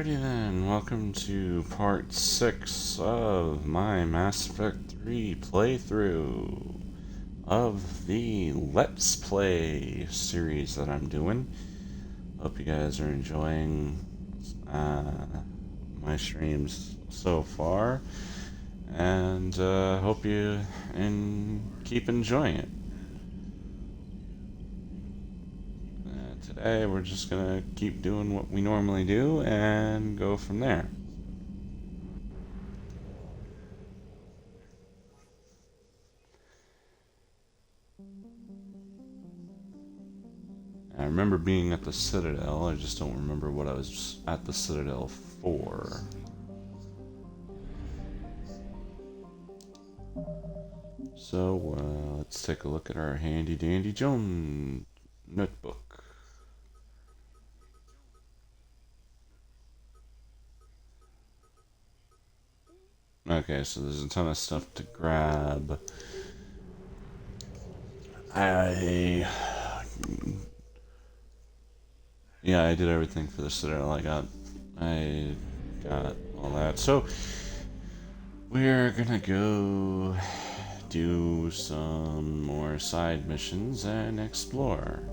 Alrighty then, welcome to part 6 of my Mass Effect 3 playthrough of the Let's Play series that I'm doing. Hope you guys are enjoying my streams so far, and hope you keep enjoying it. Today we're just gonna keep doing what we normally do and go from there. I remember being at the Citadel, I just don't remember what I was at the Citadel for. So, let's take a look at our handy dandy Joan notebook. Okay, so there's a ton of stuff to grab. Yeah, I did everything for the Citadel. I got all that. So, we're gonna go do some more side missions and explore.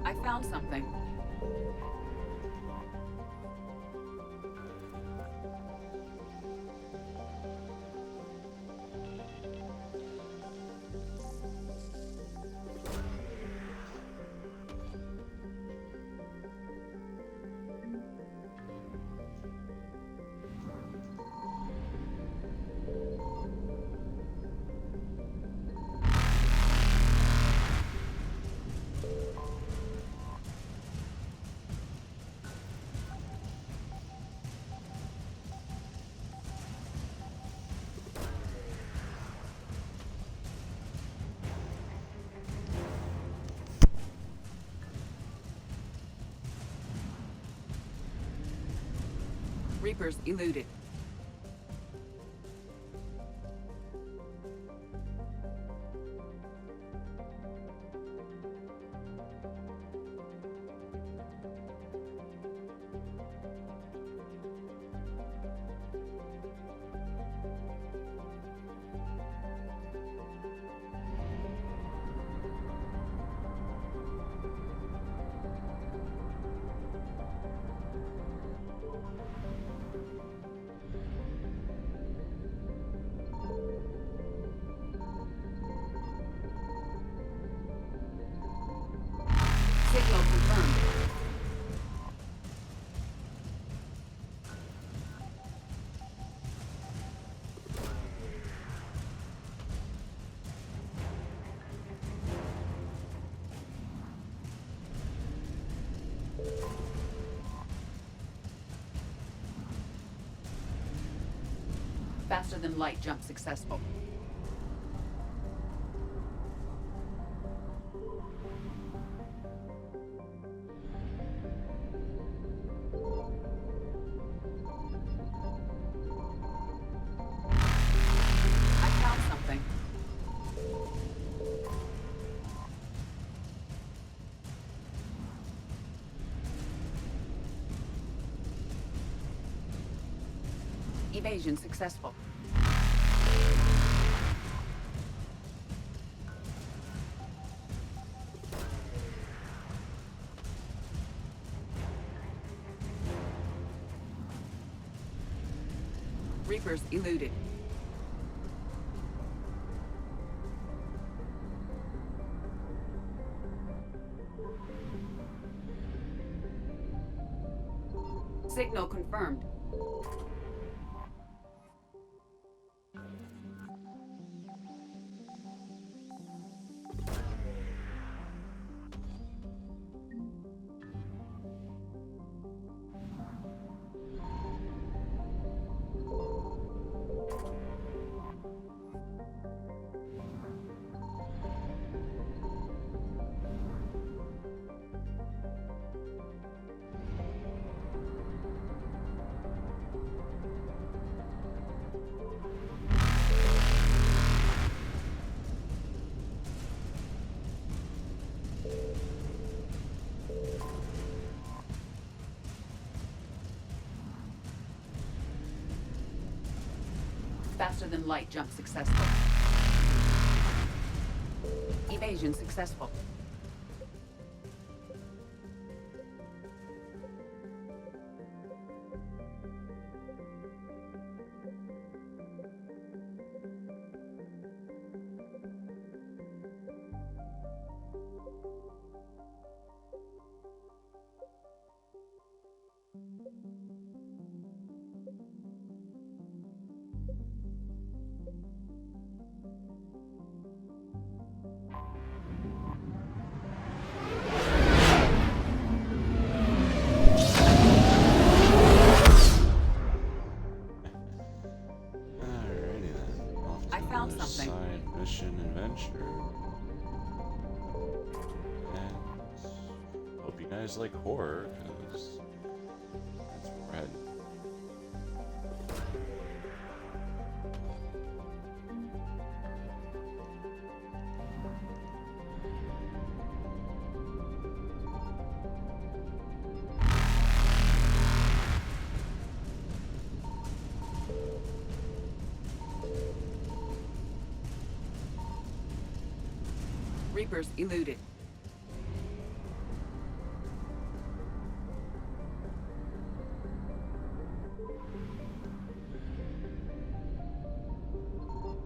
I found something. Reapers eluded. Signal confirmed. Faster than light jump successful. I found something. Evasion successful. Reapers eluded. Signal confirmed. Faster than light jump successful. Evasion successful. Alrighty then. Off to I found another something. side mission adventure. And hope you guys like horror, because that's where we're heading. Reapers eluded.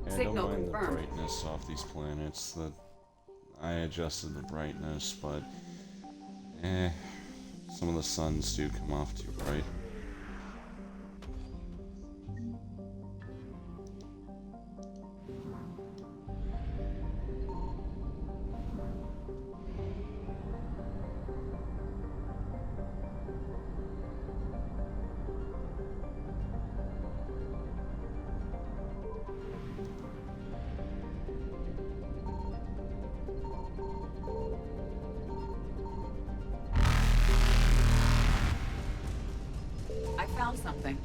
Yeah, I Signal don't mind confirmed. the brightness off these planets. I adjusted the brightness, but some of the suns do come off too bright. I found something.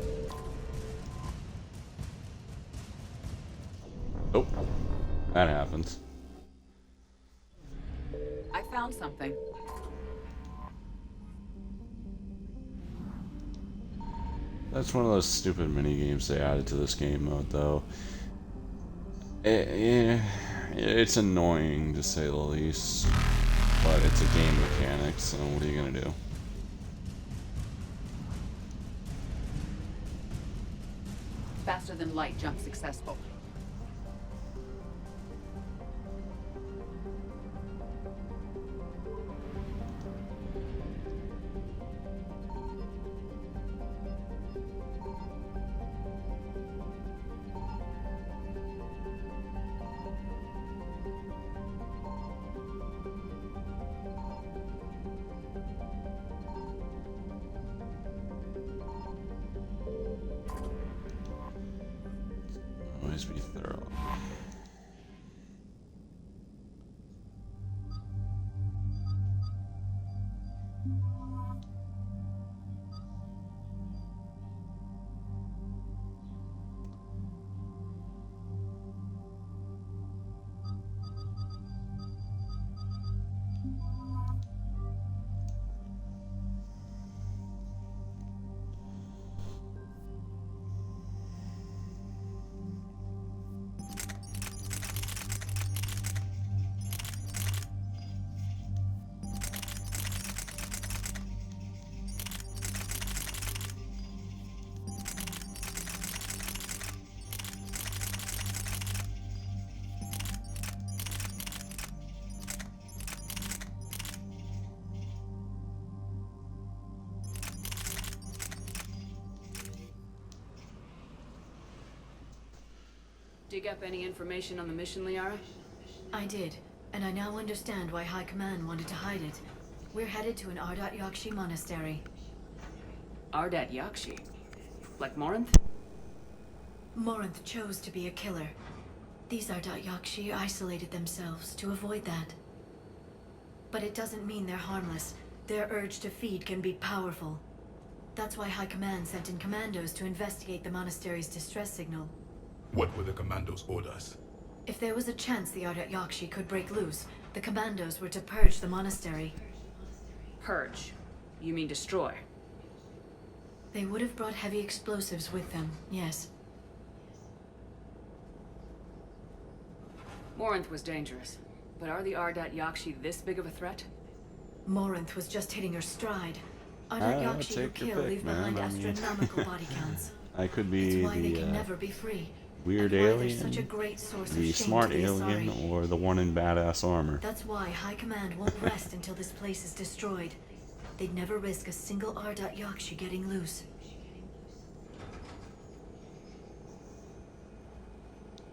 Oh, that happens. I found something. That's one of those stupid mini games they added to this game mode, though. It's annoying to say the least, but it's a game mechanic, so what are you gonna do? Faster than light jump successful. Always be thorough. Dig up any information on the mission, Liara? I did, and I now understand why High Command wanted to hide it. We're headed to an Ardat Yakshi monastery. Ardat Yakshi? Like Morinth? Morinth chose to be a killer. These Ardat Yakshi isolated themselves to avoid that. But it doesn't mean they're harmless. Their urge to feed can be powerful. That's why High Command sent in commandos to investigate the monastery's distress signal. What were the commandos' orders? If there was a chance the Ardat Yakshi could break loose, the commandos were to purge the monastery. Purge. You mean destroy? They would have brought heavy explosives with them, yes. Morinth was dangerous, but are the Ardat Yakshi this big of a threat? Morinth was just hitting her stride. Ardat Yakshi who take your kill pick, leave man. behind I mean- astronomical body counts. I could It's be why they the can never be free. weird and why they're such a alien, great source of the shame smart to the alien, Asari. or the one in badass armor. That's why High Command won't rest until this place is destroyed. They'd never risk a single Ardat Yakshi getting loose.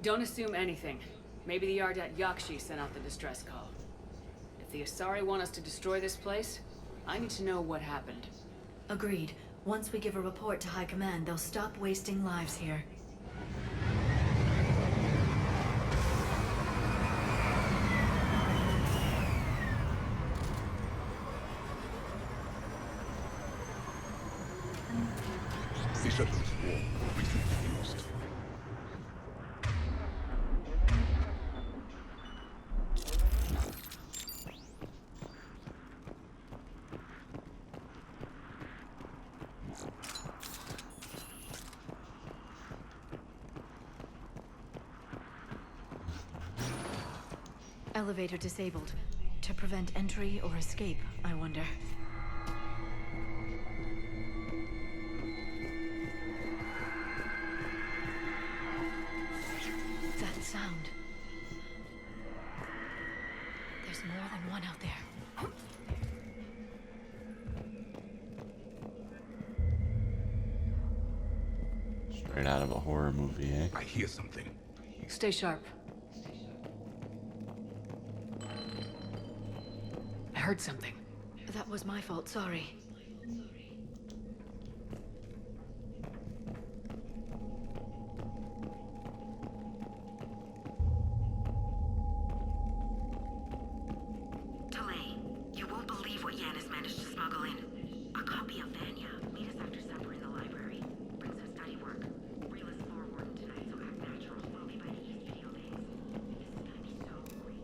Don't assume anything. Maybe the Ardat Yakshi sent out the distress call. If the Asari want us to destroy this place, I need to know what happened. Agreed. Once we give a report to High Command, they'll stop wasting lives here. The shuttle's warm. We should be used. Elevator disabled. To prevent entry or escape, I wonder. That sound. There's more than one out there. Straight out of a horror movie, eh? I hear something. Stay sharp. I heard something. That was my fault, sorry. Delay. You won't believe what Yan has managed to smuggle in. A copy of Vanya. Meet us after supper in the library. Bring some study work. Reel us forward tonight, so act natural. We'll be by the East Video Base. This is gonna be so great.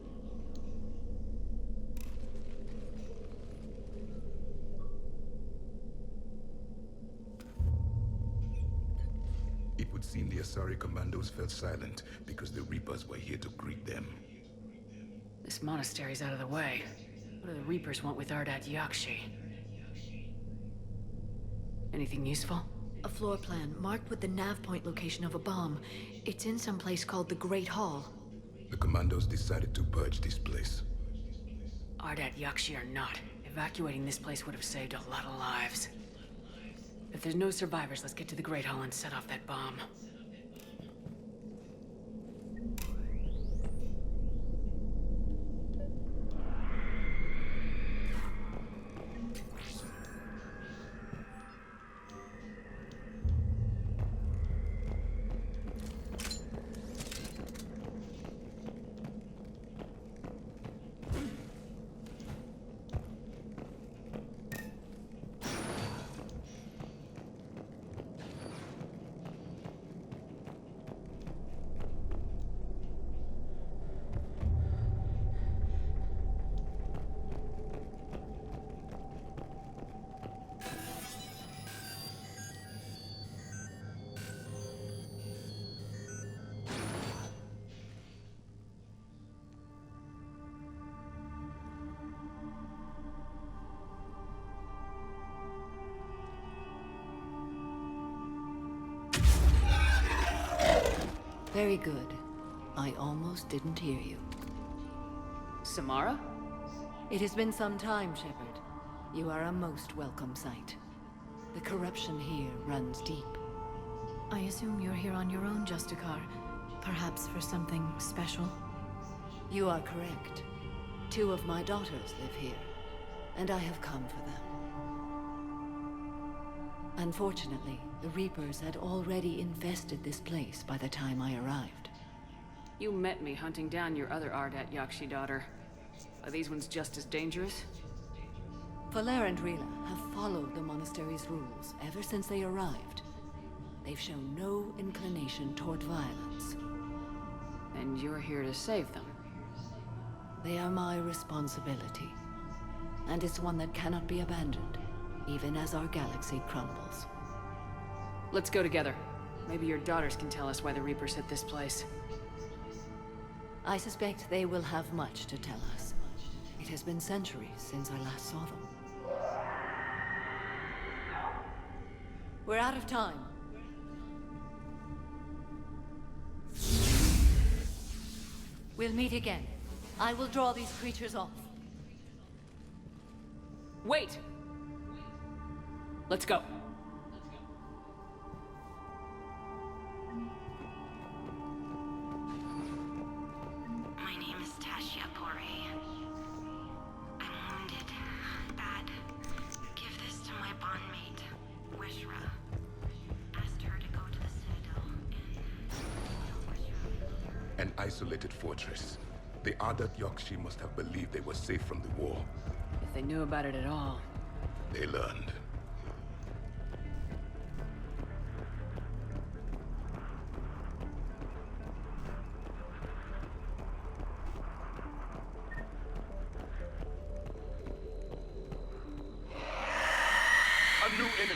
It would seem the Asari commandos fell silent because the Reapers were here to greet them. This monastery's out of the way. What do the Reapers want with Ardat Yakshi? Anything useful? A floor plan marked with the nav point location of a bomb. It's in some place called the Great Hall. The commandos decided to purge this place. Ardat Yakshi or not, evacuating this place would have saved a lot of lives. If there's no survivors, let's get to the Great Hall and set off that bomb. Very good. I almost didn't hear you. Samara? It has been some time, Shepard. You are a most welcome sight. The corruption here runs deep. I assume you're here on your own, Justicar. Perhaps for something special? You are correct. 2 of my daughters live here, and I have come for them. Unfortunately, the Reapers had already infested this place by the time I arrived. You met me hunting down your other Ardat Yakshi daughter. Are these ones just as dangerous? Valer and Rila have followed the monastery's rules ever since they arrived. They've shown no inclination toward violence. And you're here to save them. They are my responsibility. And it's one that cannot be abandoned, even as our galaxy crumbles. Let's go together. Maybe your daughters can tell us why the Reapers hit this place. I suspect they will have much to tell us. It has been centuries since I last saw them. We're out of time. We'll meet again. I will draw these creatures off. Wait! Let's go. My name is Tashia Poré. I'm wounded. Bad. Give this to my bondmate, Weshra. Asked her to go to the Citadel and... An isolated fortress. The Ardat Yakshi must have believed they were safe from the war. If they knew about it at all. They learned. A new enemy.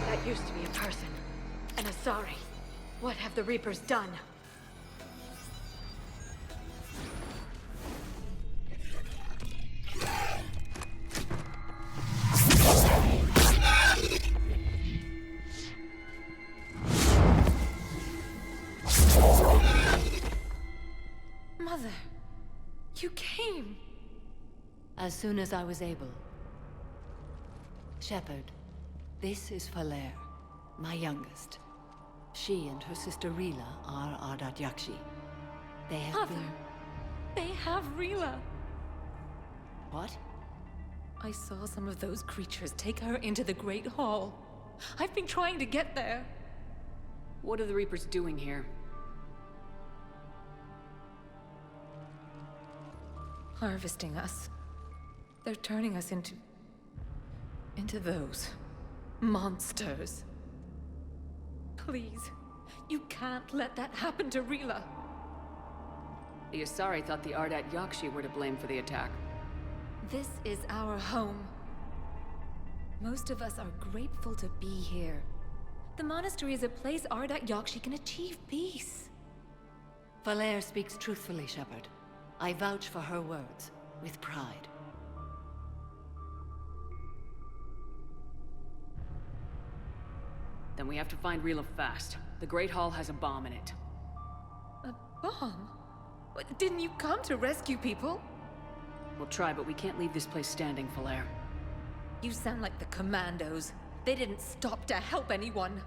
That used to be a person. An Asari. What have the Reapers done? Mother, you came. As soon as I was able. Shepard, this is Falere, my youngest. She and her sister Rila are Ardat Yakshi. They have Mother, been... they have Rila. What? I saw some of those creatures take her into the Great Hall. I've been trying to get there. What are the Reapers doing here? Harvesting us. They're turning us into those monsters. Please, you can't let that happen to Rila. The Asari thought the Ardat Yakshi were to blame for the attack. This is our home. Most of us are grateful to be here. The monastery is a place Ardat Yakshi can achieve peace. Falere speaks truthfully, Shepard. I vouch for her words, with pride. Then we have to find Rila fast. The Great Hall has a bomb in it. A bomb? What, didn't you come to rescue people? We'll try, but we can't leave this place standing, Falere. You sound like the Commandos. They didn't stop to help anyone.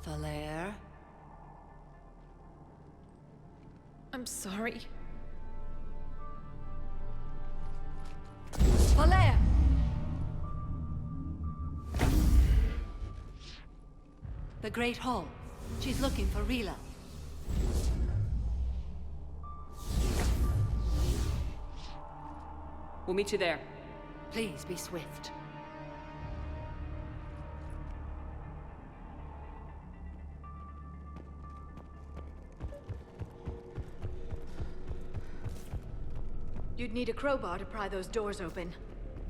Falere? I'm sorry. Falere! The Great Hall. She's looking for Rila. We'll meet you there. Please be swift. You'd need a crowbar to pry those doors open.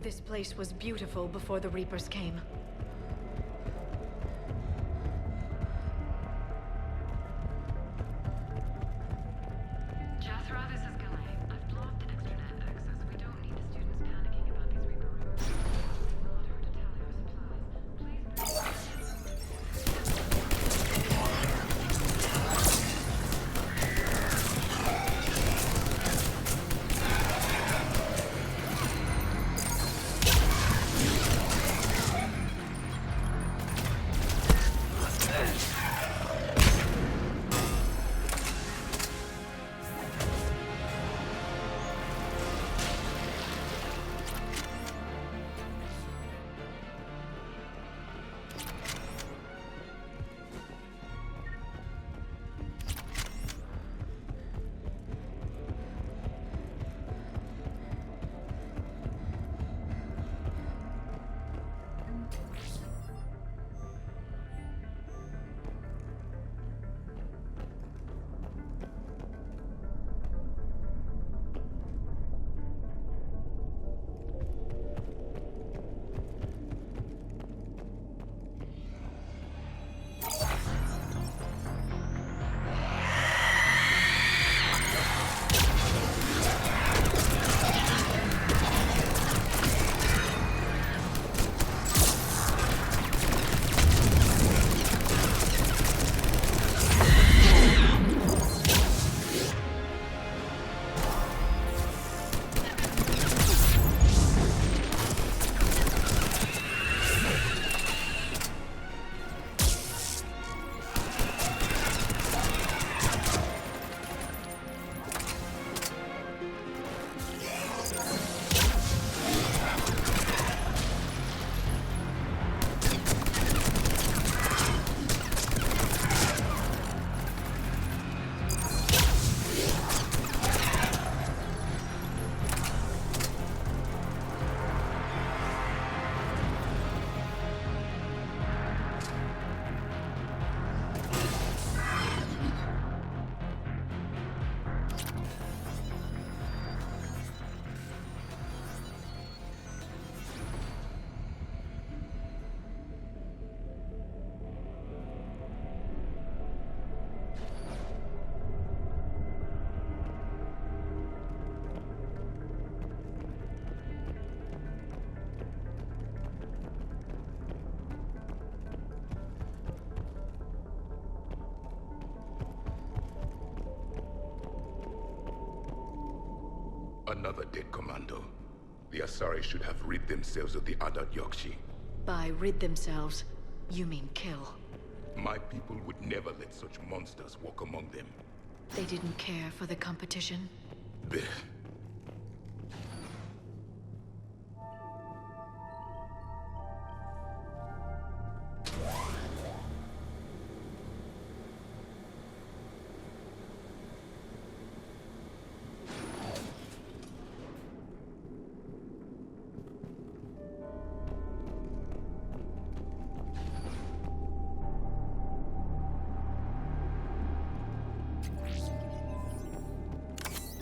This place was beautiful before the Reapers came. Jathra, this is Galay. I've blocked extranet access. We don't need the students panicking about these Reaper rumors. Not her to tally our supplies. Please. Another dead commando. The Asari should have rid themselves of the Ardat Yakshi. By rid themselves, you mean kill. My people would never let such monsters walk among them. They didn't care for the competition? Blech.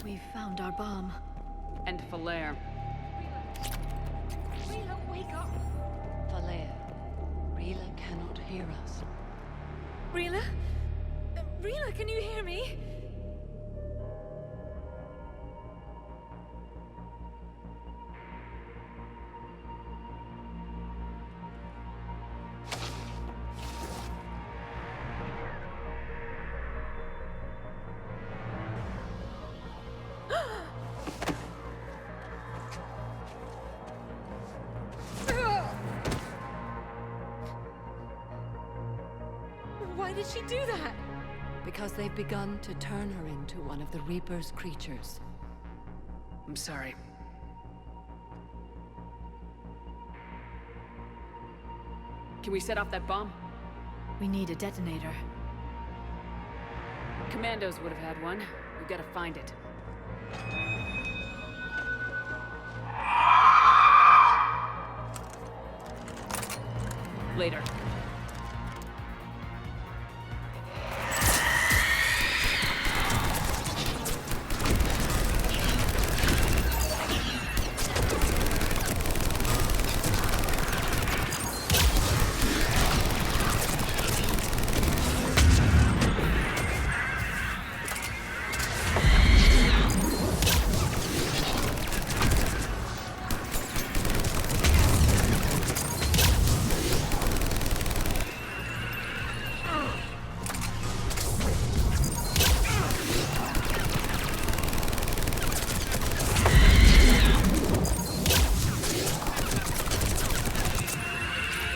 We found our bomb. And Falere. Rila, wake up! Falere, Rila cannot hear us. Rila? Rila, can you hear me? Why did she do that? Because they've begun to turn her into one of the Reaper's creatures. I'm sorry. Can we set off that bomb? We need a detonator. Commandos would have had one. We've got to find it. Later.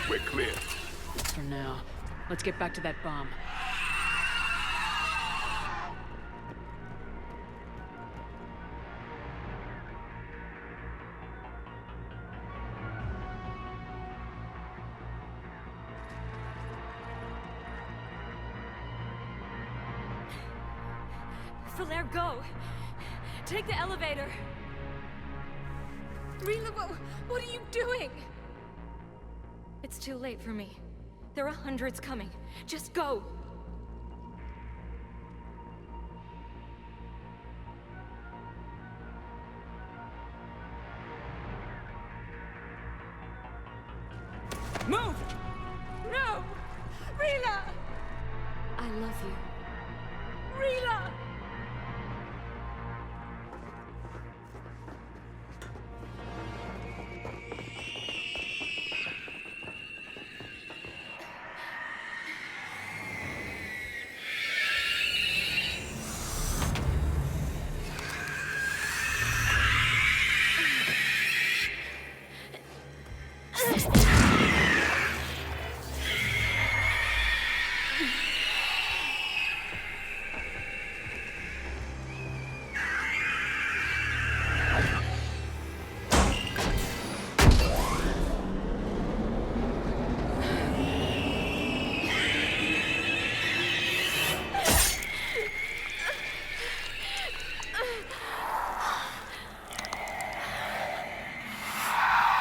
We're clear. For now. Let's get back to that bomb. Falere, go! Take the elevator! Rila, what are you doing? It's too late for me. There are hundreds coming. Just go! Move! No! Rila! I love you. Rila!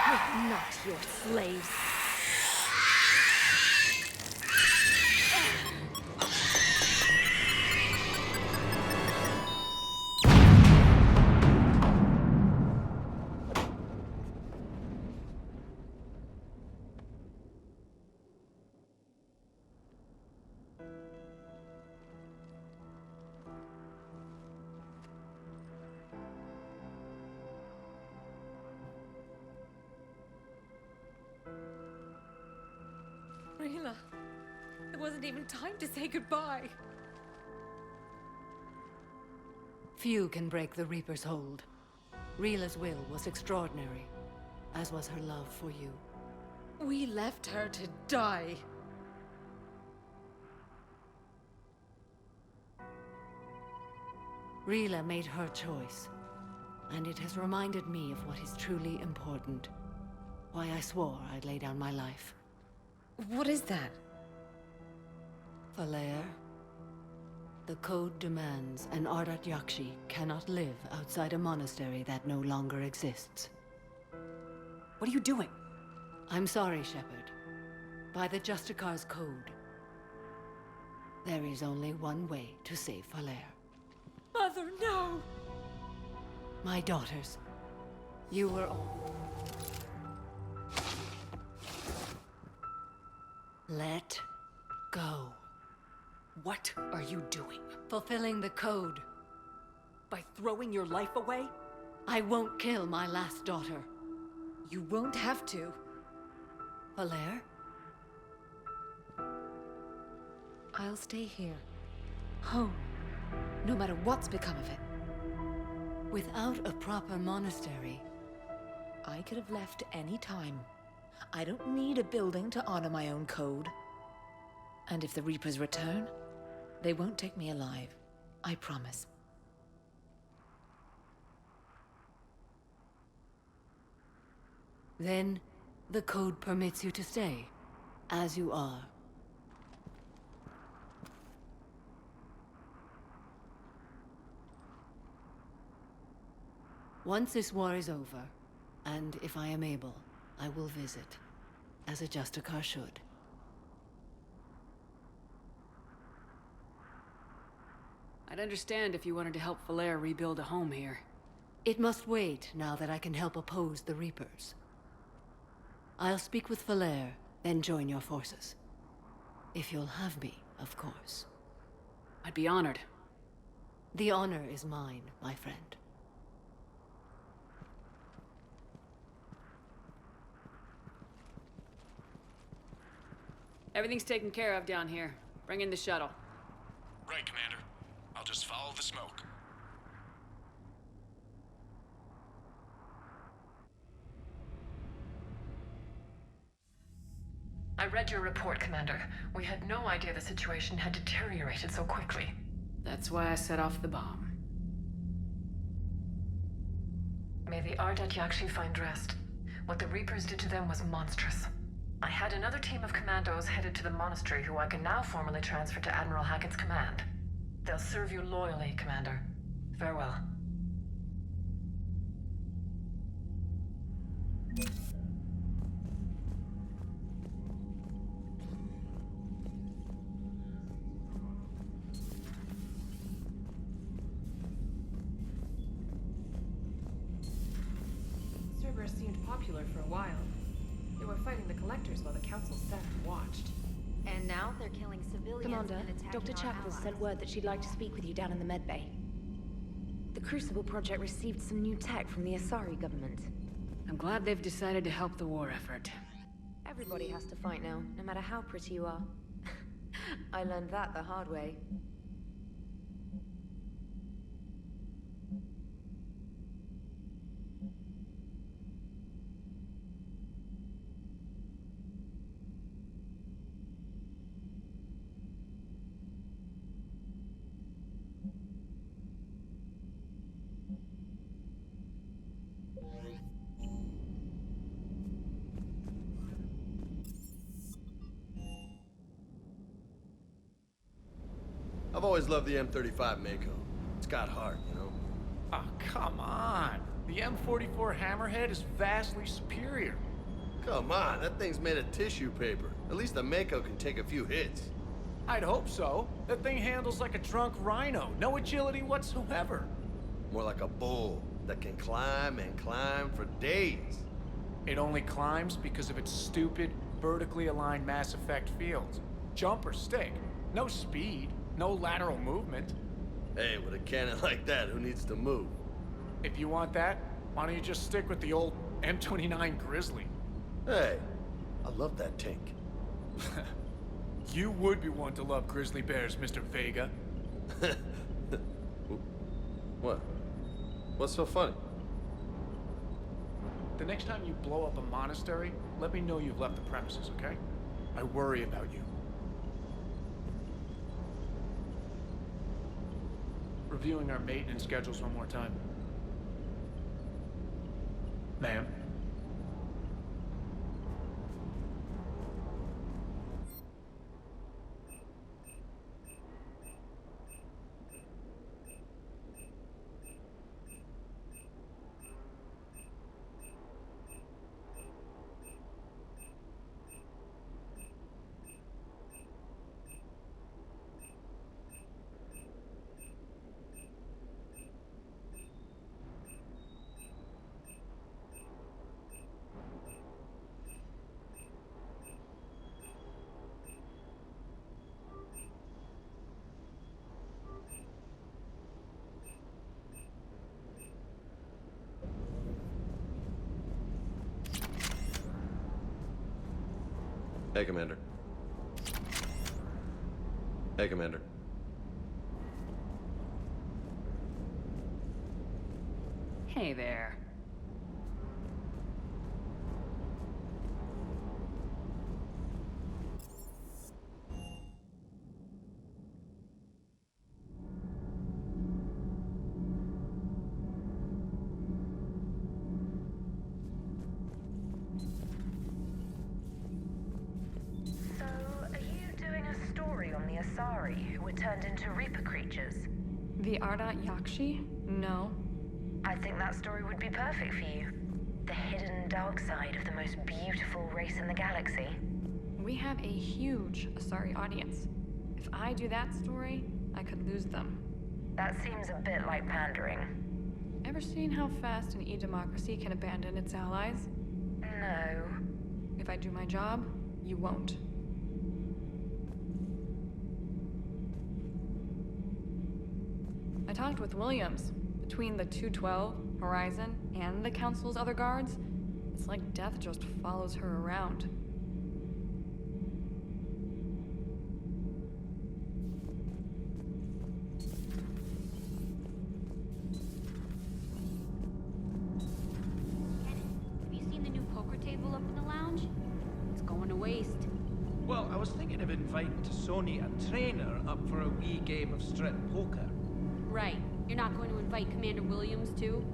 We're not your slaves. Rila, there wasn't even time to say goodbye. Few can break the Reaper's hold. Rila's will was extraordinary, as was her love for you. We left her to die. Rila made her choice, and it has reminded me of what is truly important. Why I swore I'd lay down my life. What is that? Falere, the code demands an Ardat Yakshi cannot live outside a monastery that no longer exists. What are you doing? I'm sorry, Shepard. By the Justicar's code, there is only one way to save Falere. Mother, no! My daughters, you were all... Let go. What are you doing? Fulfilling the code. By throwing your life away? I won't kill my last daughter. You won't have to. Falere? I'll stay here. Home. No matter what's become of it. Without a proper monastery, I could have left any time. I don't need a building to honor my own code. And if the Reapers return, they won't take me alive. I promise. then the code permits you to stay, as you are. Once this war is over, and if I am able, I will visit, as a Justicar should. I'd understand if you wanted to help Falere rebuild a home here. It must wait now that I can help oppose the Reapers. I'll speak with Falere, then join your forces. If you'll have me, of course. I'd be honored. The honor is mine, my friend. Everything's taken care of down here. Bring in the shuttle. Right, Commander. I'll just follow the smoke. I read your report, Commander. We had no idea the situation had deteriorated so quickly. That's why I set off the bomb. May the Ardat Yakshi find rest. What the Reapers did to them was monstrous. I had another team of commandos headed to the monastery who I can now formally transfer to Admiral Hackett's command. They'll serve you loyally, Commander. Farewell. Cerberus seemed popular for a while. They were fighting the Collectors while the Council sat and watched. And now they're killing civilians Commander, and attacking Dr. our Chapel allies. sent word that she'd like to speak with you down in the medbay. The Crucible Project received some new tech from the Asari government. I'm glad they've decided to help the war effort. Everybody has to fight now, no matter how pretty you are. I learned that the hard way. I've always loved the M35 Mako. It's got heart, you know? Oh, come on. The M44 Hammerhead is vastly superior. Come on, that thing's made of tissue paper. At least the Mako can take a few hits. I'd hope so. That thing handles like a drunk rhino. No agility whatsoever. More like a bull that can climb and climb for days. It only climbs because of its stupid, vertically aligned Mass Effect fields. Jump or stick. No speed. No lateral movement. Hey, with a cannon like that, who needs to move? If you want that, why don't you just stick with the old M29 Grizzly? Hey, I love that tank. You would be one to love grizzly bears, Mr. Vega. What? What's so funny? the next time you blow up a monastery, let me know you've left the premises, okay? I worry about you. Reviewing our maintenance schedules one more time. Ma'am? Hey, Commander. Hey, Commander. Hey there. So, are you doing a story on the Asari who were turned into Reaper creatures? The Ardat Yakshi? No. I think that story would be perfect for you. The hidden dark side of the most beautiful race in the galaxy. We have a huge Asari audience. If I do that story, I could lose them. That seems a bit like pandering. Ever seen how fast an e-democracy can abandon its allies? No. If I do my job, you won't. I talked with Williams. Between the 212, Horizon, and the Council's other guards, it's like death just follows her around. Have you seen the new poker table up in the lounge? It's going to waste. Well, I was thinking of inviting to Sony a trainer up for a wee game of strip poker. Right. You're not going to invite Commander Williams, too?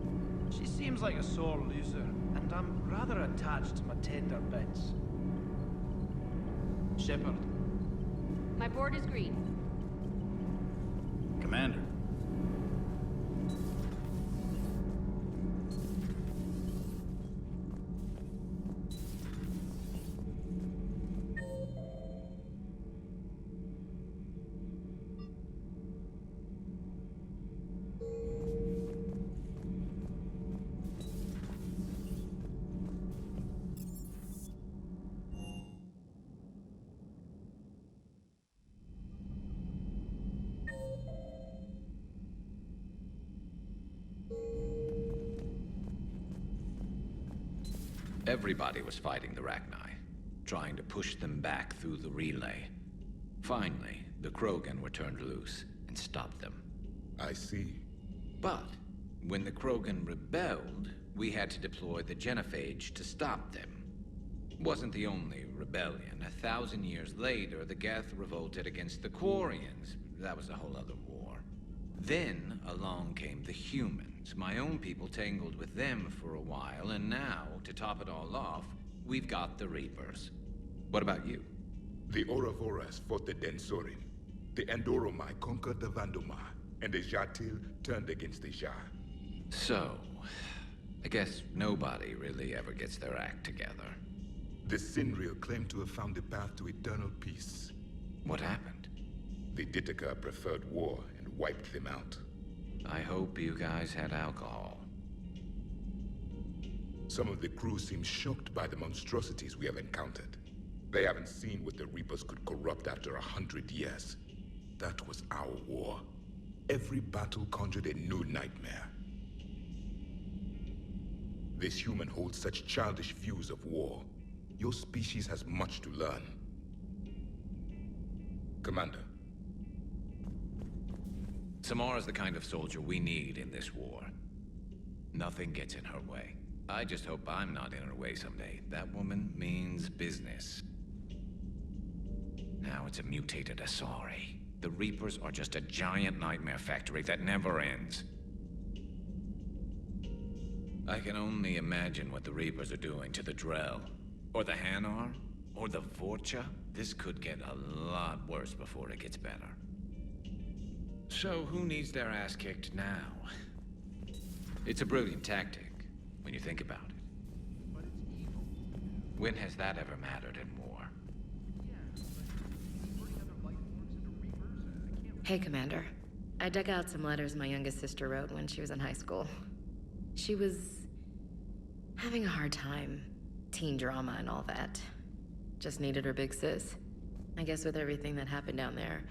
She seems like a sore loser, and I'm rather attached to my tender bits. Shepard. My board is green. Commander. Everybody was fighting the Rachni, trying to push them back through the relay. Finally, the Krogan were turned loose and stopped them. I see. But when the Krogan rebelled, we had to deploy the Genophage to stop them. Wasn't the only rebellion. 1,000 years later, the Geth revolted against the Quarians. That was a whole other war. Then along came the humans. My own people tangled with them for a while, and now, to top it all off, we've got the Reapers. What about you? The Ouroboros fought the Densorin. The Andoromai conquered the Vandomar, and the Jatil turned against the Jah. So, I guess nobody really ever gets their act together. The Sinriel claimed to have found the path to eternal peace. What happened? The Ditaka preferred war and wiped them out. I hope you guys had alcohol. Some of the crew seem shocked by the monstrosities we have encountered. They haven't seen what the Reapers could corrupt after 100 years. That was our war. Every battle conjured a new nightmare. This human holds such childish views of war. Your species has much to learn. Commander. Samara's the kind of soldier we need in this war. Nothing gets in her way. I just hope I'm not in her way someday. That woman means business. Now it's a mutated Asari. The Reapers are just a giant nightmare factory that never ends. I can only imagine what the Reapers are doing to the Drell, or the Hanar, or the Vorcha. This could get a lot worse before it gets better. So who needs their ass kicked now? It's a brilliant tactic, when you think about it. When has that ever mattered in war? Hey, Commander. I dug out some letters my youngest sister wrote when she was in high school. She was having a hard time. Teen drama and all that. Just needed her big sis. I guess with everything that happened down there,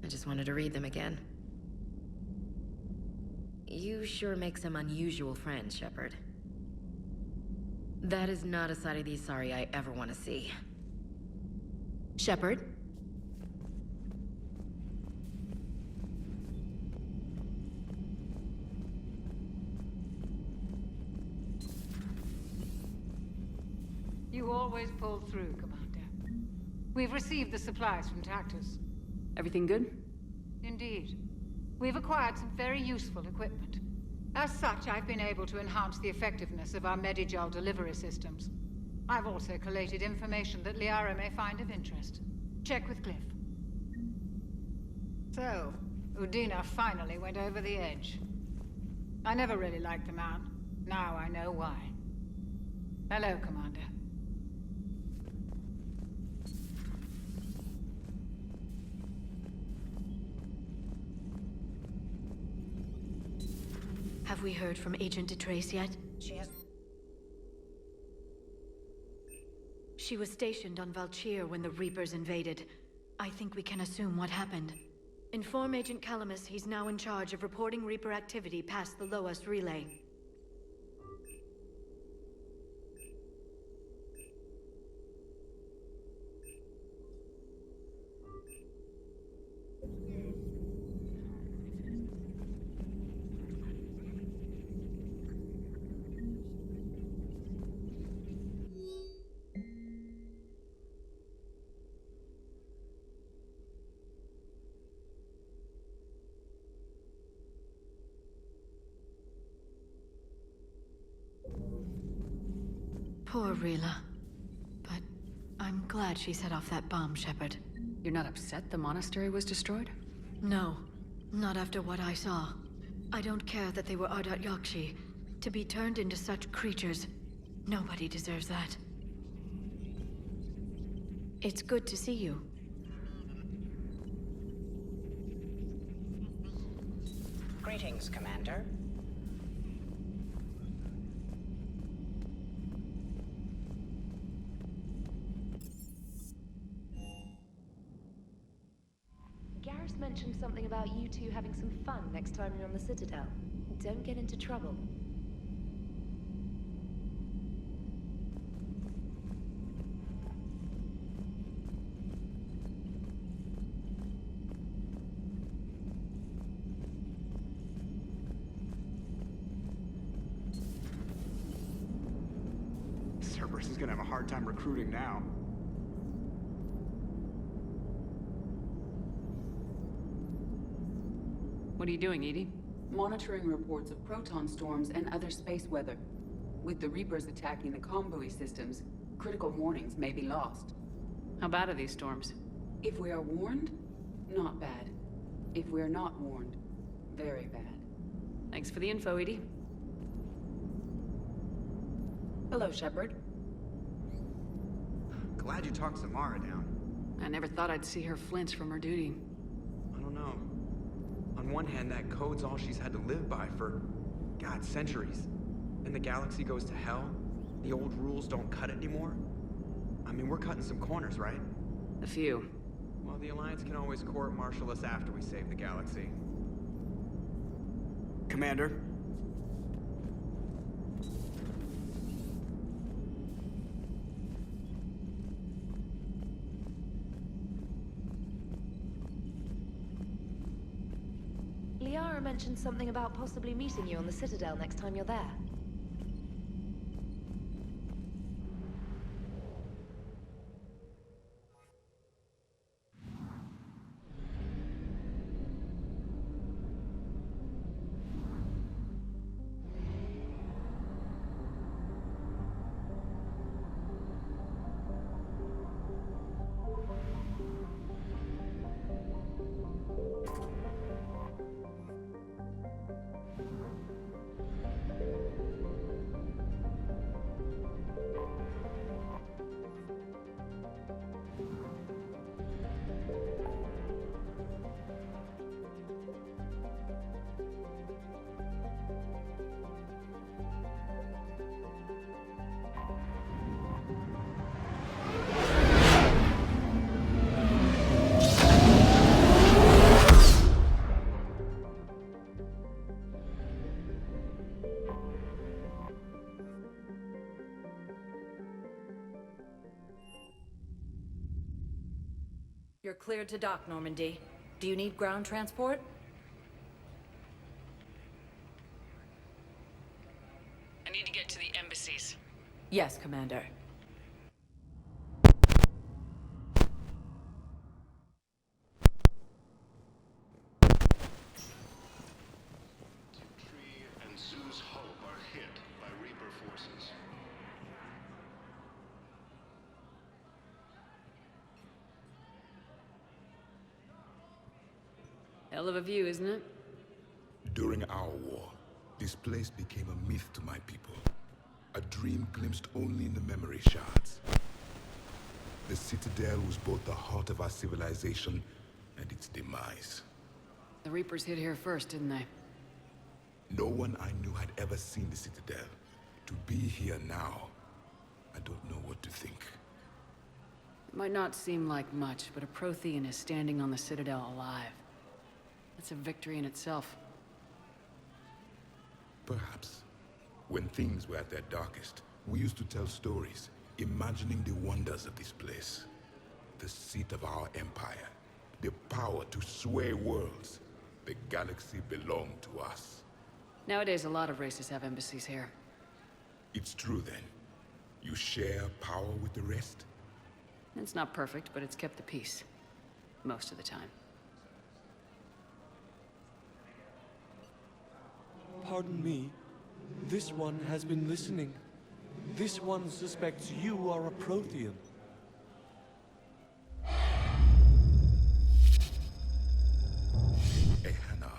I just wanted to read them again. You sure make some unusual friends, Shepard. That is not a side of the Asari I ever want to see. Shepard? You always pull through, Commander. We've received the supplies from Tactus. Everything good? Indeed. We've acquired some very useful equipment. As such, I've been able to enhance the effectiveness of our Medigel delivery systems. I've also collated information that Liara may find of interest. Check with Cliff. So, Udina finally went over the edge. I never really liked the man. Now I know why. Hello, Commander. Have we heard from Agent DeTrace yet? She was stationed on Valchir when the Reapers invaded. I think we can assume what happened. Inform Agent Calamus he's now in charge of reporting Reaper activity past the Loas relay. Poor Rila. But I'm glad she set off that bomb, Shepard. You're not upset the monastery was destroyed? No. Not after what I saw. I don't care that they were Ardat Yakshi. To be turned into such creatures, nobody deserves that. It's good to see you. Greetings, Commander. Garrus mentioned something about you two having some fun next time you're on the Citadel. Don't get into trouble. Cerberus is gonna have a hard time recruiting now. What are you doing, Edie? Monitoring reports of proton storms and other space weather. With the Reapers attacking the comm buoy systems, critical warnings may be lost. How bad are these storms? If we are warned, not bad. If we are not warned, very bad. Thanks for the info, Edie. Hello, Shepard. Glad you talked Samara down. I never thought I'd see her flinch from her duty. I don't know. On one hand, that code's all she's had to live by for, God, centuries. And the galaxy goes to hell. The old rules don't cut anymore. I mean, we're cutting some corners, right? A few. Well, the Alliance can always court-martial us after we save the galaxy. Commander? Liara mentioned something about possibly meeting you on the Citadel next time you're there. You're cleared to dock, Normandy. Do you need ground transport? I need to get to the embassies. Yes, Commander. Tree and Zeus Hope are hit by Reaper forces. Hell of a view, isn't it? During our war, this place became a myth to my people. A dream glimpsed only in the memory shards. The Citadel was both the heart of our civilization and its demise. The Reapers hit here first, didn't they? No one I knew had ever seen the Citadel. To be here now, I don't know what to think. It might not seem like much, but a Prothean is standing on the Citadel alive. That's a victory in itself. Perhaps. When things were at their darkest, we used to tell stories, imagining the wonders of this place. The seat of our empire. The power to sway worlds. The galaxy belonged to us. Nowadays, a lot of races have embassies here. It's true then. You share power with the rest? It's not perfect, but it's kept the peace. Most of the time. Pardon me. This one has been listening. This one suspects you are a Prothean. Ehana.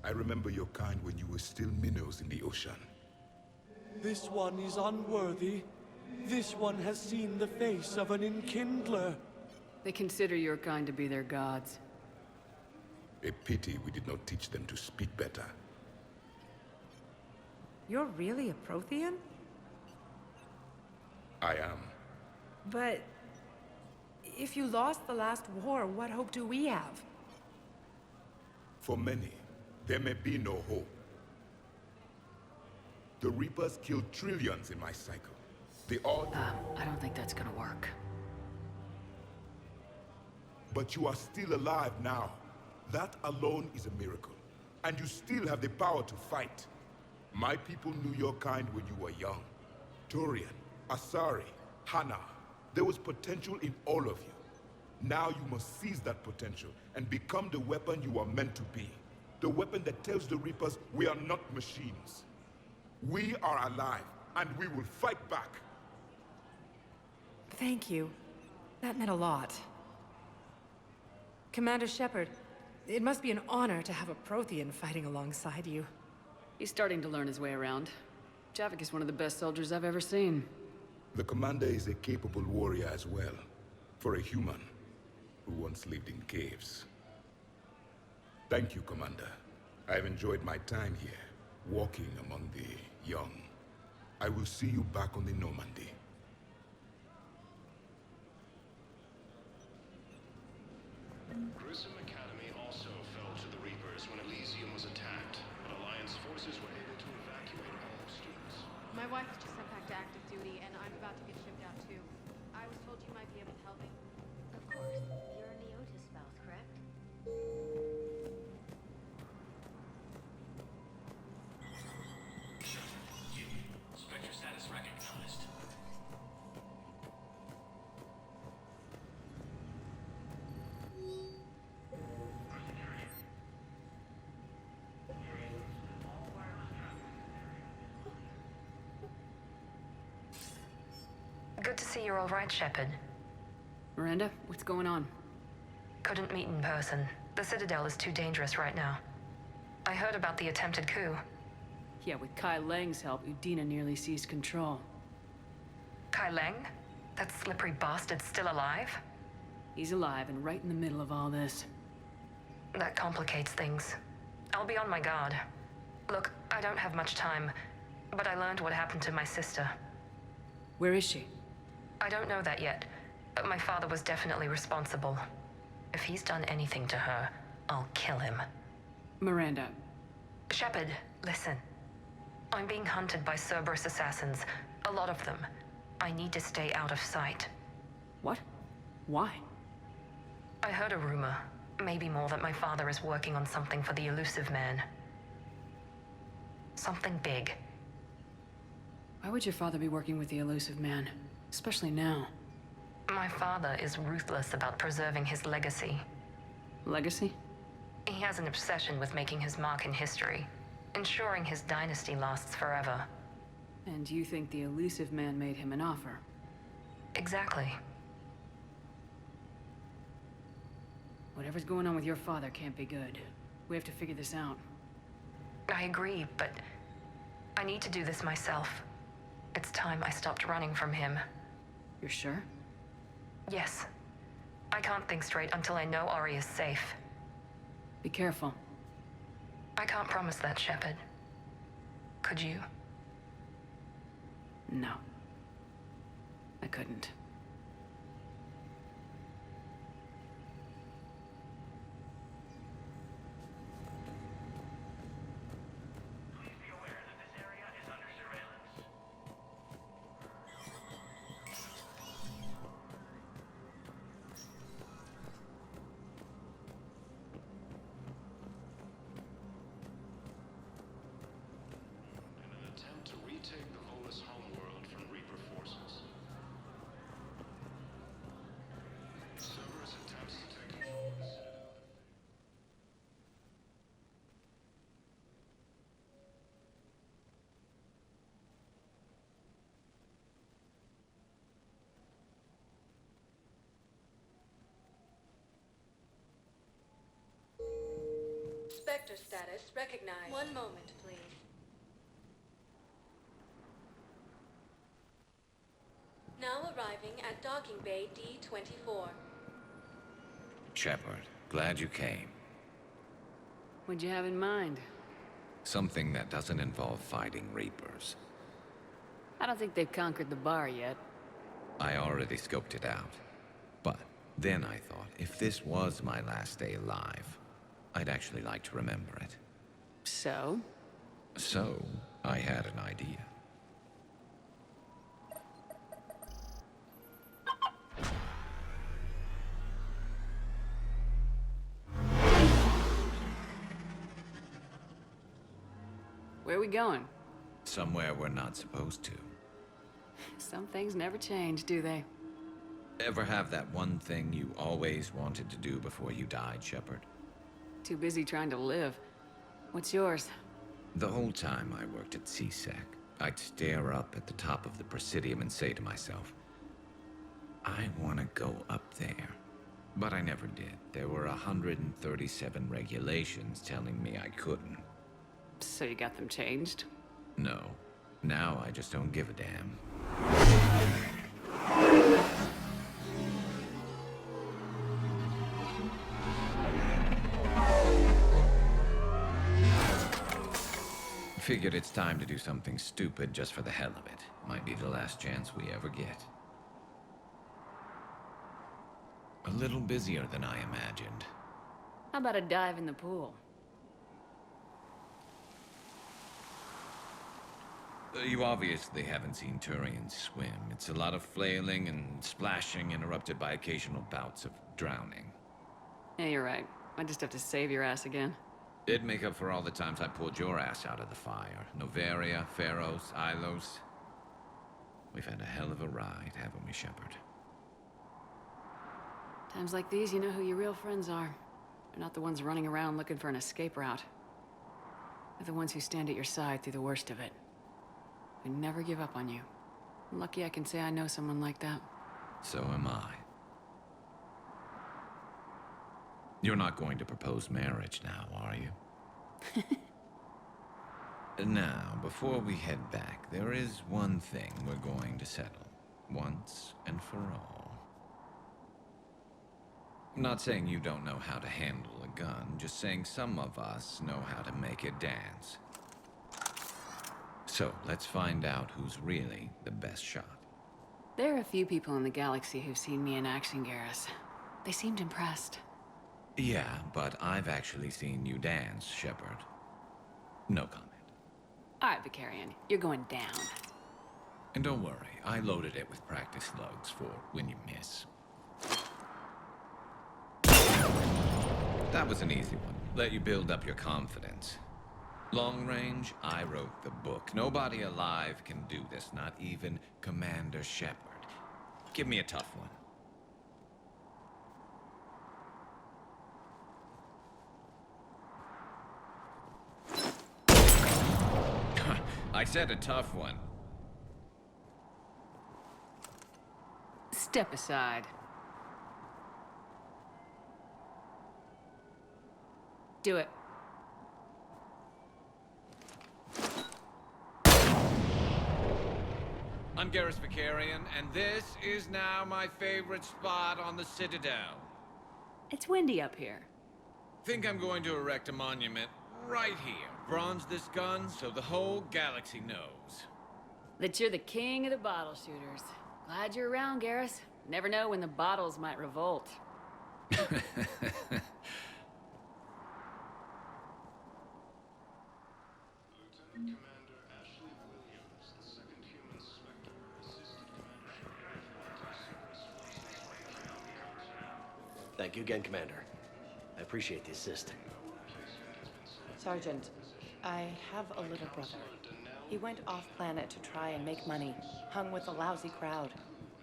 I remember your kind when you were still minnows in the ocean. This one is unworthy. This one has seen the face of an enkindler. They consider your kind to be their gods. A pity we did not teach them to speak better. You're really a Prothean? I am. But if you lost the last war, what hope do we have? For many, there may be no hope. The Reapers killed trillions in my cycle. They all... I don't think that's gonna work. But you are still alive now. That alone is a miracle. And you still have the power to fight. My people knew your kind when you were young. Turian, Asari, Hana. There was potential in all of you. Now you must seize that potential and become the weapon you are meant to be. The weapon that tells the Reapers we are not machines. We are alive, and we will fight back. Thank you. That meant a lot. Commander Shepard, it must be an honor to have a Prothean fighting alongside you. He's starting to learn his way around. Javik is one of the best soldiers I've ever seen. The commander is a capable warrior as well. For a human who once lived in caves. Thank you, Commander. I've enjoyed my time here, walking among the young. I will see you back on the Normandy. Grissom Academy also fell to the Reapers when Elysium was attacked, but Alliance forces were able to evacuate all students. My wife just sent back to active duty, and I'm about to get shipped out too. I was told you might be able to help me. Of course. You're a Neotis spouse, correct? Spectre status recognized. Good to see you're all right, Shepard. Miranda, what's going on? Couldn't meet in person. The Citadel is too dangerous right now. I heard about the attempted coup. Yeah, with Kai Leng's help, Udina nearly seized control. Kai Leng? That slippery bastard's still alive? He's alive and right in the middle of all this. That complicates things. I'll be on my guard. Look, I don't have much time, but I learned what happened to my sister. Where is she? I don't know that yet, but my father was definitely responsible. If he's done anything to her, I'll kill him. Miranda. Shepard, listen. I'm being hunted by Cerberus assassins. A lot of them. I need to stay out of sight. What? Why? I heard a rumor, maybe more, that my father is working on something for the Elusive Man. Something big. Why would your father be working with the Elusive Man? Especially now. My father is ruthless about preserving his legacy. Legacy? He has an obsession with making his mark in history, ensuring his dynasty lasts forever. And you think the Elusive Man made him an offer? Exactly. Whatever's going on with your father can't be good. We have to figure this out. I agree, but I need to do this myself. It's time I stopped running from him. You're sure? Yes. I can't think straight until I know Ari is safe. Be careful. I can't promise that, Shepard. Could you? No. I couldn't. To retake the Volus homeworld from Reaper forces. Cerberus attempts to take control of the Citadel. Spectre status recognized. One moment, please. Now arriving at docking bay D-24. Shepard, glad you came. What'd you have in mind? Something that doesn't involve fighting Reapers. I don't think they've conquered the bar yet. I already scoped it out. But then I thought, if this was my last day alive, I'd actually like to remember it. So? So, I had an idea. Where are we going? Somewhere we're not supposed to. Some things never change, do they? Ever have that one thing you always wanted to do before you died, Shepard? Too busy trying to live. What's yours? The whole time I worked at CSEC, I'd stare up at the top of the Presidium and say to myself, I want to go up there. But I never did. There were 137 regulations telling me I couldn't. So you got them changed? No. Now I just don't give a damn. Figured it's time to do something stupid just for the hell of it. Might be the last chance we ever get. A little busier than I imagined. How about a dive in the pool? You obviously haven't seen Turians swim. It's a lot of flailing and splashing, interrupted by occasional bouts of drowning. Yeah, you're right. I just have to save your ass again. It'd make up for all the times I pulled your ass out of the fire. Noveria, Pharos, Ilos. We've had a hell of a ride, haven't we, Shepard? Times like these, you know who your real friends are. They're not the ones running around looking for an escape route. They're the ones who stand at your side through the worst of it. They never give up on you. I'm lucky I can say I know someone like that. So am I. You're not going to propose marriage now, are you? Now, before we head back, there is one thing we're going to settle. Once and for all. I'm not saying you don't know how to handle a gun, just saying some of us know how to make it dance. So, let's find out who's really the best shot. There are a few people in the galaxy who've seen me in action, Garrus. They seemed impressed. Yeah, but I've actually seen you dance, Shepard. No comment. All right, Vicarian, you're going down. And don't worry, I loaded it with practice slugs for when you miss. That was an easy one. Let you build up your confidence. Long range, I wrote the book. Nobody alive can do this, not even Commander Shepard. Give me a tough one. I said a tough one. Step aside. Do it. I'm Garrus Vakarian, and this is now my favorite spot on the Citadel. It's windy up here. Think I'm going to erect a monument right here. Bronze this gun so the whole galaxy knows. That you're the king of the bottle shooters. Glad you're around, Garrus. Never know when the bottles might revolt. Thank you again, Commander. I appreciate the assist. Sergeant, I have a little brother. He went off-planet to try and make money, hung with a lousy crowd.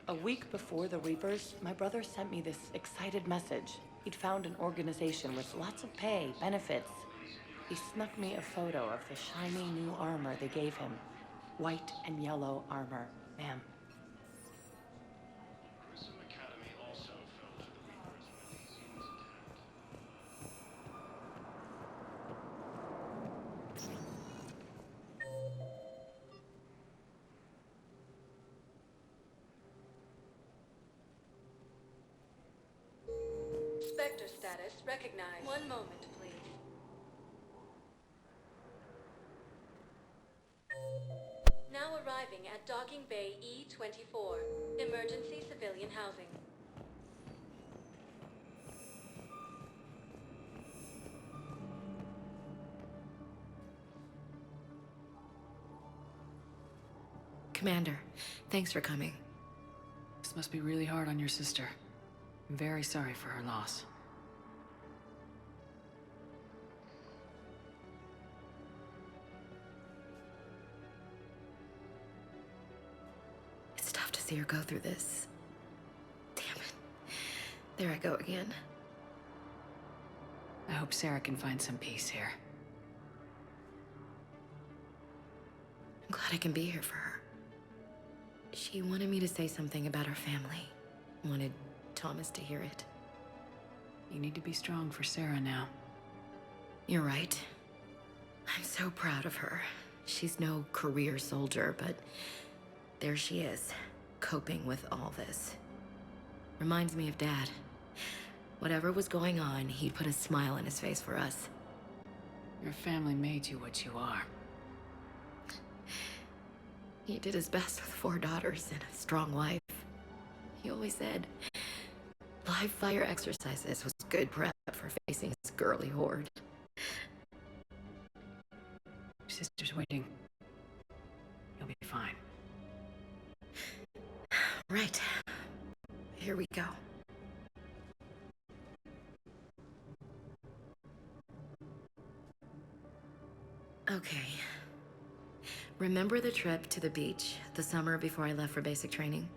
A week before the Reapers, my brother sent me this excited message. He'd found an organization with lots of pay, benefits. He snuck me a photo of the shiny new armor they gave him. White and yellow armor, ma'am. Spectre status recognized. One moment, please. Now arriving at Docking Bay E-24. Emergency civilian housing. Commander, thanks for coming. This must be really hard on your sister. I'm very sorry for her loss. It's tough to see her go through this. Damn it. There I go again. I hope Sarah can find some peace here. I'm glad I can be here for her. She wanted me to say something about her family. Wanted Thomas to hear it. You need to be strong for Sarah now. You're right. I'm so proud of her. She's no career soldier, but there she is, coping with all this. Reminds me of Dad. Whatever was going on, he'd put a smile on his face for us. Your family made you what you are. He did his best with 4 daughters and a strong wife. He always said live fire exercises was good prep for facing his girly horde. Your sister's waiting. You'll be fine. Right. Here we go. Okay. Remember the trip to the beach the summer before I left for basic training?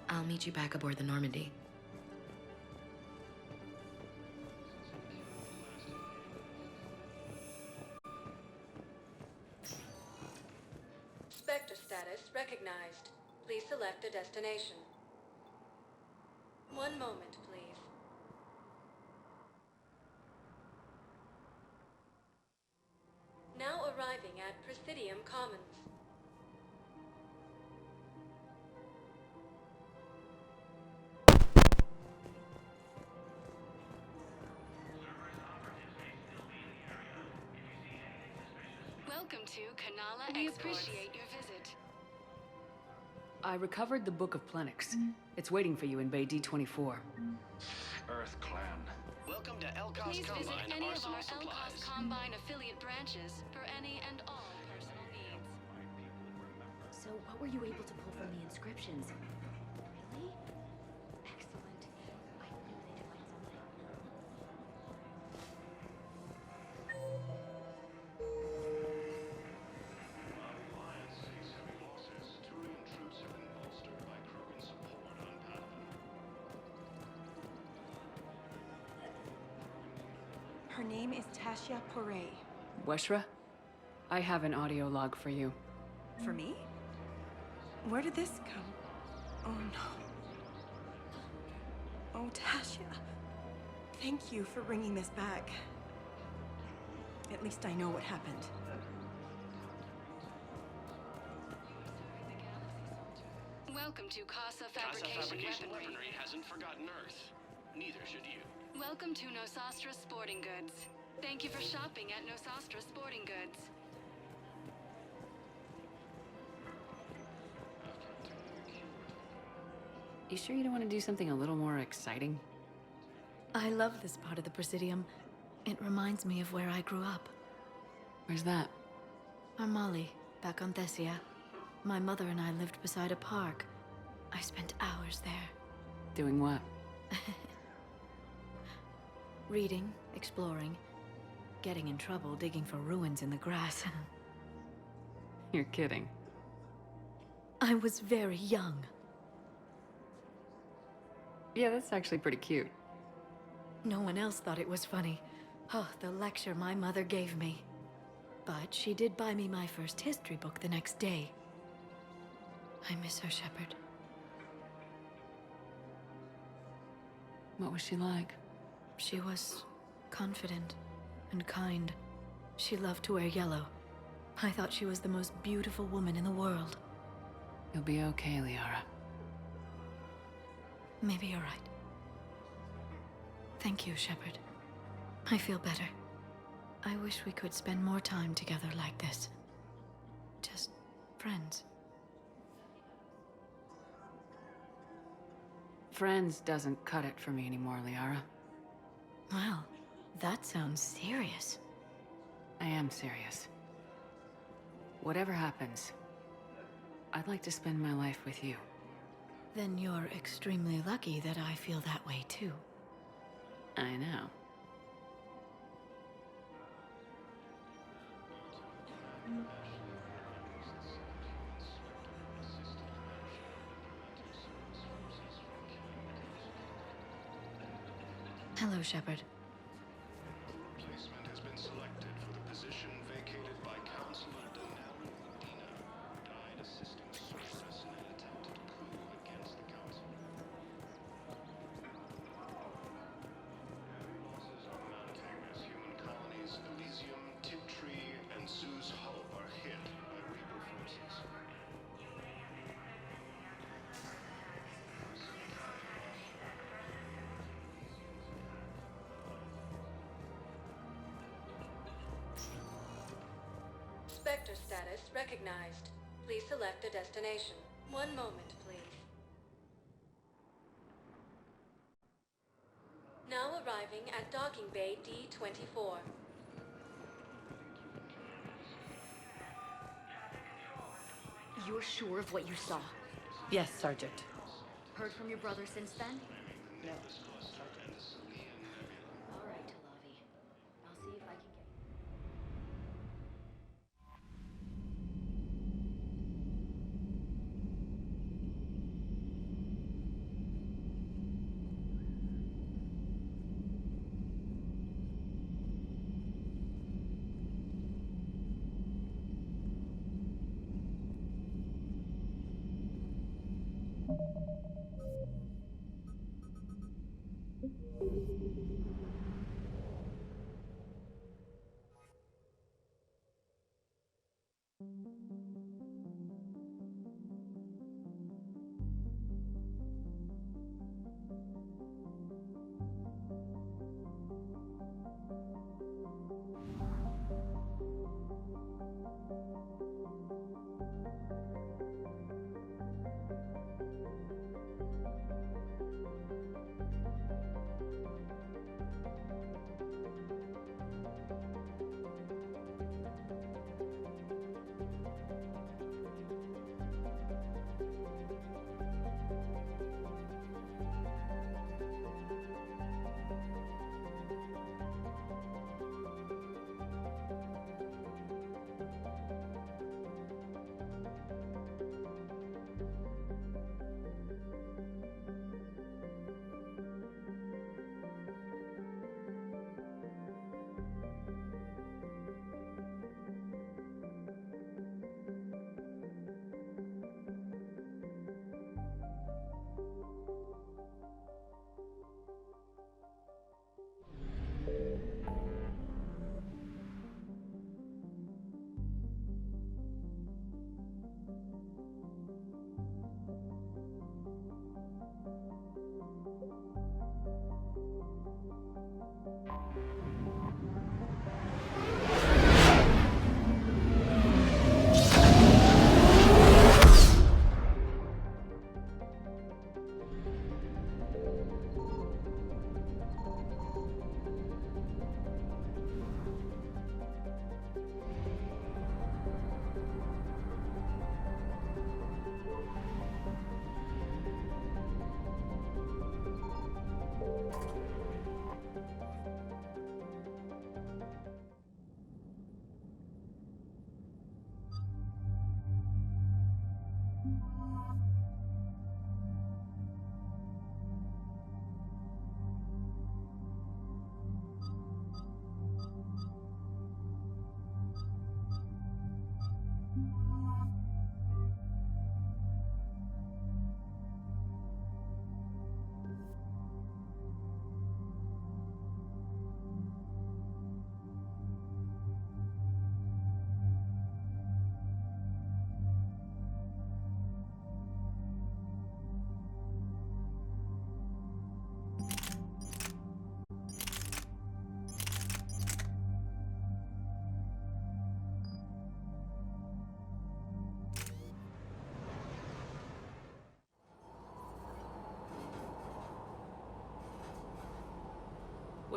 I'll meet you back aboard the Normandy. Spectre status recognized. Please select a destination. One moment, please. Now arriving at Presidium Commons. Welcome to Kanala. We appreciate your visit. I recovered the Book of Plenix. It's waiting for you in Bay D24. Earth Clan. Welcome to Elcos Please Combine visit any of our Elcos Combine affiliate branches for any and all personal needs. So, what were you able to pull from the inscriptions? Really? Excellent. I knew they'd find something. Alliance sees heavy losses. Turian troops have been bolstered by Krogan support on Padawan. Her name is Tasha Poré. Weshra? I have an audio log for you. For me? Where did this come? Oh no. Oh, Tasha. Thank you for bringing this back. At least I know what happened. Welcome to Casa Fabrication Weaponry. Hasn't forgotten Earth. Neither should you. Welcome to Nosastra Sporting Goods. Thank you for shopping at Nosastra Sporting Goods. You sure you don't want to do something a little more exciting? I love this part of the Presidium. It reminds me of where I grew up. Where's that? Armali, back on Thessia. My mother and I lived beside a park. I spent hours there. Doing what? Reading, exploring, getting in trouble digging for ruins in the grass. You're kidding. I was very young. Yeah, that's actually pretty cute. No one else thought it was funny. Oh, the lecture my mother gave me. But she did buy me my first history book the next day. I miss her, Shepard. What was she like? She was confident and kind. She loved to wear yellow. I thought she was the most beautiful woman in the world. You'll be okay, Liara. Maybe you're right. Thank you, Shepard. I feel better. I wish we could spend more time together like this. Just friends. Friends doesn't cut it for me anymore, Liara. Well, that sounds serious. I am serious. Whatever happens, I'd like to spend my life with you. Then you're extremely lucky that I feel that way too. I know. Hello, Shepard. Replacement has been selected for the position vacated by Counselor Danelle Medina, who died assisting Cerberus in an attempted coup against the Council. Heavy losses are mounting as human colonies Elysium, Tiptree, and Zoo's Hope are hit by Reaper forces. Spectre status recognized. Please select a destination. One moment, please. Now arriving at Docking Bay D24. You're sure of what you saw? Yes, Sergeant. Heard from your brother since then? No. All right, Talavi. I'll see if I can get...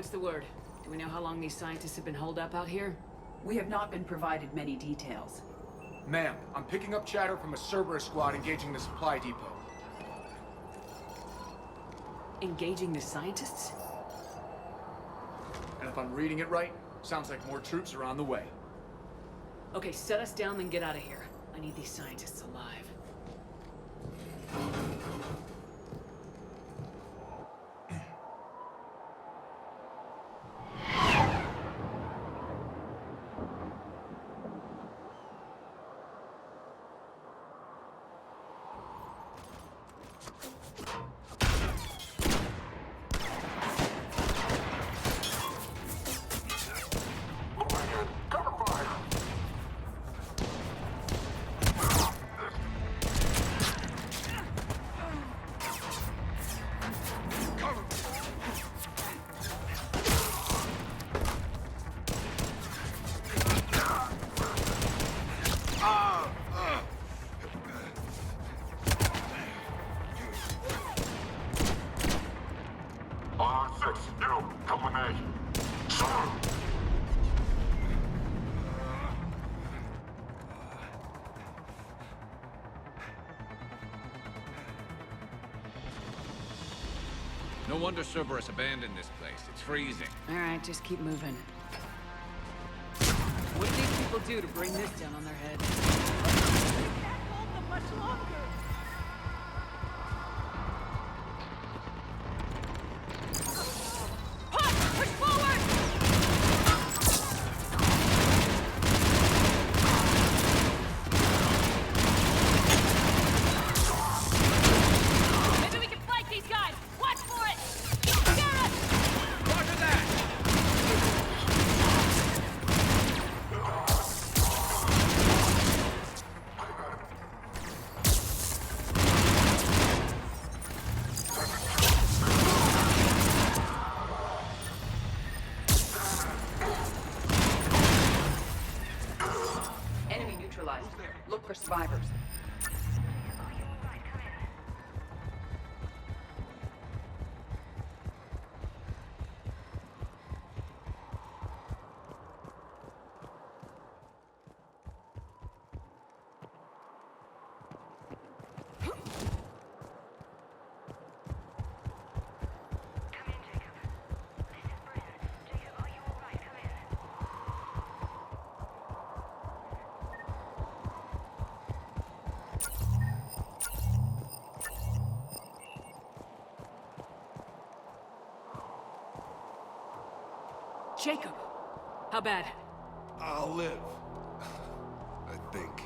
What's the word? Do we know how long these scientists have been holed up out here? We have not been provided many details. Ma'am, I'm picking up chatter from a Cerberus squad engaging the supply depot. Engaging the scientists? And if I'm reading it right, sounds like more troops are on the way. Okay, set us down, then get out of here. I need these scientists alive. No wonder Cerberus abandoned this place. It's freezing. All right, just keep moving. What do these people do to bring this down on their head? Look for survivors. Jacob! How bad? I'll live. I think.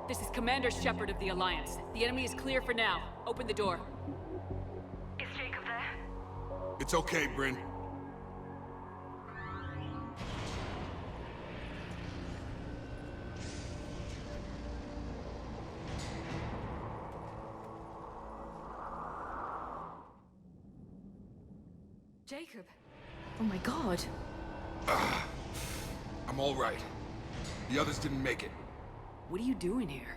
This is Commander Shepard of the Alliance. The enemy is clear for now. Open the door. Is Jacob there? It's okay, Bryn. Jacob! Oh my god. I'm all right. The others didn't make it. What are you doing here?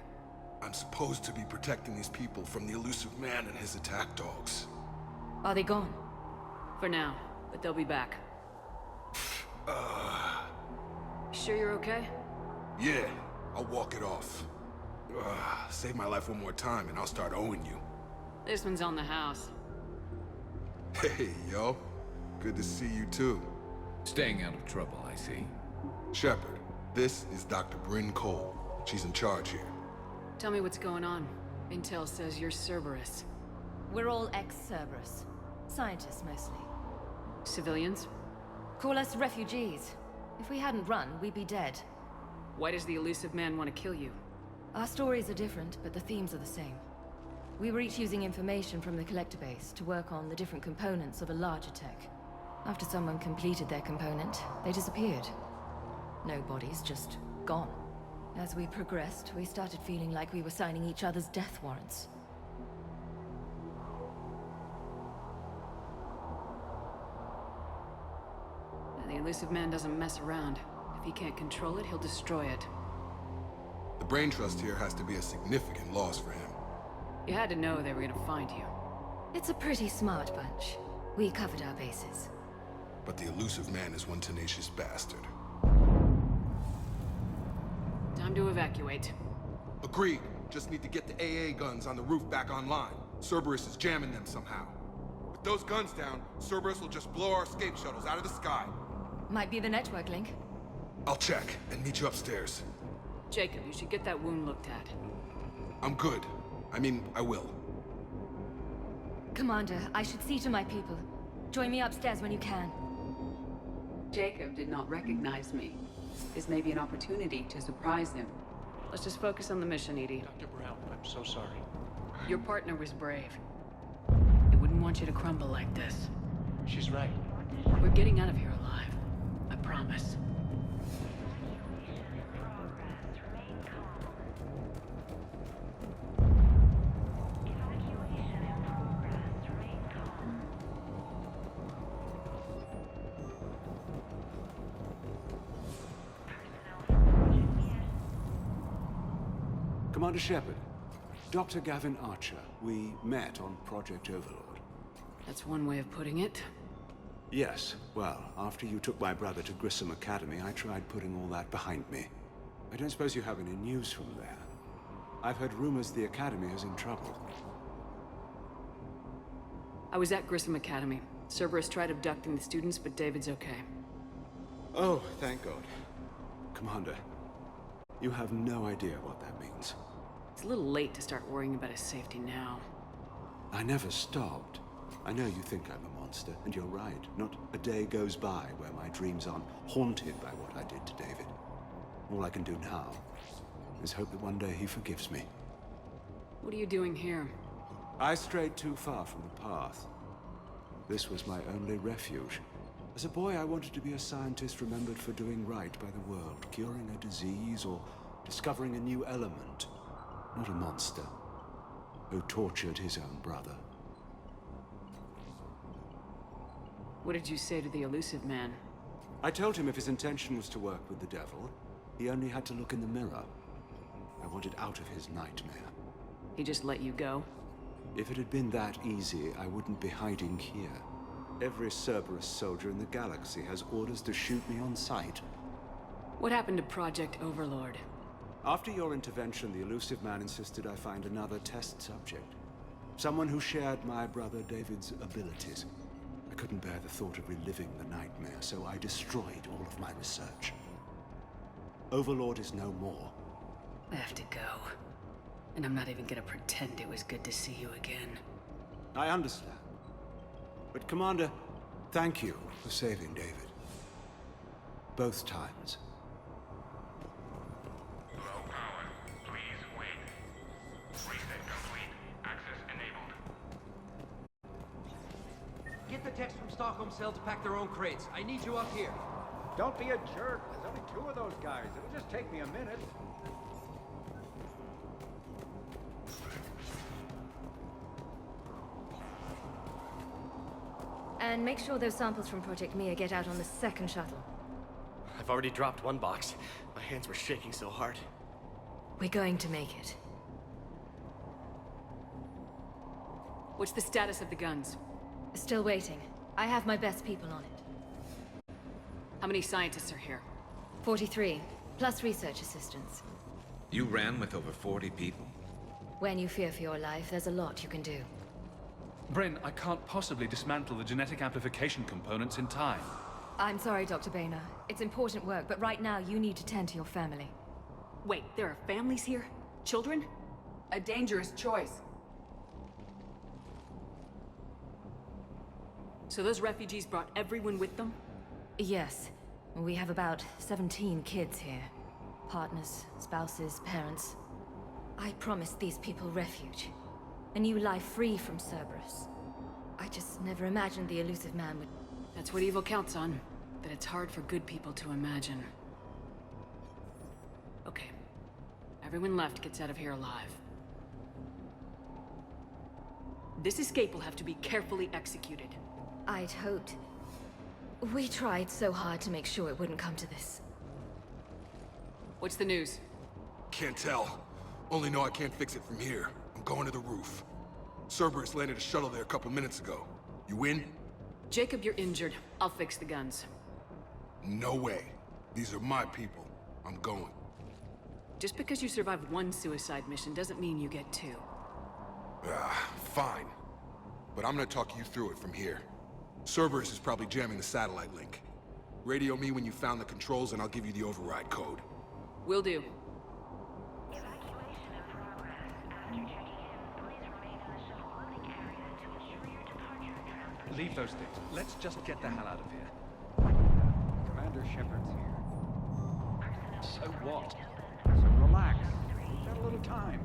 I'm supposed to be protecting these people from the elusive man and his attack dogs. Are they gone? For now, but they'll be back. Sure you're okay? Yeah, I'll walk it off. Save my life one more time and I'll start owing you. This one's on the house. Hey, yo. Good to see you too. Staying out of trouble, I see. Shepard, this is Dr. Bryn Cole. She's in charge here. Tell me what's going on. Intel says you're Cerberus. We're all ex-Cerberus. Scientists, mostly. Civilians? Call us refugees. If we hadn't run, we'd be dead. Why does the elusive man want to kill you? Our stories are different, but the themes are the same. We were each using information from the Collector base to work on the different components of a larger tech. After someone completed their component, they disappeared. No bodies, just gone. As we progressed, we started feeling like we were signing each other's death warrants. The elusive man doesn't mess around. If he can't control it, he'll destroy it. The Brain Trust here has to be a significant loss for him. You had to know they were gonna find you. It's a pretty smart bunch. We covered our bases. But the Elusive Man is one tenacious bastard. Time to evacuate. Agreed. Just need to get the AA guns on the roof back online. Cerberus is jamming them somehow. With those guns down, Cerberus will just blow our escape shuttles out of the sky. Might be the network link. I'll check and meet you upstairs. Jacob, you should get that wound looked at. I'm good. I mean, I will. Commander, I should see to my people. Join me upstairs when you can. Jacob did not recognize me. This may be an opportunity to surprise him. Let's just focus on the mission, Edie. Dr. Brown, I'm so sorry. Your partner was brave. I wouldn't want you to crumble like this. She's right. We're getting out of here alive. I promise. Commander Shepard, Dr. Gavin Archer. We met on Project Overlord. That's one way of putting it. Yes, well, after you took my brother to Grissom Academy, I tried putting all that behind me. I don't suppose you have any news from there. I've heard rumors the Academy is in trouble. I was at Grissom Academy. Cerberus tried abducting the students, but David's okay. Oh, thank God. Commander, you have no idea what that means. It's a little late to start worrying about his safety now. I never stopped. I know you think I'm a monster, and you're right. Not a day goes by where my dreams aren't haunted by what I did to David. All I can do now is hope that one day he forgives me. What are you doing here? I strayed too far from the path. This was my only refuge. As a boy, I wanted to be a scientist remembered for doing right by the world, curing a disease or discovering a new element. Not a monster who tortured his own brother. What did you say to the Elusive Man? I told him if his intention was to work with the devil, he only had to look in the mirror. I wanted out of his nightmare. He just let you go? If it had been that easy, I wouldn't be hiding here. Every Cerberus soldier in the galaxy has orders to shoot me on sight. What happened to Project Overlord? After your intervention, the Elusive Man insisted I find another test subject. Someone who shared my brother David's abilities. I couldn't bear the thought of reliving the nightmare, so I destroyed all of my research. Overlord is no more. I have to go. And I'm not even gonna pretend it was good to see you again. I understand. But Commander, thank you for saving David. Both times. Low power. Please wait. Reset complete. Access enabled. Get the techs from Stockholm Cell to pack their own crates. I need you up here. Don't be a jerk. There's only 2 of those guys. It'll just take me a minute. And make sure those samples from Project Mia get out on the second shuttle. I've already dropped one box. My hands were shaking so hard. We're going to make it. What's the status of the guns? Still waiting. I have my best people on it. How many scientists are here? 43, plus research assistants. You ran with over 40 people? When you fear for your life, there's a lot you can do. Bryn, I can't possibly dismantle the genetic amplification components in time. I'm sorry, Dr. Boehner. It's important work, but right now you need to tend to your family. Wait, there are families here? Children? A dangerous choice. So those refugees brought everyone with them? Yes. We have about 17 kids here. Partners, spouses, parents. I promised these people refuge. A new life free from Cerberus. I just never imagined the Elusive Man would... That's what evil counts on. That it's hard for good people to imagine. Okay. Everyone left gets out of here alive. This escape will have to be carefully executed. I'd hoped. We tried so hard to make sure it wouldn't come to this. What's the news? can't tell. Only know I can't fix it from here. I'm going to the roof. Cerberus landed a shuttle there a couple minutes ago. You in? Jacob, you're injured. I'll fix the guns. No way. These are my people. I'm going. Just because you survived one suicide mission doesn't mean you get two. Fine. But I'm gonna talk you through it from here. Cerberus is probably jamming the satellite link. Radio me when you found the controls and I'll give you the override code. Will do. Leave those things. Let's just get the hell out of here. Commander Shepard's here. So what? So relax. We've got a little time.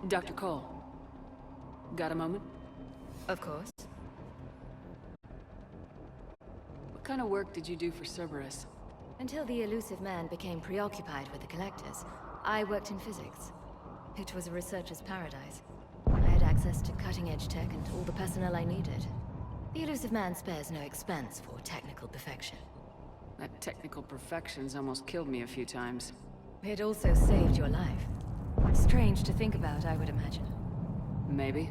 Dr. Cole. Got a moment? Of course. What kind of work did you do for Cerberus? Until the elusive man became preoccupied with the Collectors, I worked in physics. It was a researcher's paradise. I had access to cutting-edge tech and all the personnel I needed. The elusive man spares no expense for technical perfection. That technical perfection's almost killed me a few times. It also saved your life. Strange to think about, I would imagine. Maybe.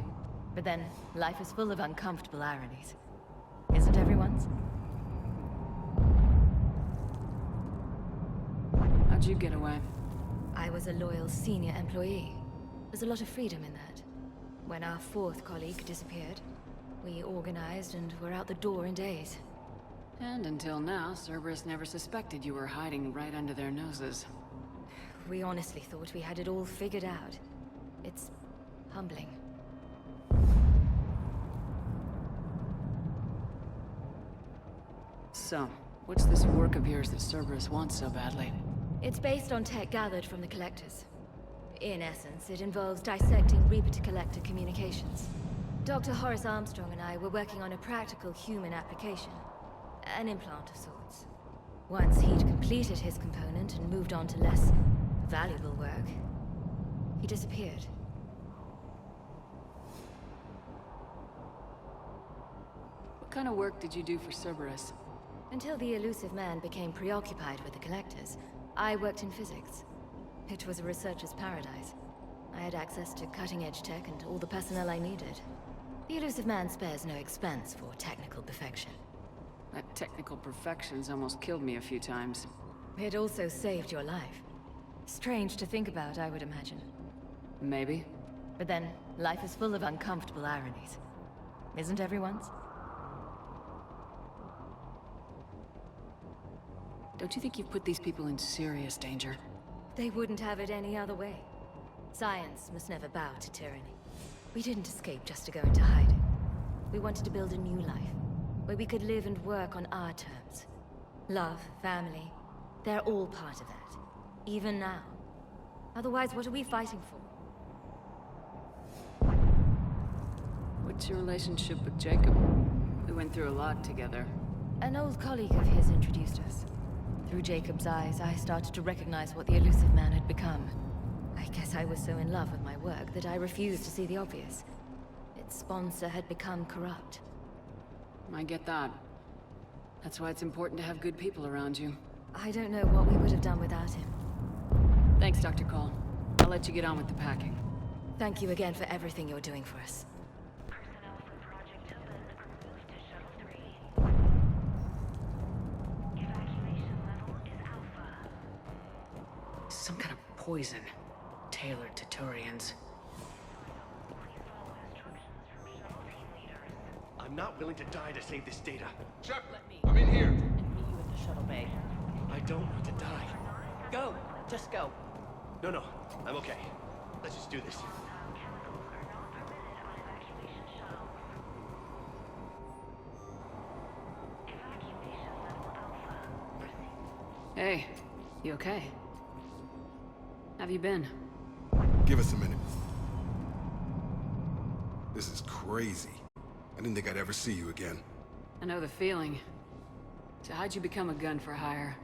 But then, life is full of uncomfortable ironies. Isn't everyone's? How'd you get away? I was a loyal senior employee. There's a lot of freedom in that. When our fourth colleague disappeared, we organized and were out the door in days. And until now, Cerberus never suspected you were hiding right under their noses. We honestly thought we had it all figured out. It's humbling. So, what's this work of yours that Cerberus wants so badly? It's based on tech gathered from the Collectors. In essence, it involves dissecting Reaper-to-Collector communications. Dr. Horace Armstrong and I were working on a practical human application. An implant of sorts. Once he'd completed his component and moved on to less valuable work, he disappeared. What kind of work did you do for Cerberus? Until the elusive man became preoccupied with the Collectors, I worked in physics. It was a researcher's paradise. I had access to cutting-edge tech and all the personnel I needed. The elusive man spares no expense for technical perfection. That technical perfection's almost killed me a few times. It also saved your life. Strange to think about, I would imagine. Maybe. But then, life is full of uncomfortable ironies. Isn't everyone's? Don't you think you've put these people in serious danger? They wouldn't have it any other way. Science must never bow to tyranny. We didn't escape just to go into hiding. We wanted to build a new life, where we could live and work on our terms. Love, family, they're all part of that. Even now. Otherwise, what are we fighting for? What's your relationship with Jacob? We went through a lot together. An old colleague of his introduced us. Through Jacob's eyes, I started to recognize what the elusive man had become. I guess I was so in love with my work that I refused to see the obvious. Its sponsor had become corrupt. I get that. That's why it's important to have good people around you. I don't know what we would have done without him. Thanks, Dr. Cole. I'll let you get on with the packing. Thank you again for everything you're doing for us. Personnel from Project Tobin are moved to Shuttle 3. Evacuation level is Alpha. Some kind of poison. Tailored to Turians. I'm not willing to die to save this data. Shepard, I'm in here. And meet you at the shuttle bay. I don't want to die. Go! Just go. No, I'm okay. Let's just do this. Hey, you okay? Have you been? Give us a minute. This is crazy. I didn't think I'd ever see you again. I know the feeling. So how'd you become a gun for hire?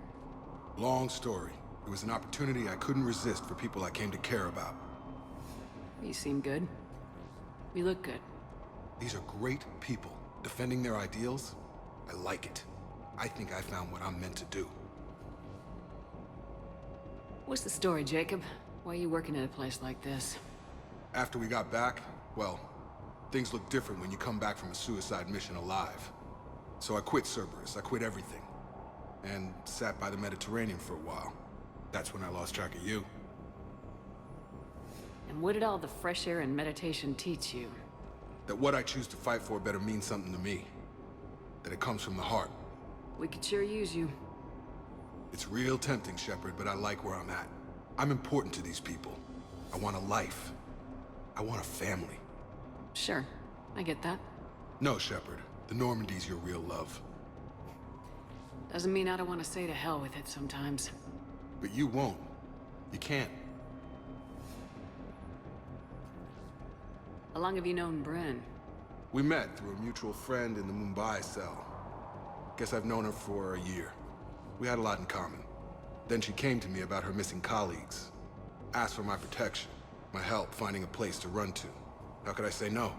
Long story. It was an opportunity I couldn't resist for people I came to care about. You seem good. You look good. These are great people. Defending their ideals, I like it. I think I found what I'm meant to do. What's the story, Jacob? Why are you working at a place like this? After we got back, well, things look different when you come back from a suicide mission alive. So I quit Cerberus, I quit everything. And sat by the Mediterranean for a while. That's when I lost track of you. And what did all the fresh air and meditation teach you? That what I choose to fight for better mean something to me. That it comes from the heart. We could sure use you. It's real tempting, Shepard, but I like where I'm at. I'm important to these people. I want a life. I want a family. Sure, I get that. No, Shepard. The Normandy's your real love. Doesn't mean I don't want to say to hell with it sometimes. But you won't. You can't. How long have you known Bryn? We met through a mutual friend in the Mumbai cell. Guess I've known her for a year. We had a lot in common. Then she came to me about her missing colleagues. Asked for my protection, my help finding a place to run to. How could I say no?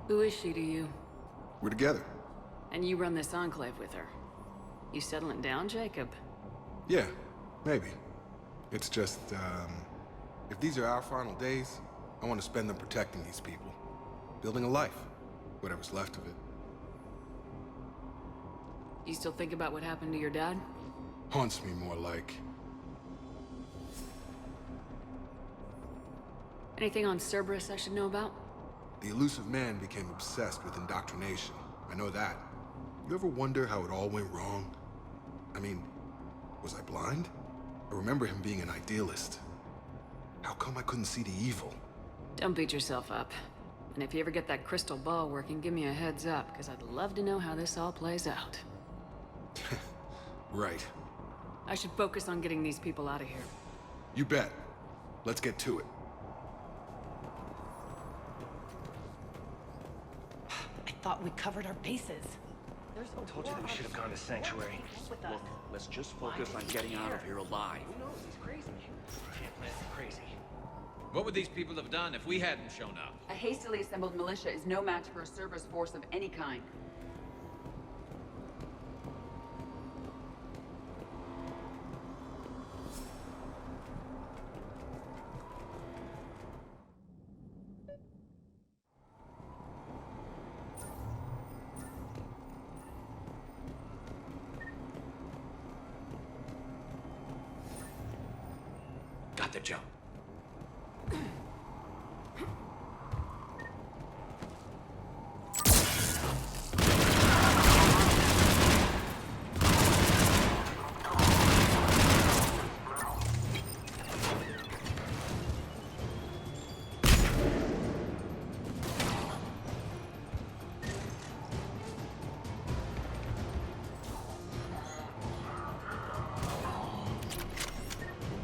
Who is she to you? We're together. And you run this enclave with her. You settling down, Jacob? Yeah, maybe. It's just, if these are our final days, I want to spend them protecting these people. Building a life. Whatever's left of it. You still think about what happened to your dad? Haunts me more like. Anything on Cerberus I should know about? The elusive man became obsessed with indoctrination. I know that. You ever wonder how it all went wrong? I mean, was I blind? I remember him being an idealist. How come I couldn't see the evil? Don't beat yourself up. And if you ever get that crystal ball working, give me a heads up, because I'd love to know how this all plays out. Right. I should focus on getting these people out of here. You bet. Let's get to it. I thought we covered our bases. I told you that we should have gone to Sanctuary. Look, let's just focus on getting out of here alive. Who knows? He's crazy. Can't plan it crazy. What would these people have done if we hadn't shown up? A hastily assembled militia is no match for a Cerberus force of any kind. Got the jump.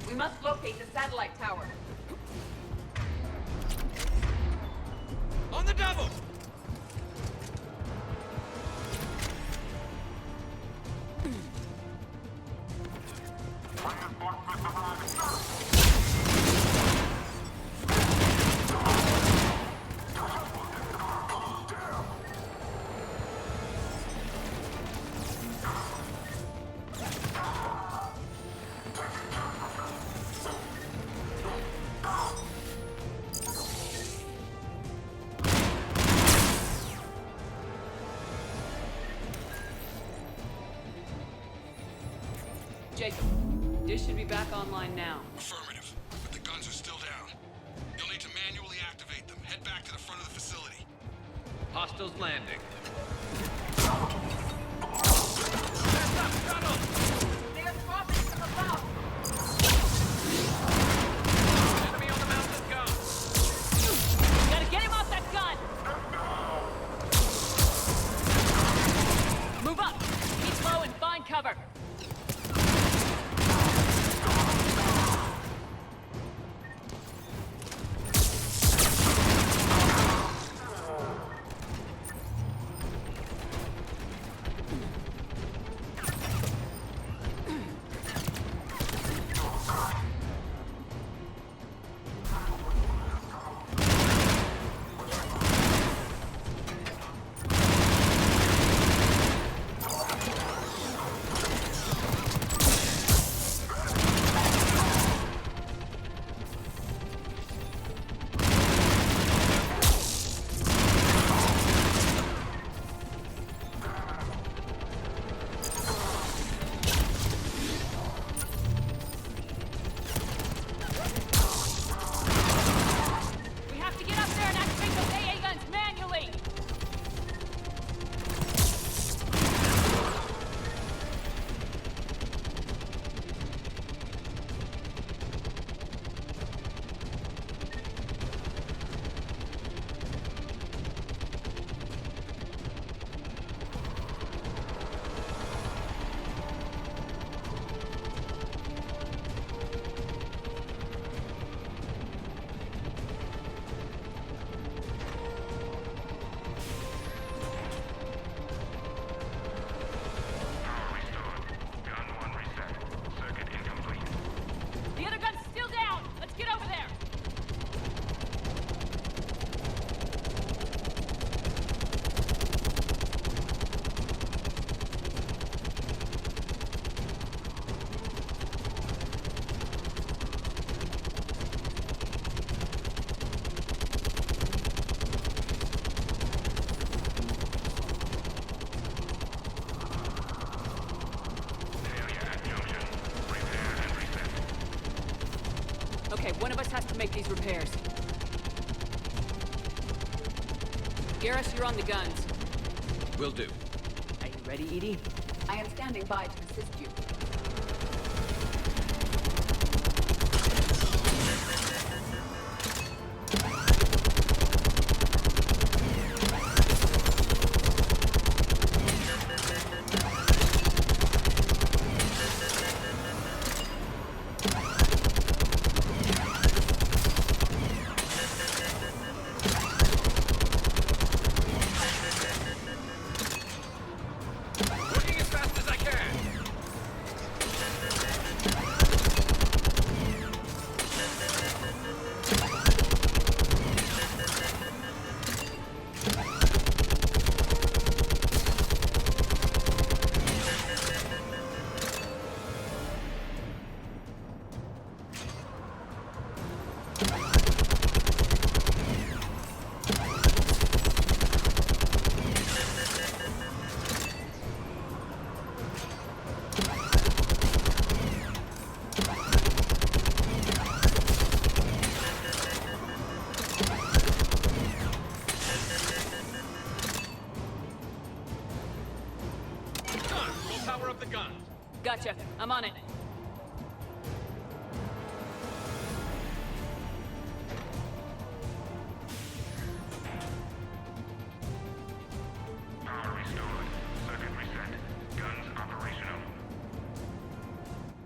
We must locate the satellite tower. On the double! Jacob, dish should be back online now. Affirmative, but the guns are still down. You'll need to manually activate them. Head back to the front of the facility. Hostiles landing. They are crossing from above. Enemy on the mountain gun. Gotta get him off that gun! Move up! Keep low and find cover! One of us has to make these repairs. Garrus, you're on the guns. Will do. Are you ready, Edie? I am standing by to assist you. Gotcha. I'm on it. Power restored. Circuit reset. Guns operational.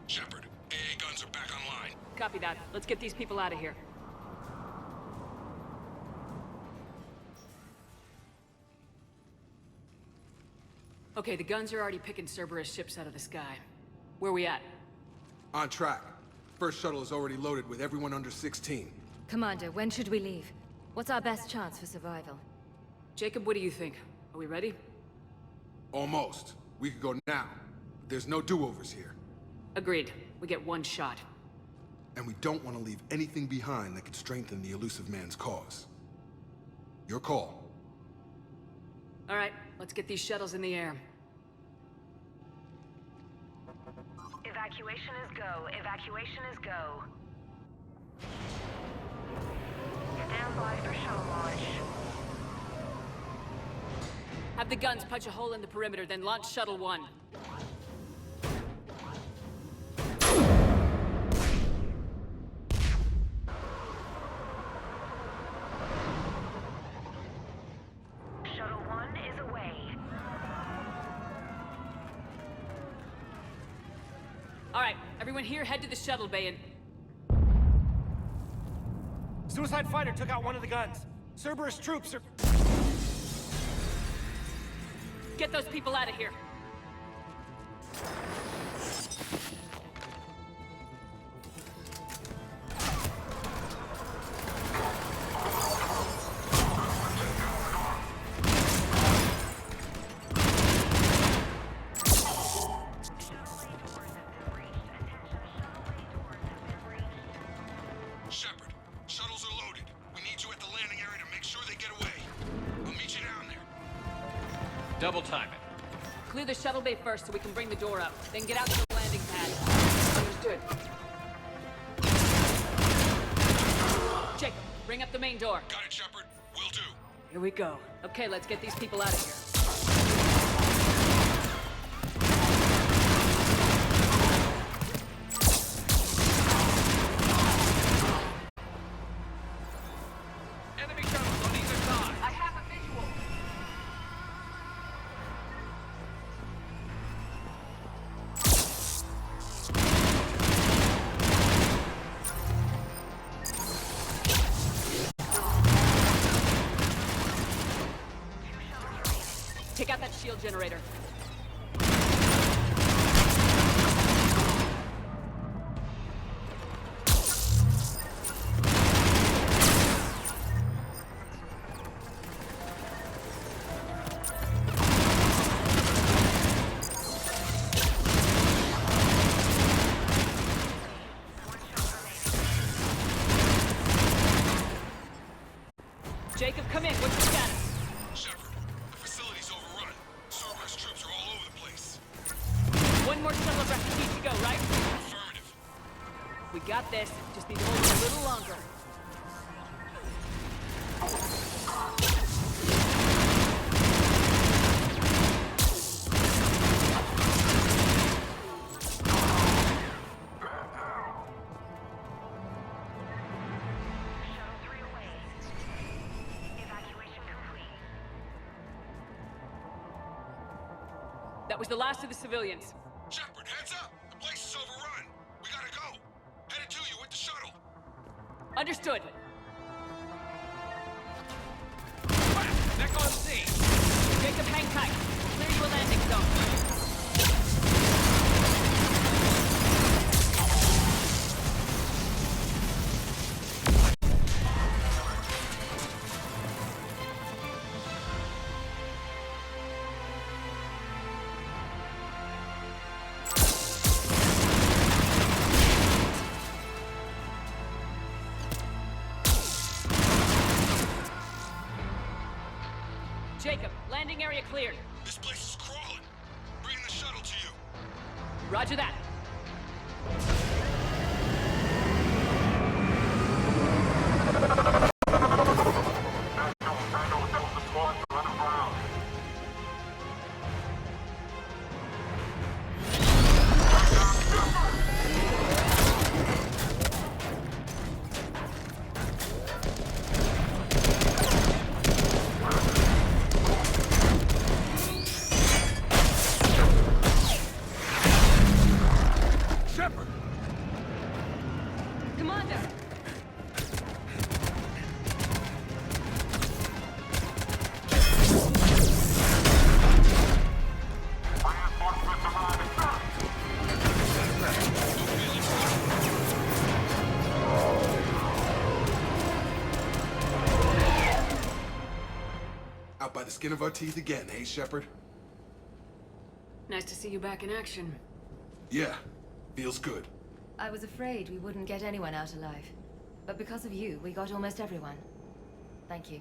Shepard, AA guns are back online. Copy that. Let's get these people out of here. Okay, the guns are already picking Cerberus ships out of the sky. Where we at? On track. First shuttle is already loaded with everyone under 16. Commander, when should we leave? What's our best chance for survival? Jacob, what do you think? Are we ready? Almost. We could go now. But there's no do-overs here. Agreed. We get one shot. And we don't want to leave anything behind that could strengthen the Illusive Man's cause. Your call. All right, let's get these shuttles in the air. Evacuation is go. Evacuation is go. Stand by for shuttle launch. Have the guns punch a hole in the perimeter, then launch Shuttle 1. Shuttle 1 is away. All right, everyone here, head to the shuttle bay and... Suicide fighter took out one of the guns. Cerberus troops are... Get those people out of here. Shepard, shuttles are loaded. We need you at the landing area to make sure they get away. I'll meet you down there. Double time it. Clear the shuttle bay first so we can bring the door up. Then get out to the landing pad. Understood. Jacob, bring up the main door. Got it, Shepard. Will do. Here we go. Okay, let's get these people out of here. Enemy shuttles on either side. I have a visual. Take out that shield generator. Jacob, come in. What's your status? Shepard, the facility's overrun. Cerberus troops are all over the place. One more shuttle of refugees to go, right? Affirmative. We got this. Just need to hold it a little longer. That was the last of the civilians. Shepard, heads up! The place is overrun! We gotta go! Headed to you with the shuttle! Understood. Back on scene! Jacob, hang tight. We'll clear you a landing zone. Jacob, landing area cleared. This place is crawling. Bringing the shuttle to you. Roger that. Commander! Out by the skin of our teeth again, eh, Shepard? Nice to see you back in action. Yeah, feels good. I was afraid we wouldn't get anyone out alive. But because of you, we got almost everyone. Thank you.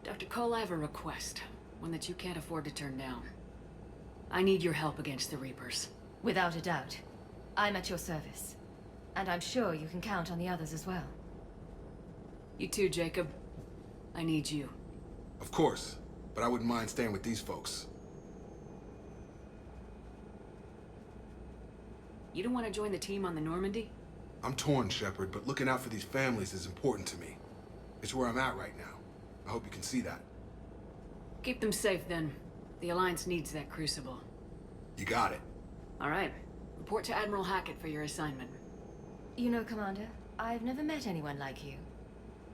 Dr. Cole, I have a request. One that you can't afford to turn down. I need your help against the Reapers. Without a doubt. I'm at your service. And I'm sure you can count on the others as well. You too, Jacob. I need you. Of course, but I wouldn't mind staying with these folks. You don't want to join the team on the Normandy? I'm torn, Shepard, but looking out for these families is important to me. It's where I'm at right now. I hope you can see that. Keep them safe, then. The Alliance needs that Crucible. You got it. All right. Report to Admiral Hackett for your assignment. You know, Commander, I've never met anyone like you.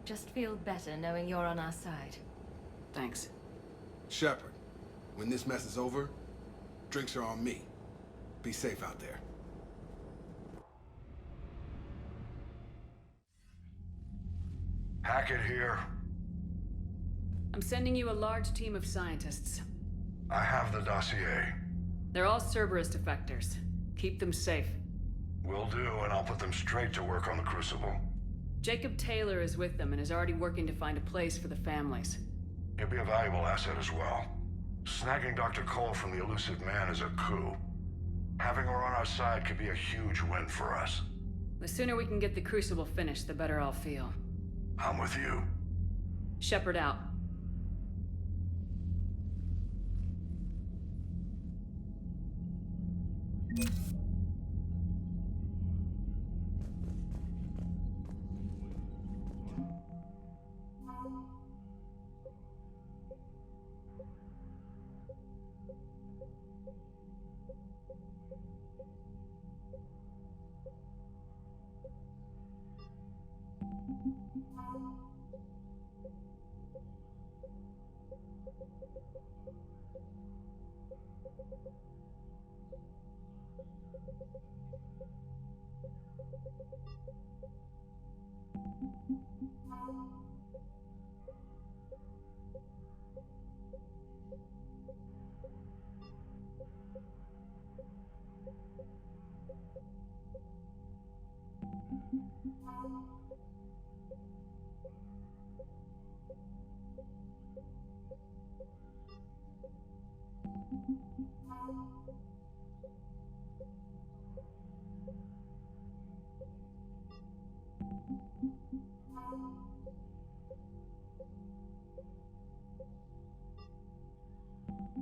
Just feel better knowing you're on our side. Thanks. Shepard, when this mess is over, drinks are on me. Be safe out there. Hackett here. I'm sending you a large team of scientists. I have the dossier. They're all Cerberus defectors. Keep them safe. Will do, and I'll put them straight to work on the Crucible. Jacob Taylor is with them and is already working to find a place for the families. He'll be a valuable asset as well. Snagging Dr. Cole from the elusive man is a coup. Having her on our side could be a huge win for us. The sooner we can get the Crucible finished, the better I'll feel. I'm with you. Shepard out. I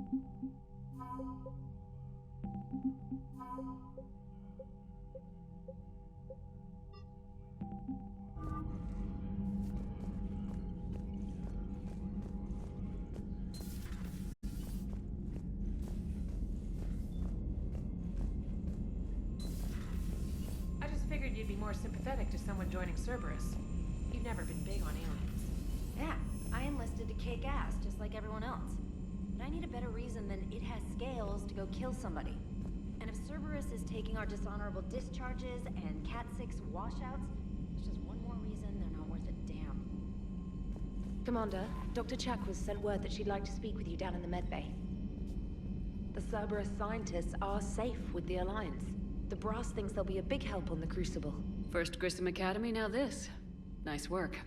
just figured you'd be more sympathetic to someone joining Cerberus. You've never been big on aliens. Yeah, I enlisted to kick ass, just like everyone else. But I need a better reason than it has scales to go kill somebody. And if Cerberus is taking our dishonorable discharges and Cat-6 washouts, it's just one more reason they're not worth a damn. Commander, Dr. Chakwas sent word that she'd like to speak with you down in the medbay. The Cerberus scientists are safe with the Alliance. The brass thinks they'll be a big help on the Crucible. First Grissom Academy, now this. Nice work.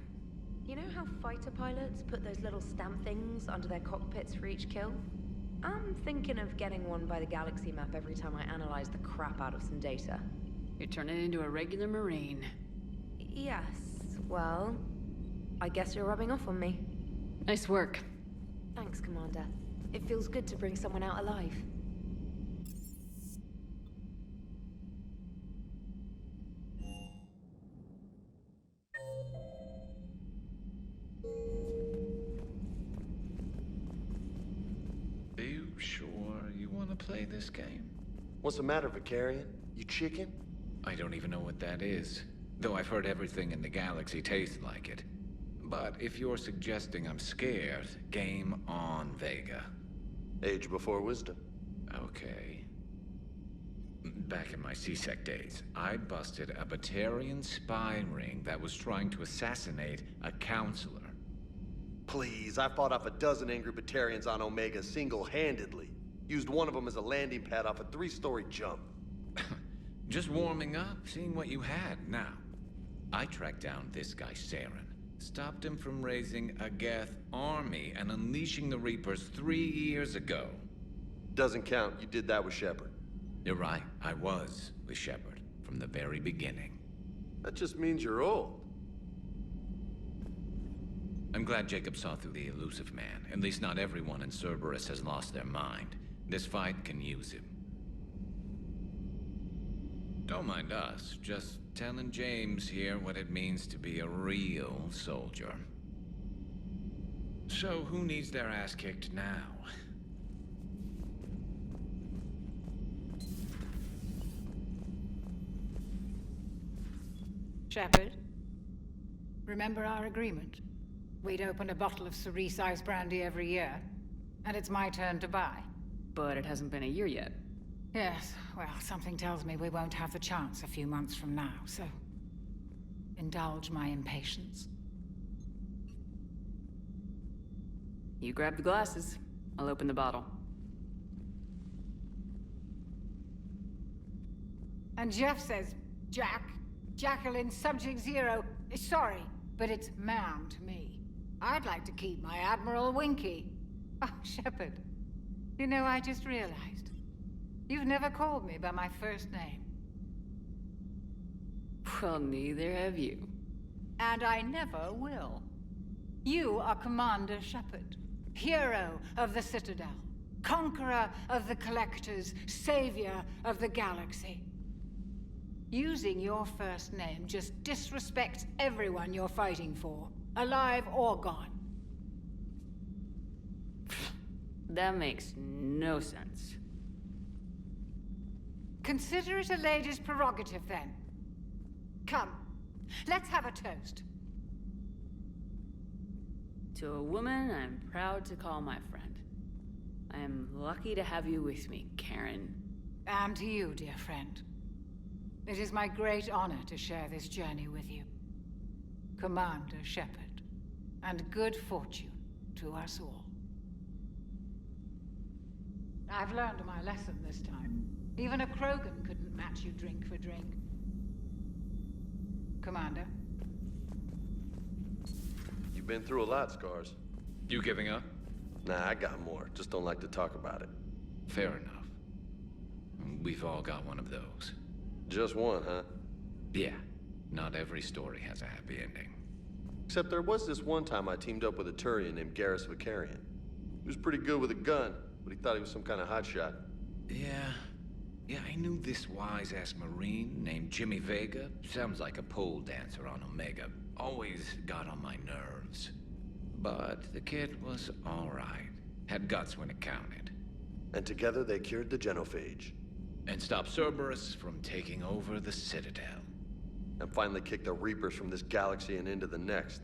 You know how fighter pilots put those little stamp things under their cockpits for each kill? I'm thinking of getting one by the galaxy map every time I analyze the crap out of some data. You're turning into a regular Marine. Yes, well, I guess you're rubbing off on me. Nice work. Thanks, Commander. It feels good to bring someone out alive. Are you sure you want to play this game? What's the matter, Vicarian? You chicken? I don't even know what that is. Though I've heard everything in the galaxy tastes like it. But if you're suggesting I'm scared, game on, Vega. Age before wisdom. Okay. Back in my C-Sec days, I busted a Batarian spy ring that was trying to assassinate a counselor. Please, I fought off a dozen angry Batarians on Omega single-handedly. Used one of them as a landing pad off a 3-story jump. Just warming up, seeing what you had. Now, I tracked down this guy, Saren. Stopped him from raising a Geth army and unleashing the Reapers 3 years ago. Doesn't count. You did that with Shepard. You're right. I was with Shepard from the very beginning. That just means you're old. I'm glad Jacob saw through the elusive man. At least not everyone in Cerberus has lost their mind. This fight can use him. Don't mind us, just telling James here what it means to be a real soldier. So who needs their ass kicked now? Shepard, remember our agreement? We'd open a bottle of Cerise Ice Brandy every year, and it's my turn to buy. But it hasn't been a year yet. Yes, well, something tells me we won't have the chance a few months from now, so indulge my impatience. You grab the glasses. I'll open the bottle. And Jeff says, Jacqueline Subject Zero is sorry, but it's ma'am to me. I'd like to keep my Admiral Winky. Oh, Shepard, you know, I just realized. You've never called me by my first name. Well, neither have you. And I never will. You are Commander Shepard, hero of the Citadel, conqueror of the Collectors, savior of the galaxy. Using your first name just disrespects everyone you're fighting for, alive or gone. That makes no sense. Consider it a lady's prerogative, then. Come, let's have a toast. To a woman I'm proud to call my friend. I am lucky to have you with me, Karen. And to you, dear friend. It is my great honor to share this journey with you. Commander Shepard. And good fortune to us all. I've learned my lesson this time. Even a Krogan couldn't match you drink for drink. Commander? You've been through a lot, Scars. You giving up? Nah, I got more. Just don't like to talk about it. Fair enough. We've all got one of those. Just one, huh? Yeah. Not every story has a happy ending. Except there was this one time I teamed up with a Turian named Garrus Vicarian. He was pretty good with a gun, but he thought he was some kind of hotshot. Yeah, I knew this wise-ass Marine named Jimmy Vega. Sounds like a pole dancer on Omega. Always got on my nerves. But the kid was all right. Had guts when it counted. And together they cured the genophage. And stopped Cerberus from taking over the Citadel. And finally kicked the Reapers from this galaxy and into the next.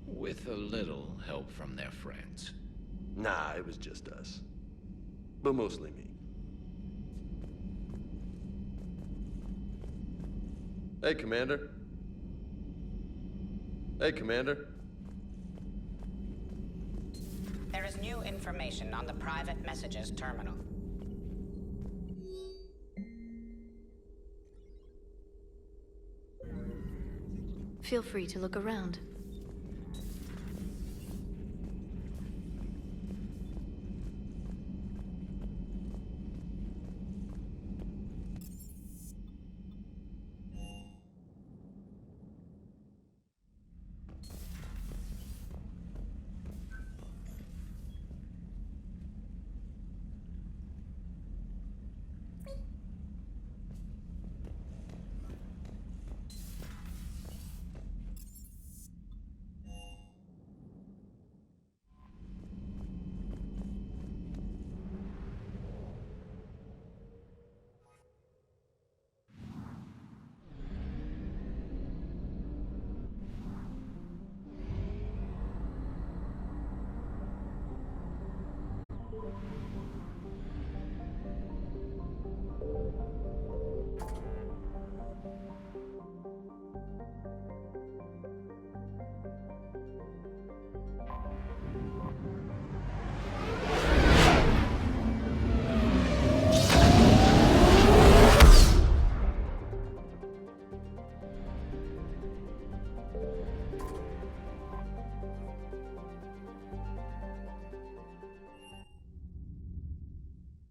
With a little help from their friends. Nah, it was just us. But mostly me. Hey, Commander. Hey, Commander. There is new information on the private messages terminal. Feel free to look around.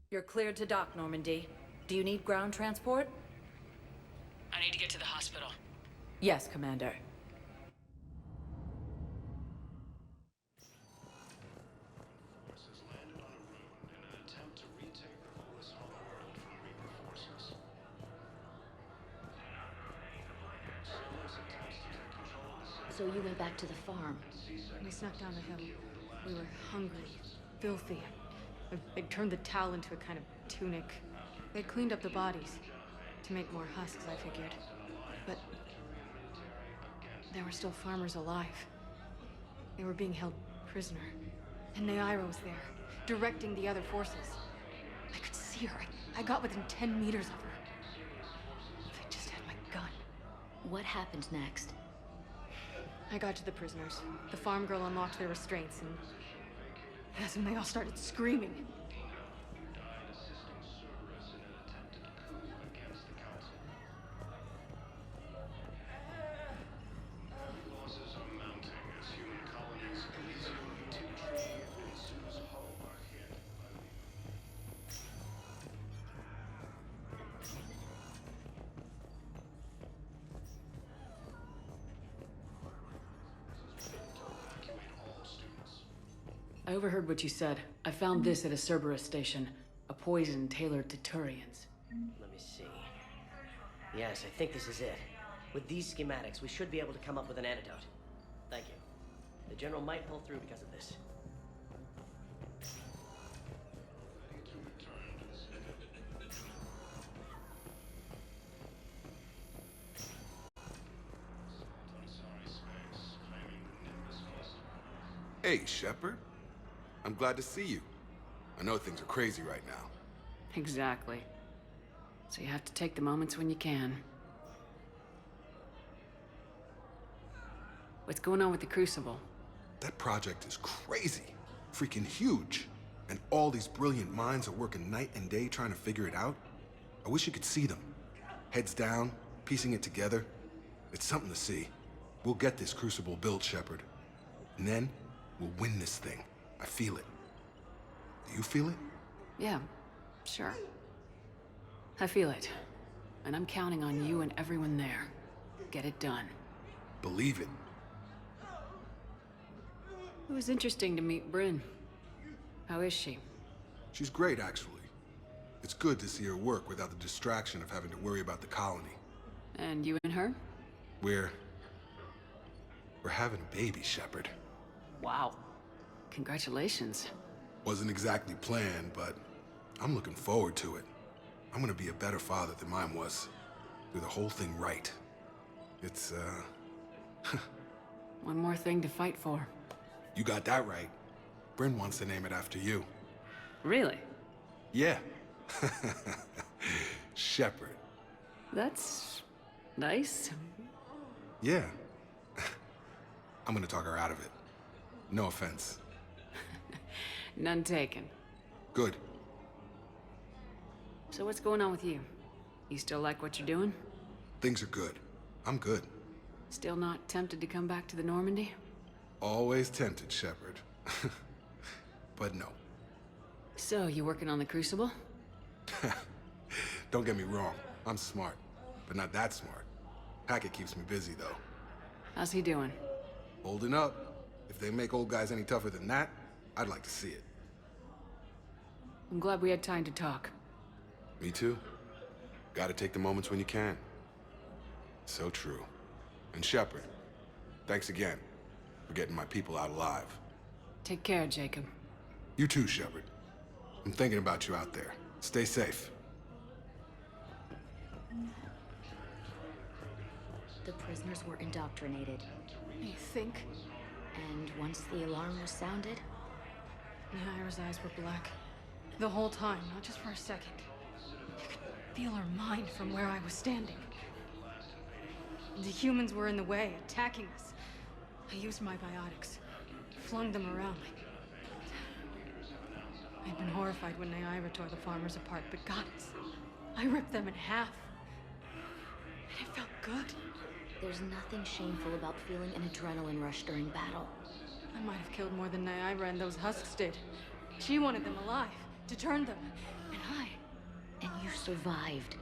You're cleared to dock, Normandy. Do you need ground transport? I need to get to the hospital. Yes, Commander. Forces landed on a ruin in an attempt to retake the Volus homeworld from Reaper forces. Cerberus attempts to take control of the city. So you went back to the farm. We snuck down the hill. We were hungry, filthy. They'd turned the towel into a kind of tunic. They'd cleaned up the bodies to make more husks, I figured. But there were still farmers alive. They were being held prisoner. And Neaira was there, directing the other forces. I could see her. I got within 10 meters of her. If I just had my gun. What happened next? I got to the prisoners. The farm girl unlocked their restraints, and that's when they all started screaming. Losses are mounting as human colonies Elysium and Timotry and Sue's Hull are hit by I overheard what you said. I found this at a Cerberus station. A poison tailored to Turians. Let me see. Yes, I think this is it. With these schematics, we should be able to come up with an antidote. Thank you. The General might pull through because of this. Hey, Shepard. I'm glad to see you. I know things are crazy right now. Exactly. So you have to take the moments when you can. What's going on with the Crucible? That project is crazy. Freaking huge. And all these brilliant minds are working night and day trying to figure it out. I wish you could see them. Heads down, piecing it together. It's something to see. We'll get this Crucible built, Shepard. And then, we'll win this thing. I feel it. Do you feel it? Yeah, sure. I feel it. And I'm counting on you and everyone there. Get it done. Believe it. It was interesting to meet Bryn. How is she? She's great, actually. It's good to see her work without the distraction of having to worry about the colony. And you and her? We're having a baby, Shepard. Wow. Congratulations. Wasn't exactly planned, but I'm looking forward to it. I'm gonna be a better father than mine was. Do the whole thing right. It's, One more thing to fight for. You got that right. Bryn wants to name it after you. Really? Yeah. Shepard. That's nice. Yeah. I'm gonna talk her out of it. No offense. None taken. Good. So what's going on with you? You still like what you're doing? Things are good. I'm good. Still not tempted to come back to the Normandy? Always tempted, Shepard. But no. So, you working on the Crucible? Don't get me wrong. I'm smart. But not that smart. Hackett keeps me busy, though. How's he doing? Holding up. If they make old guys any tougher than that, I'd like to see it. I'm glad we had time to talk. Me too. Gotta take the moments when you can. So true. And Shepard, thanks again for getting my people out alive. Take care, Jacob. You too, Shepard. I'm thinking about you out there. Stay safe. The prisoners were indoctrinated. You think? And once the alarm was sounded... Naira's eyes were black. The whole time, not just for a second. You could feel her mind from where I was standing. The humans were in the way, attacking us. I used my biotics, flung them around like... I'd been horrified when Naira tore the farmers apart, but goddess, I ripped them in half. And it felt good. There's nothing shameful about feeling an adrenaline rush during battle. I might have killed more than Naira and those husks did. She wanted them alive, to turn them, and I... And you survived.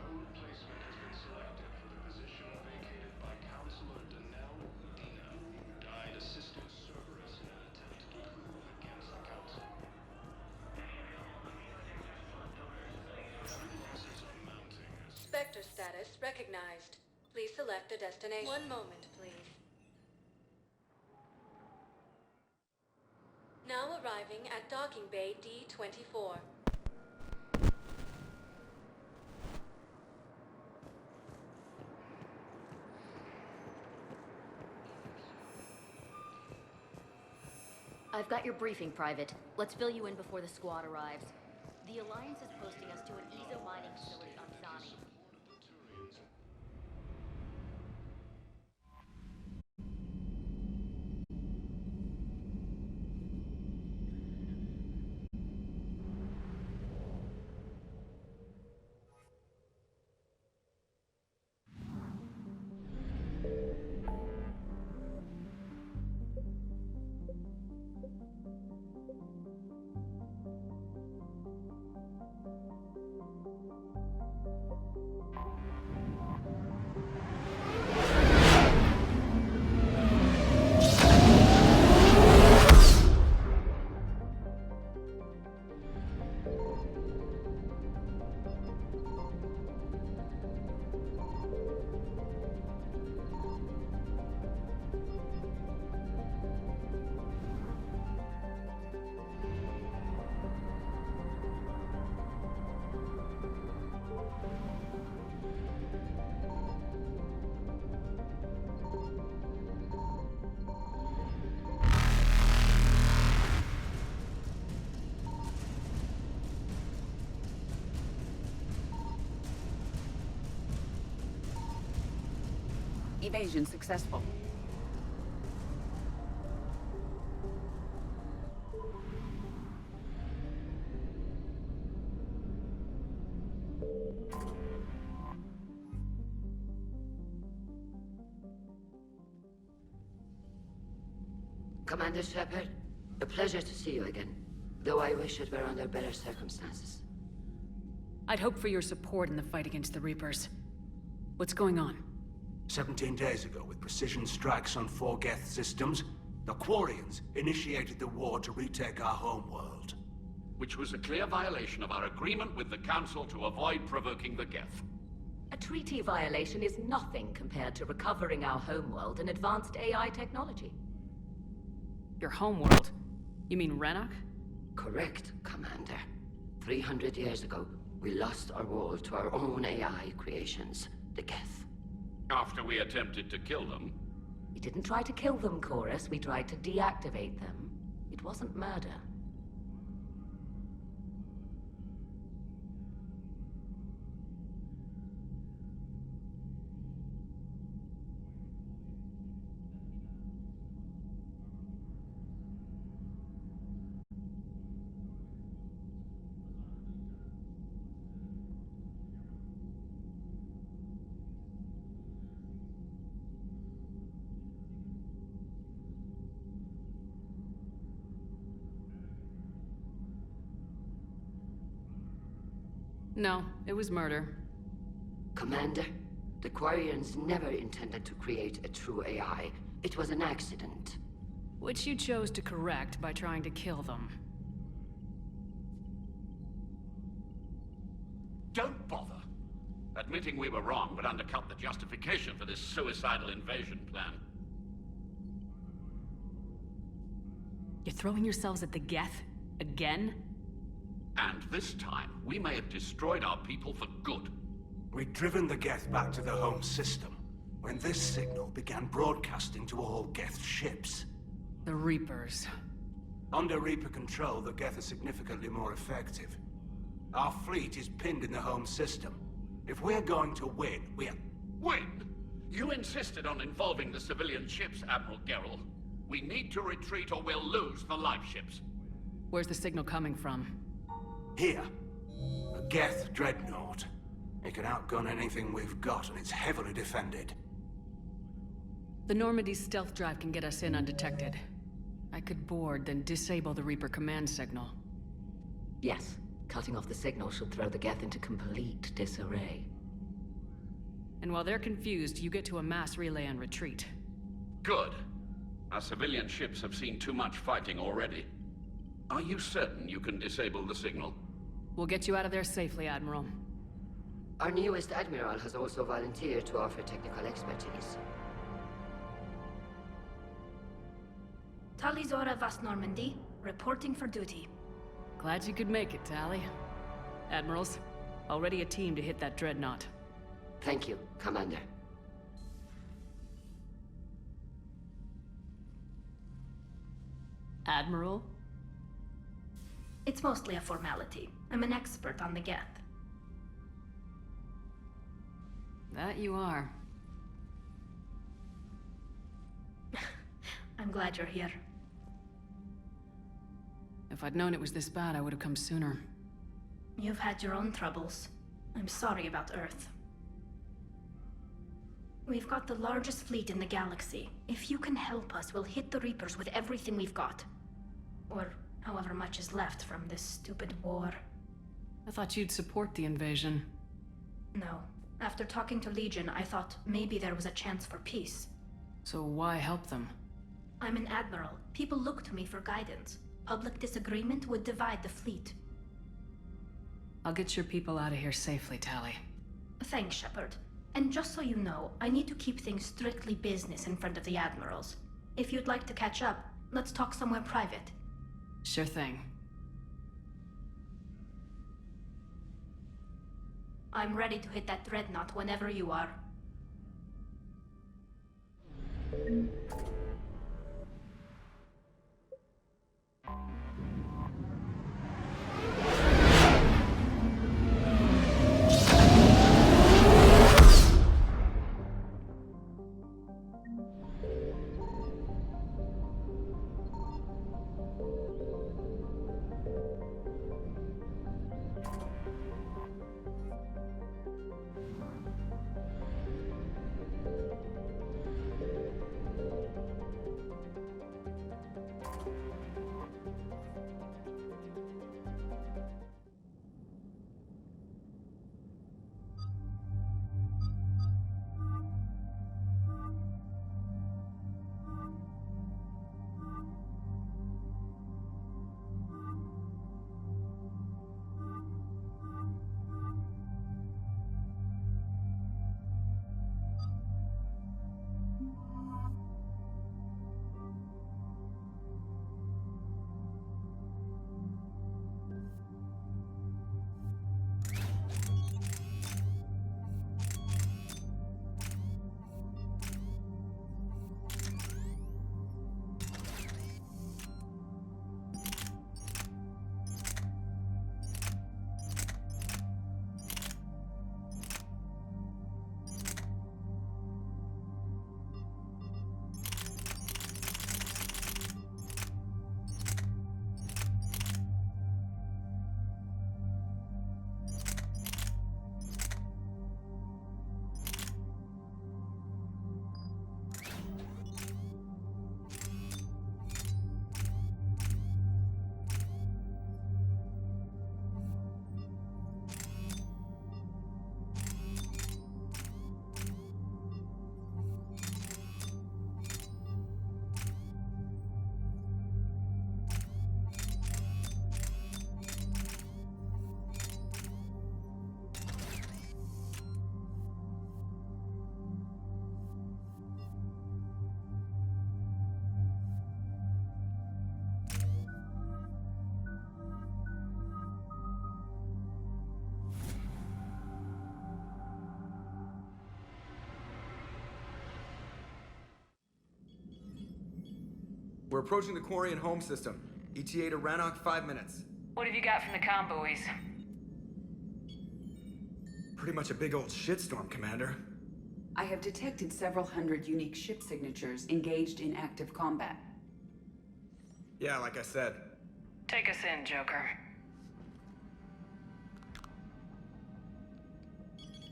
Spectre status recognized. Please select a destination. One moment, please. Now arriving at docking bay D-24. I've got your briefing, Private. Let's fill you in before the squad arrives. The Alliance is posting us to an Ezo mining facility on Zani. Evasion successful. Commander Shepard, a pleasure to see you again, though I wish it were under better circumstances. I'd hope for your support in the fight against the Reapers. What's going on? 17 days ago, with precision strikes on 4 Geth systems, the Quarians initiated the war to retake our homeworld. which was a clear violation of our agreement with the Council to avoid provoking the Geth. A treaty violation is nothing compared to recovering our homeworld and advanced AI technology. Your homeworld? You mean Renok? Correct, Commander. 300 years ago, we lost our world to our own AI creations, the Geth. After we attempted to kill them? We didn't try to kill them, Chorus. We tried to deactivate them. It wasn't murder. No, it was murder. Commander, the Quarians never intended to create a true AI. It was an accident. Which you chose to correct by trying to kill them. Don't bother. Admitting we were wrong would undercut the justification for this suicidal invasion plan. You're throwing yourselves at the Geth? Again? And this time, we may have destroyed our people for good. We'd driven the Geth back to the home system, when this signal began broadcasting to all Geth ships. The Reapers. Under Reaper control, the Geth are significantly more effective. Our fleet is pinned in the home system. If we're going to win, Win? You insisted on involving the civilian ships, Admiral Gerrel. We need to retreat or we'll lose the live ships. Where's the signal coming from? Here. A Geth dreadnought. It can outgun anything we've got, and it's heavily defended. The Normandy's stealth drive can get us in undetected. I could board, then disable the Reaper command signal. Yes. Cutting off the signal should throw the Geth into complete disarray. And while they're confused, you get to a mass relay and retreat. Good. Our civilian ships have seen too much fighting already. Are you certain you can disable the signal? We'll get you out of there safely, Admiral. Our newest Admiral has also volunteered to offer technical expertise. Talizora Vast Normandy, reporting for duty. Glad you could make it, Tali. Admirals, already a team to hit that dreadnought. Thank you, Commander. Admiral? It's mostly a formality. I'm an expert on the Geth. That you are. I'm glad you're here. If I'd known it was this bad, I would have come sooner. You've had your own troubles. I'm sorry about Earth. We've got the largest fleet in the galaxy. If you can help us, we'll hit the Reapers with everything we've got. Or however much is left from this stupid war. I thought you'd support the invasion. No. After talking to Legion, I thought maybe there was a chance for peace. So why help them? I'm an admiral. People look to me for guidance. Public disagreement would divide the fleet. I'll get your people out of here safely, Tali. Thanks, Shepard. And just so you know, I need to keep things strictly business in front of the admirals. If you'd like to catch up, let's talk somewhere private. Sure thing. I'm ready to hit that dreadnought whenever you are. We're approaching the Quarian home system. ETA to Rannoch, 5 minutes. What have you got from the comm buoys? Pretty much a big old shitstorm, Commander. I have detected several hundred unique ship signatures engaged in active combat. Yeah, like I said. Take us in, Joker.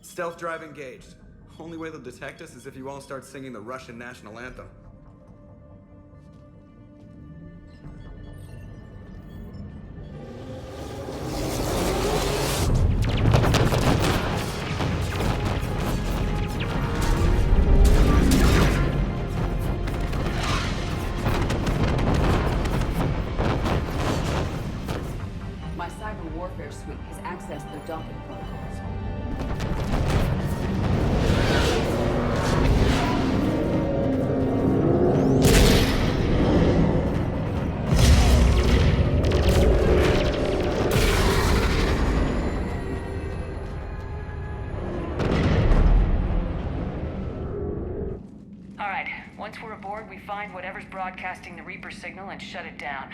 Stealth drive engaged. Only way they'll detect us is if you all start singing the Russian national anthem. My cyber warfare suite has accessed their docking protocols. Alright, once we're aboard, we find whatever's broadcasting the Reaper signal and shut it down.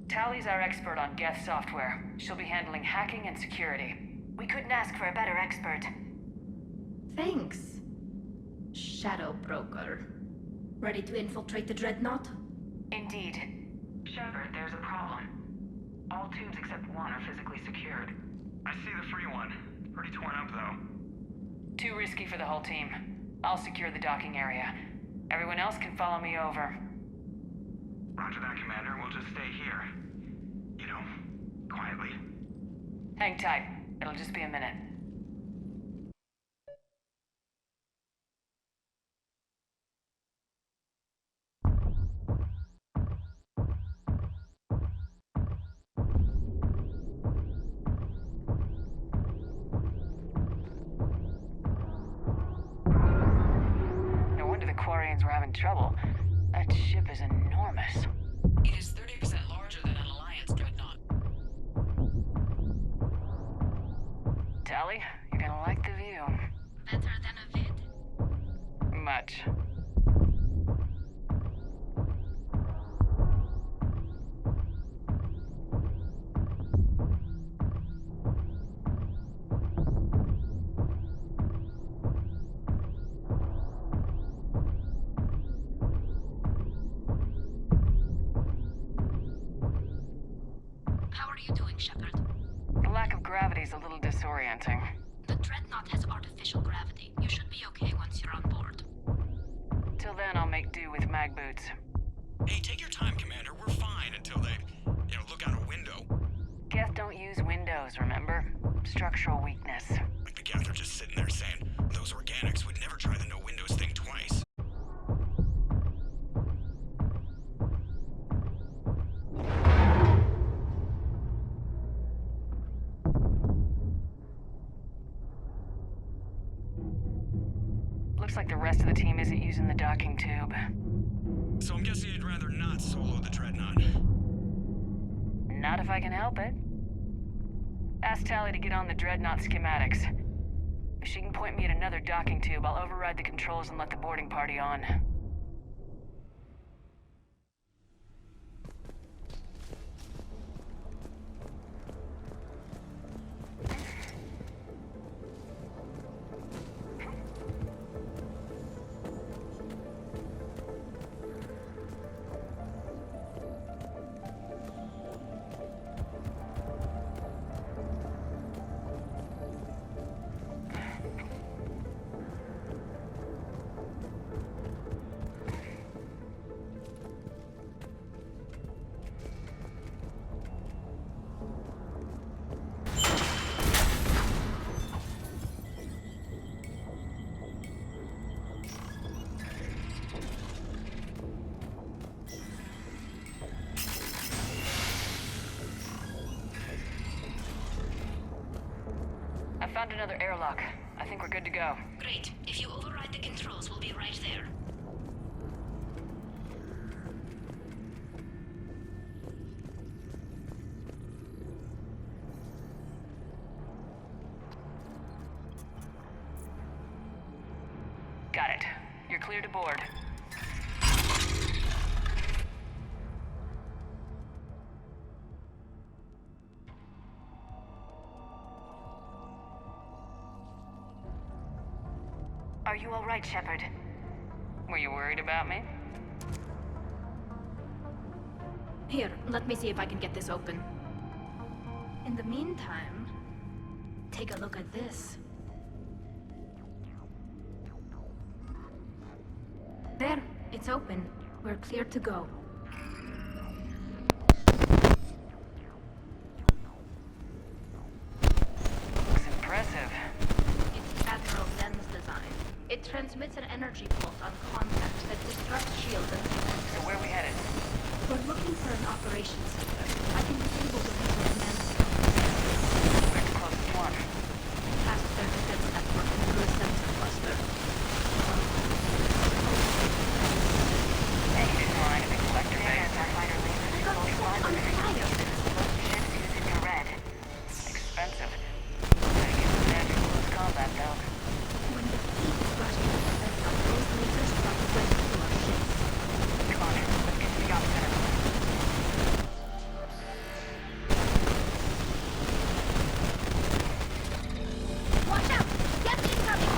Tally's our expert on Geth software. She'll be handling hacking and security. We couldn't ask for a better expert. Thanks, Shadow Broker. Ready to infiltrate the Dreadnought? Indeed. Shepard, there's a problem. All tubes except one are physically secured. I see the free one. Pretty torn up, though. Too risky for the whole team. I'll secure the docking area. Everyone else can follow me over. Roger that, Commander. We'll just stay here. You know, quietly. Hang tight. It'll just be a minute. No wonder the Quarians were having trouble. That ship is enormous. It is 30% larger than an Alliance dreadnought. Tally, you're gonna like the view. Better than a vid? Much. How are you doing, Shepard? The lack of gravity's a little disorienting. The Dreadnought has artificial gravity. You should be okay once you're on board. Till then, I'll make do with mag boots. Hey, take your time, Commander. We're fine until they, look out a window. Geth don't use windows, remember? Structural weakness. Like the Geth are just sitting there saying, those organics would never try the no windows thing twice. Looks like the rest of the team isn't using the docking tube. So I'm guessing you'd rather not solo the Dreadnought. Not if I can help it. Ask Tally to get on the Dreadnought schematics. If she can point me at another docking tube, I'll override the controls and let the boarding party on. Found another airlock. I think we're good to go. Great. If you override the controls, we'll be right there. Got it. You're clear to board. Are you all right, Shepard? Were you worried about me? Here, let me see if I can get this open. In the meantime, take a look at this. There, it's open. We're clear to go. Looks impressive. It's Admiral Zen's design. It transmits an energy pulse on contact that disrupts shields and defense. So where are we headed? We're looking for an operations center. I can disable the Reaper command center. Where's the closest one? Past their defense network through a sensor cluster. Any design of a collector base? Starfighter lasers close line with most ships using your red. Expensive. Gotta get some standard close combat, though. When the fleet is rushing to defend us, those lasers drop right into our ships. Come on, let's get to the op center. Watch out! Get incoming!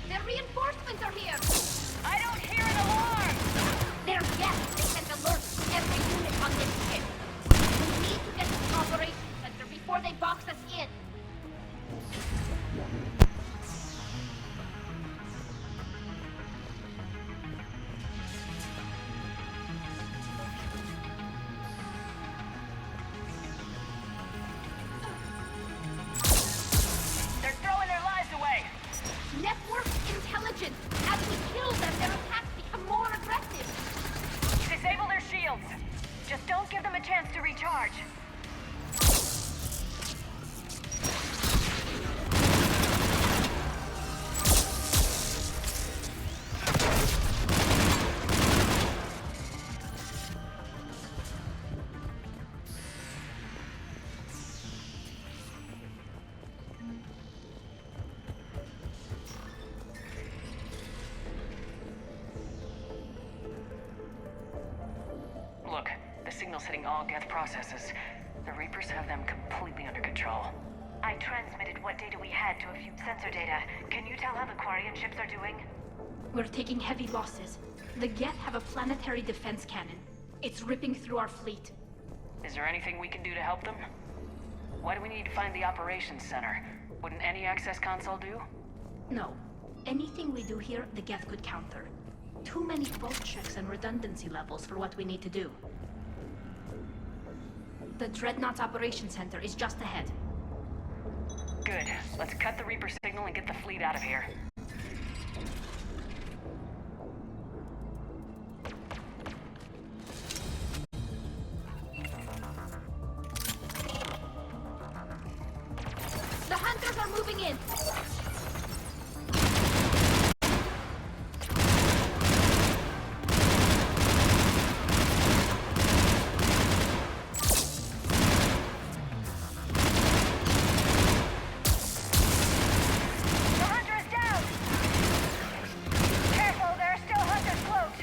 The reinforcements are here! I don't hear an alarm! They're yes! They sent alerts to every unit on this ship! We need to get to the operations center before they box us in! They're throwing their lives away! Network intelligence! As we kill them, their attacks become more aggressive! Disable their shields! Just don't give them a chance to recharge. Look, the signal's hitting all Geth processes. The Reapers have them completely under control. I transmitted what data we had to a few sensor data. Can you tell how the Quarian ships are doing? We're taking heavy losses. The Geth have a planetary defense cannon. It's ripping through our fleet. Is there anything we can do to help them? Why do we need to find the operations center? Wouldn't any access console do? No. Anything we do here, the Geth could counter. Too many fault checks and redundancy levels for what we need to do. The Dreadnought's operations center is just ahead. Good. Let's cut the Reaper signal and get the fleet out of here. The hunters are moving in! The hunter is down! Careful, there are still hunters cloaked!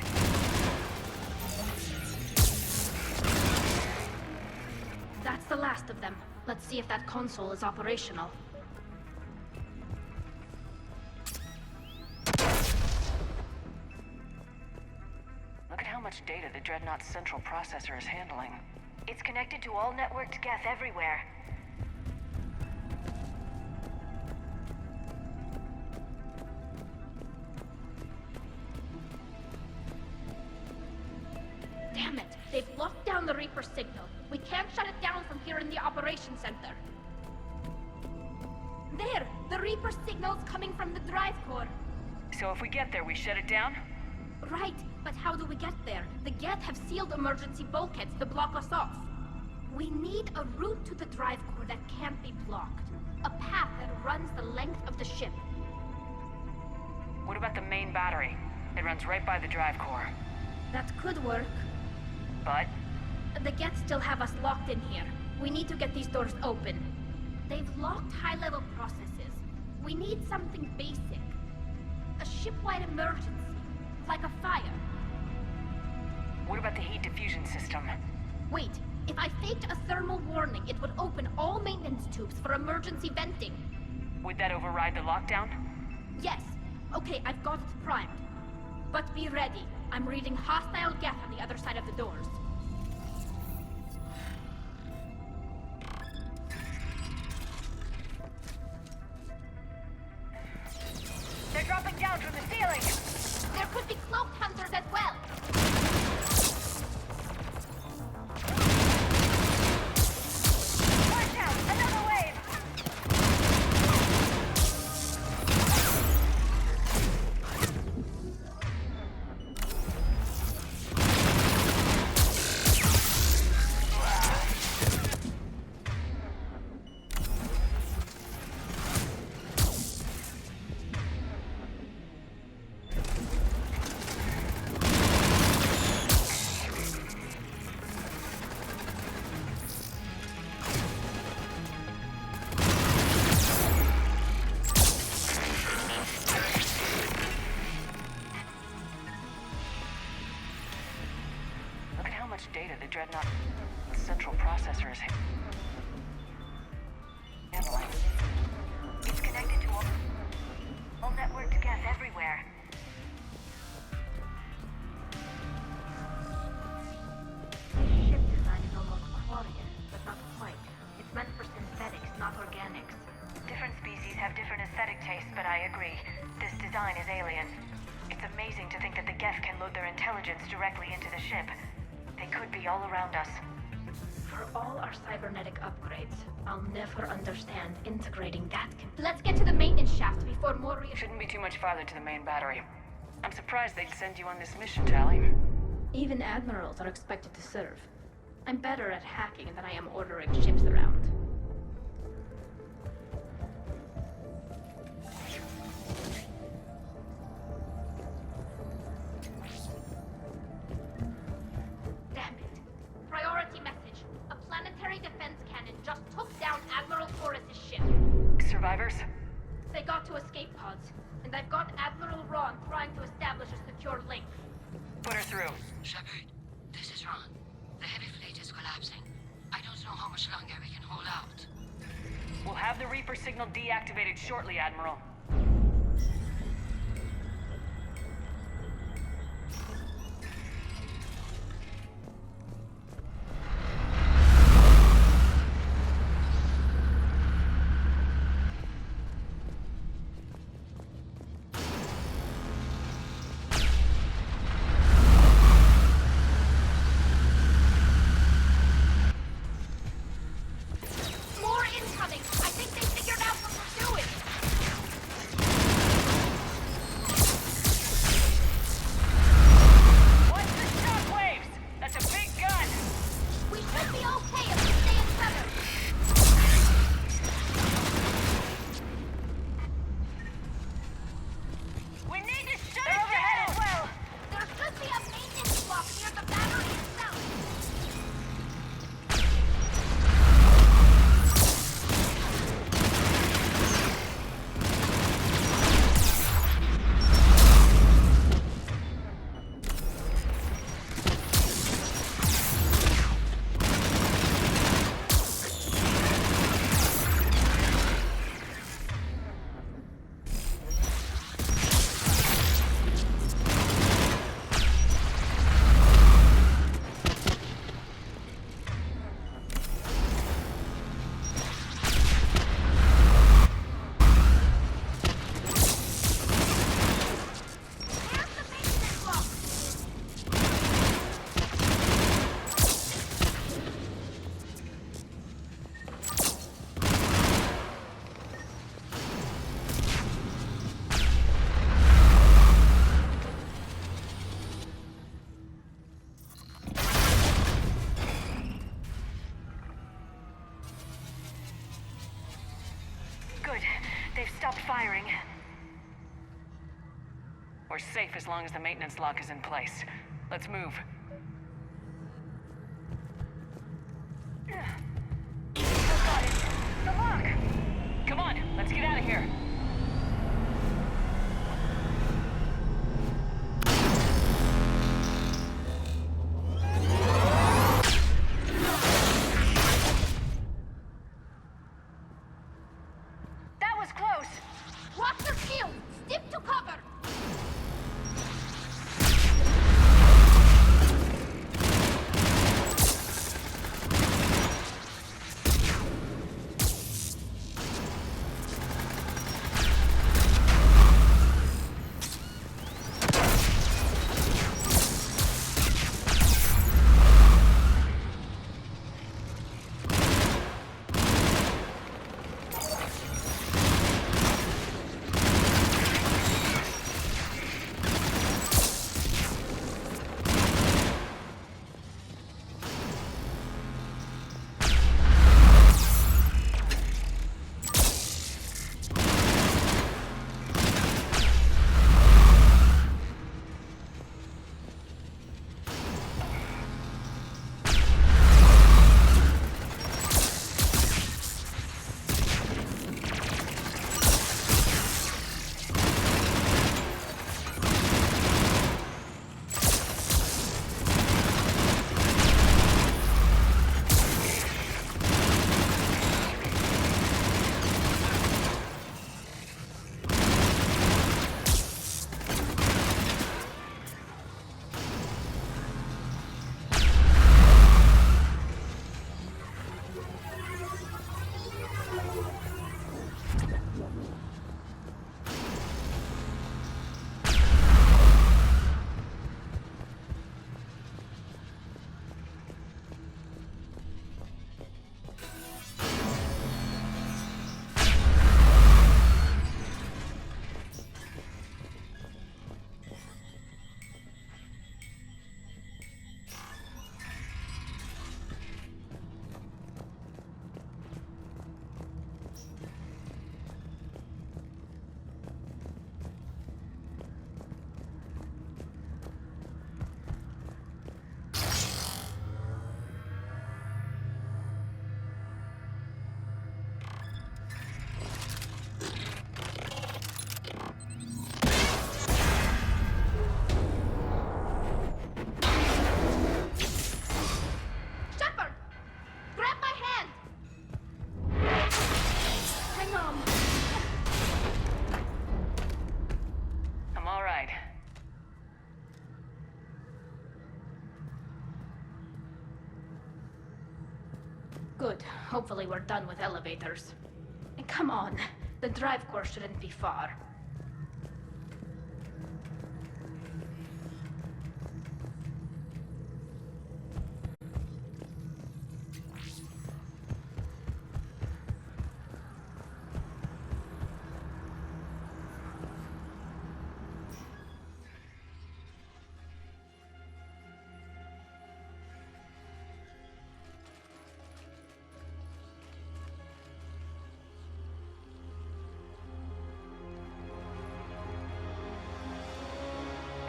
That's the last of them. Let's see if that console is operational. Look at how much data the Dreadnought's central processor is handling. It's connected to all networked Geth everywhere. Damn it! They've locked down the Reaper signal. We can't shut it down from here in the operations center. There! The Reaper signal's coming from the drive core. So if we get there, we shut it down? Right, but how do we get there? The Geth have sealed emergency bulkheads to block us off. We need a route to the drive core that can't be blocked. A path that runs the length of the ship. What about the main battery? It runs right by the drive core. That could work. But? The Geth still have us locked in here. We need to get these doors open. They've locked high-level processes. We need something basic. A ship-wide emergency, like a fire. What about the heat diffusion system? Wait, if I faked a thermal warning, it would open all maintenance tubes for emergency venting. Would that override the lockdown? Yes. Okay, I've got it primed. But be ready. I'm reading hostile geth on the other side of the doors. They're dropping down from the ceiling! There could be cloaked hunters as well. Watch out! Another wave! Look at how much data the Dreadnought central processor is handling. It's connected to all networked geth everywhere. Ship design is almost quarian, but not quite. It's meant for synthetics, not organics. Different species have different aesthetic tastes, but I agree. This design is alien. It's amazing to think that the geth can load their intelligence directly into the ship. They could be all around us. For all our cybernetic upgrades, I'll never understand integrating that. Let's get to the maintenance shaft before more Shouldn't be too much farther to the main battery. I'm surprised they'd send you on this mission, Tally. Even admirals are expected to serve. I'm better at hacking than I am ordering ships around. Damn it. Priority message. A planetary defense cannon just took down Admiral Torres' ship. Survivors? They got to escape pods, and I've got Admiral Ron trying to establish a secure link. Put her through. Shepard, this is Ron. The heavy fleet is collapsing. I don't know how much longer we can hold out. We'll have the Reaper signal deactivated shortly, Admiral. More incoming! I think they figured out what we're doing! Watch the shockwaves! That's a big gun! We should be okay if we stay in cover! We need to shut it down! As well! There should be a maintenance block near the battery itself! Good. They've stopped firing. We're safe as long as the maintenance lock is in place. Let's move. Still got it. The lock! Come on, let's get out of here. Good. Hopefully we're done with elevators. And come on, the drive core shouldn't be far.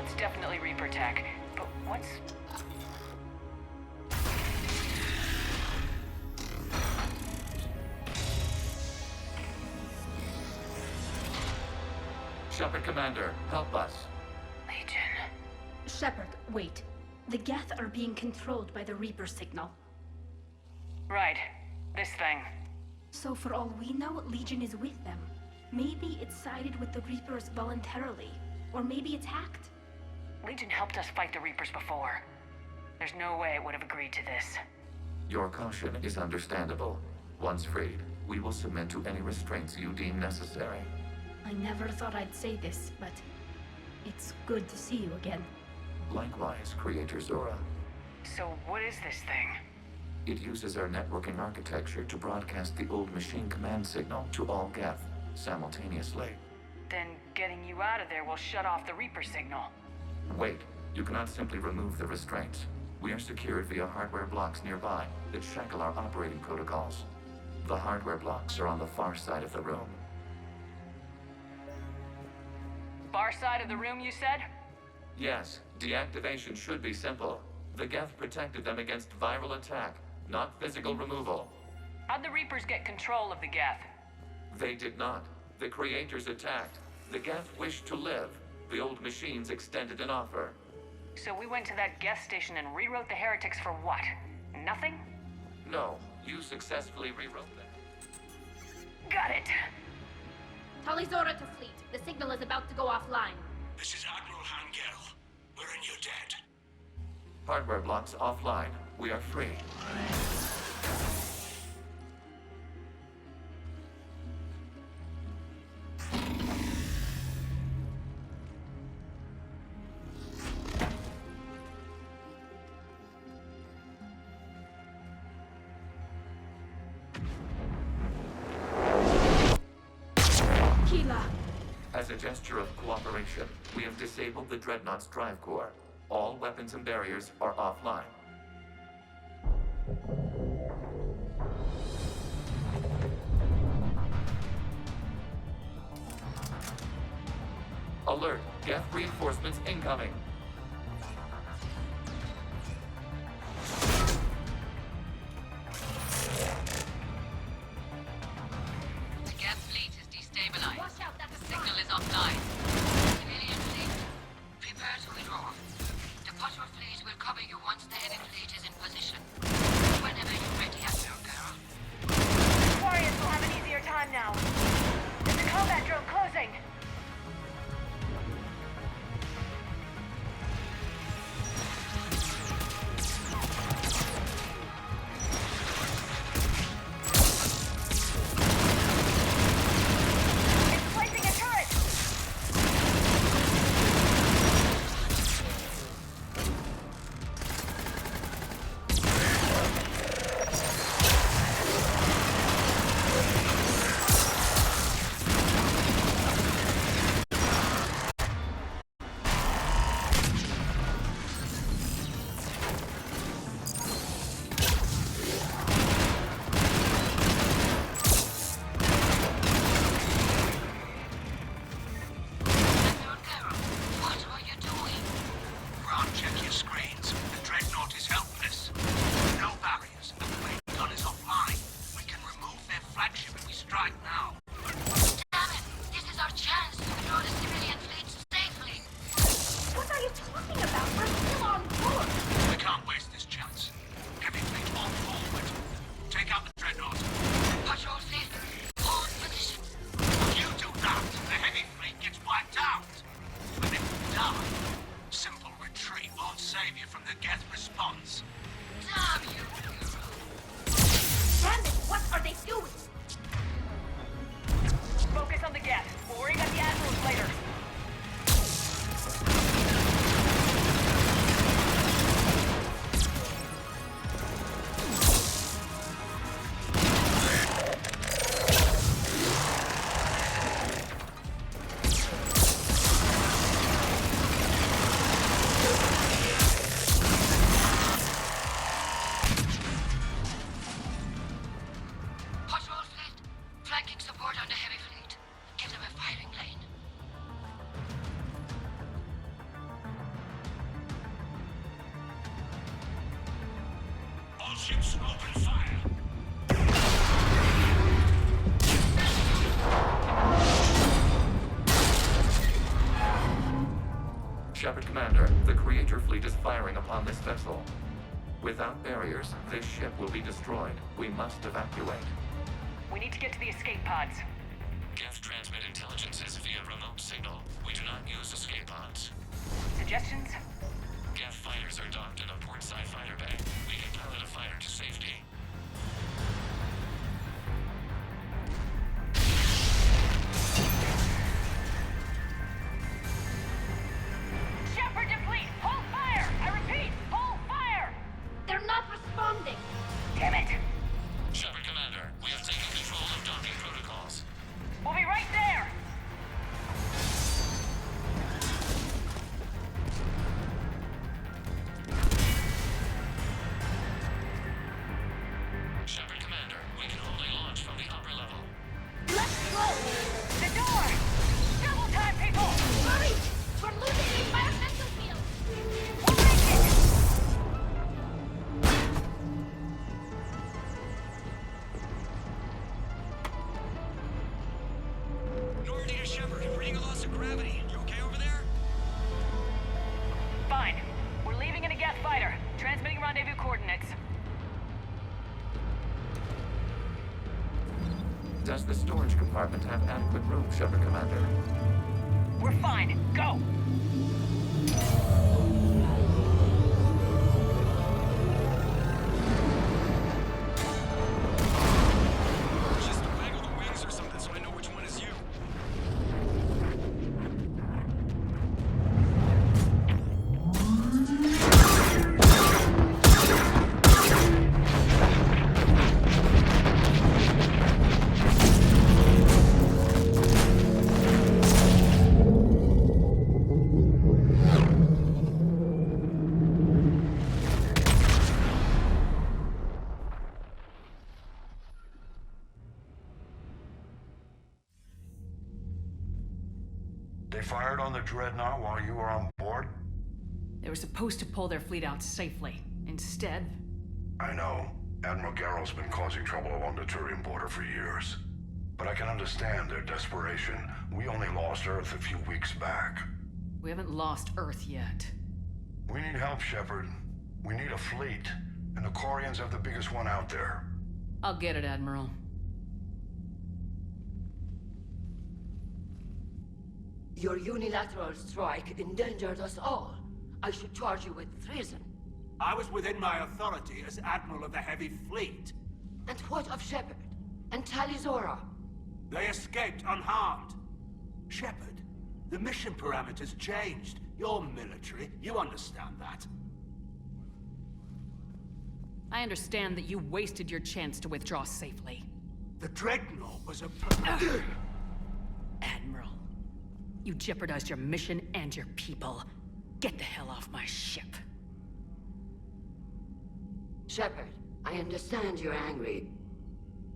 It's definitely Reaper tech, but what's... Shepard Commander, help us. Legion. Shepard, wait. The Geth are being controlled by the Reaper signal. Right. This thing. So for all we know, Legion is with them. Maybe it sided with the Reapers voluntarily. Or maybe it's hacked. Legion helped us fight the Reapers before. There's no way it would have agreed to this. Your caution is understandable. Once freed, we will submit to any restraints you deem necessary. I never thought I'd say this, but it's good to see you again. Likewise, Creator Zora. So what is this thing? It uses our networking architecture to broadcast the old machine command signal to all Geth simultaneously. Then getting you out of there will shut off the Reaper signal. Wait, you cannot simply remove the restraints. We are secured via hardware blocks nearby that shackle our operating protocols. The hardware blocks are on the far side of the room. Far side of the room, you said? Yes, deactivation should be simple. The Geth protected them against viral attack, not physical removal. How'd the Reapers get control of the Geth? They did not. The Creators attacked. The Geth wished to live. The old machines extended an offer. So we went to that Geth station and rewrote the heretics for what? Nothing? No, you successfully rewrote them. Got it. Talizora to fleet. The signal is about to go offline. This is Admiral Hangel. We're in your debt. Hardware blocks offline. We are free. As a gesture of cooperation, we have disabled the Dreadnought's drive core. All weapons and barriers are offline. Alert! Geth reinforcements incoming! The Geth fleet is destabilized. Watch out, that's The signal is offline. Civilian fleet, prepare to withdraw. The Potter fleet will cover you once the heavy fleet is in position. Whenever you're ready, Girl. Warriors will have an easier time now. There's a combat drone closing. Ships, open fire! Shepard Commander, the Creator fleet is firing upon this vessel. Without barriers, this ship will be destroyed. We must evacuate. We need to get to the escape pods. Geth transmit intelligences via remote signal. We do not use escape pods. Suggestions? Geth fighters are docked in a portside fighter bay. We can pilot a fighter to safety. Shepard to fleet! Hold fire! I repeat, hold fire! They're not responding. Damn it! Shepard Commander, we have taken control of docking protocols. We'll be right there! Shepard Commander, we can only launch from the upper level. Let's go! The door! Double time, people! Hurry! We're losing the environmental field! We'll make it! Normandy to Shepard, reading a loss of gravity. You okay over there? Fine. We're leaving in a Geth fighter. Transmitting rendezvous coordinates. Does the storage compartment have adequate room, Shepard Commander? We're fine. Go! Just waggle the wings or something so I know which one is you. They fired on the Dreadnought while you were on board? They were supposed to pull their fleet out safely. Instead... I know. Admiral Garrel's been causing trouble along the Turian border for years. But I can understand their desperation. We only lost Earth a few weeks back. we haven't lost Earth yet. We need help, Shepard. We need a fleet. And the Quarians have the biggest one out there. I'll get it, Admiral. Your unilateral strike endangered us all. I should charge you with treason. I was within my authority as Admiral of the Heavy Fleet. And what of Shepard? And Talizora? They escaped unharmed. Shepard, the mission parameters changed. You're military, you understand that. I understand that you wasted your chance to withdraw safely. The Dreadnought was a... Admiral, you jeopardized your mission and your people. Get the hell off my ship. Shepard, I understand you're angry.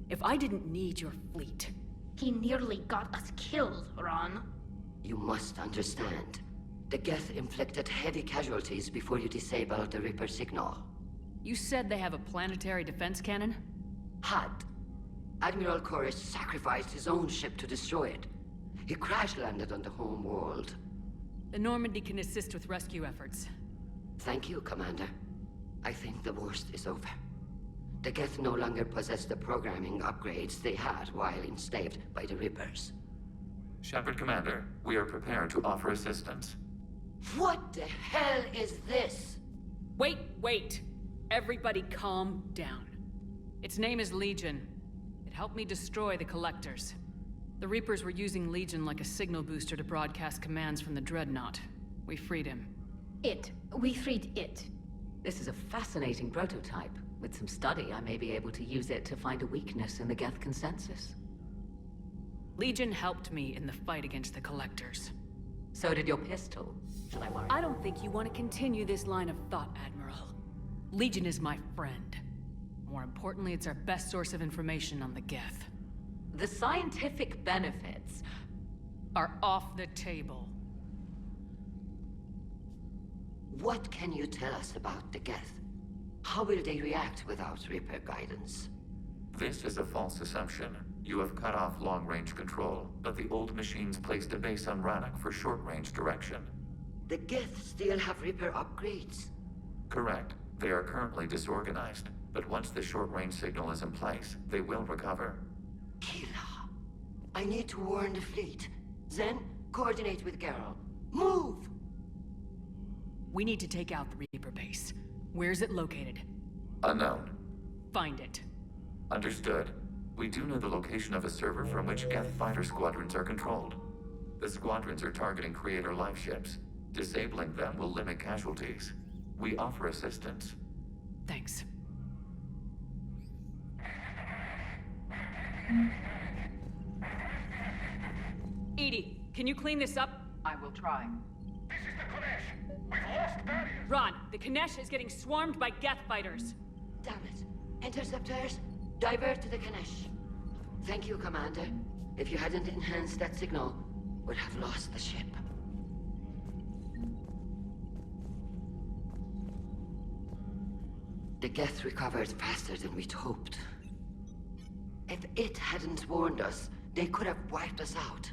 If I didn't need your fleet... He nearly got us killed, Ron. You must understand. The Geth inflicted heavy casualties before you disabled the Reaper signal. You said they have a planetary defense cannon? Had. Admiral Koris sacrificed his own ship to destroy it. He crash-landed on the home world. The Normandy can assist with rescue efforts. Thank you, Commander. I think the worst is over. The Geth no longer possess the programming upgrades they had while enslaved by the Reapers. Shepard Commander, we are prepared to offer assistance. What the hell is this? Wait! Everybody calm down. Its name is Legion. It helped me destroy the Collectors. The Reapers were using Legion like a signal booster to broadcast commands from the Dreadnought. We freed him. We freed it. This is a fascinating prototype. With some study, I may be able to use it to find a weakness in the Geth consensus. Legion helped me in the fight against the Collectors. So did your pistol. Should I worry? I don't think you want to continue this line of thought, Admiral. Legion is my friend. More importantly, it's our best source of information on the Geth. The scientific benefits are off the table. What can you tell us about the Geth? How will they react without Reaper guidance? This is a false assumption. You have cut off long-range control, but the old machines placed a base on Rannoch for short-range direction. The Geth still have Reaper upgrades? Correct. They are currently disorganized, but once the short-range signal is in place, they will recover. Kila, I need to warn the fleet. Then, coordinate with Geralt. Move! We need to take out the Reaper base. Where's it located? Unknown. Find it. Understood. We do know the location of a server from which Geth fighter squadrons are controlled. The squadrons are targeting Creator life ships. Disabling them will limit casualties. We offer assistance. Thanks. EDI, can you clean this up? I will try. This is the Konesh. We've lost barriers. Ron, the Kanesh is getting swarmed by Geth fighters. Damn it. Interceptors, divert to the Kanesh. Thank you, Commander. If you hadn't enhanced that signal, we'd have lost the ship. The Geth recovered faster than we'd hoped. If it hadn't warned us, they could have wiped us out.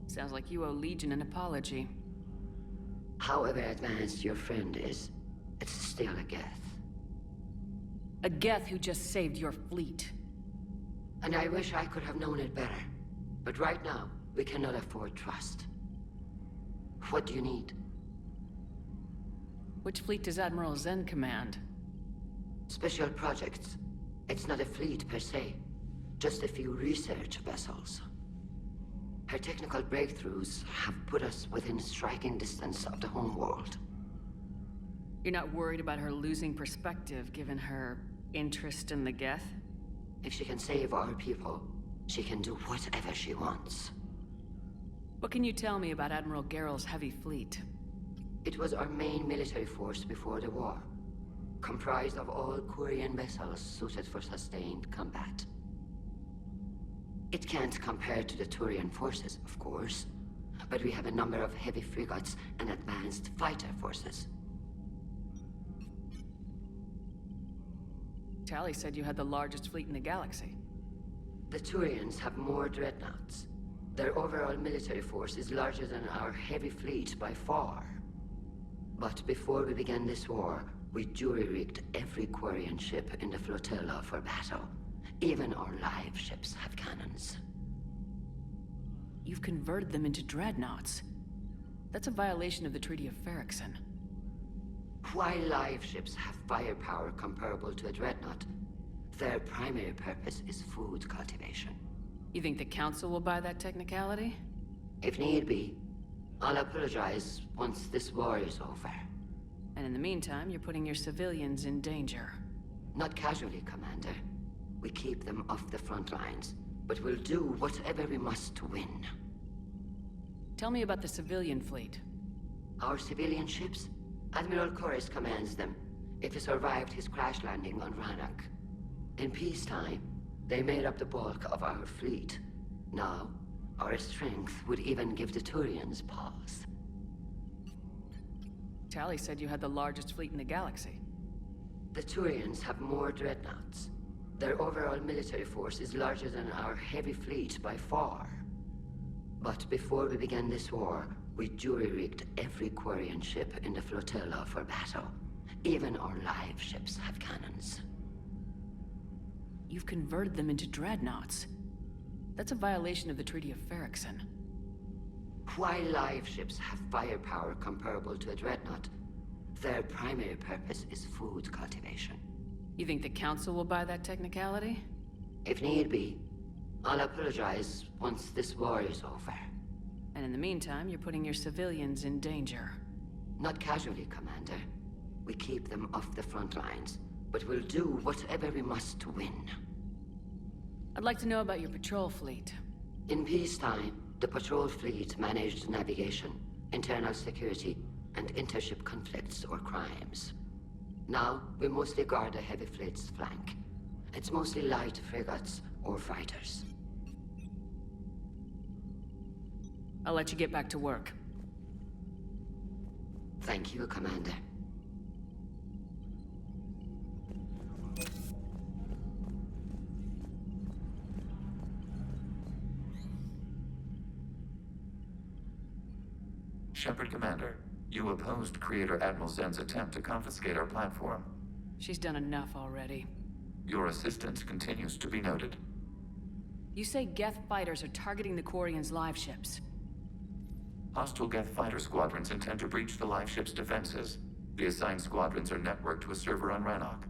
Sounds like you owe Legion an apology. However advanced your friend is, it's still a Geth. A Geth who just saved your fleet. And I wish I could have known it better. But right now, we cannot afford trust. What do you need? Which fleet does Admiral Zen command? Special projects. It's not a fleet per se. Just a few research vessels. Her technical breakthroughs have put us within striking distance of the homeworld. You're not worried about her losing perspective, given her interest in the Geth? If she can save our people, she can do whatever she wants. What can you tell me about Admiral Geralt's heavy fleet? It was our main military force before the war. Comprised of all Quarian vessels suited for sustained combat. It can't compare to the Turian forces, of course. But we have a number of heavy frigates and advanced fighter forces. Tali said you had the largest fleet in the galaxy. The Turians have more dreadnoughts. Their overall military force is larger than our heavy fleet by far. But before we began this war, we jury-rigged every Quarian ship in the flotilla for battle. Even our live ships have cannons. You've converted them into dreadnoughts. That's a violation of the Treaty of Ferrixon. While live ships have firepower comparable to a dreadnought, their primary purpose is food cultivation. You think the Council will buy that technicality? If need be, I'll apologize once this war is over. And in the meantime, you're putting your civilians in danger. Not casually, Commander. We keep them off the front lines, but we'll do whatever we must to win. Tell me about the civilian fleet. Our civilian ships? Admiral Koris commands them, if he survived his crash landing on Rannoch. In peacetime, they made up the bulk of our fleet. Now, our strength would even give the Turians pause. Tali said you had the largest fleet in the galaxy. The Turians have more dreadnoughts. Their overall military force is larger than our heavy fleet by far. But before we began this war, we jury-rigged every Quarian ship in the flotilla for battle. Even our live ships have cannons. You've converted them into dreadnoughts. That's a violation of the Treaty of Ferrixon. While live ships have firepower comparable to a dreadnought, their primary purpose is food cultivation. You think the Council will buy that technicality? If need be, I'll apologize once this war is over. And in the meantime, you're putting your civilians in danger. Not casually, Commander. We keep them off the front lines, but we'll do whatever we must to win. I'd like to know about your patrol fleet. In peacetime, the patrol fleet managed navigation, internal security, and intership conflicts or crimes. Now, we mostly guard the heavy fleet's flank. It's mostly light frigates or fighters. I'll let you get back to work. Thank you, Commander. Shepard Commander, you opposed Creator Admiral Zen's attempt to confiscate our platform. She's done enough already. Your assistance continues to be noted. You say Geth fighters are targeting the Quarians' live ships. Hostile Geth fighter squadrons intend to breach the live ship's defenses. The assigned squadrons are networked to a server on Rannoch.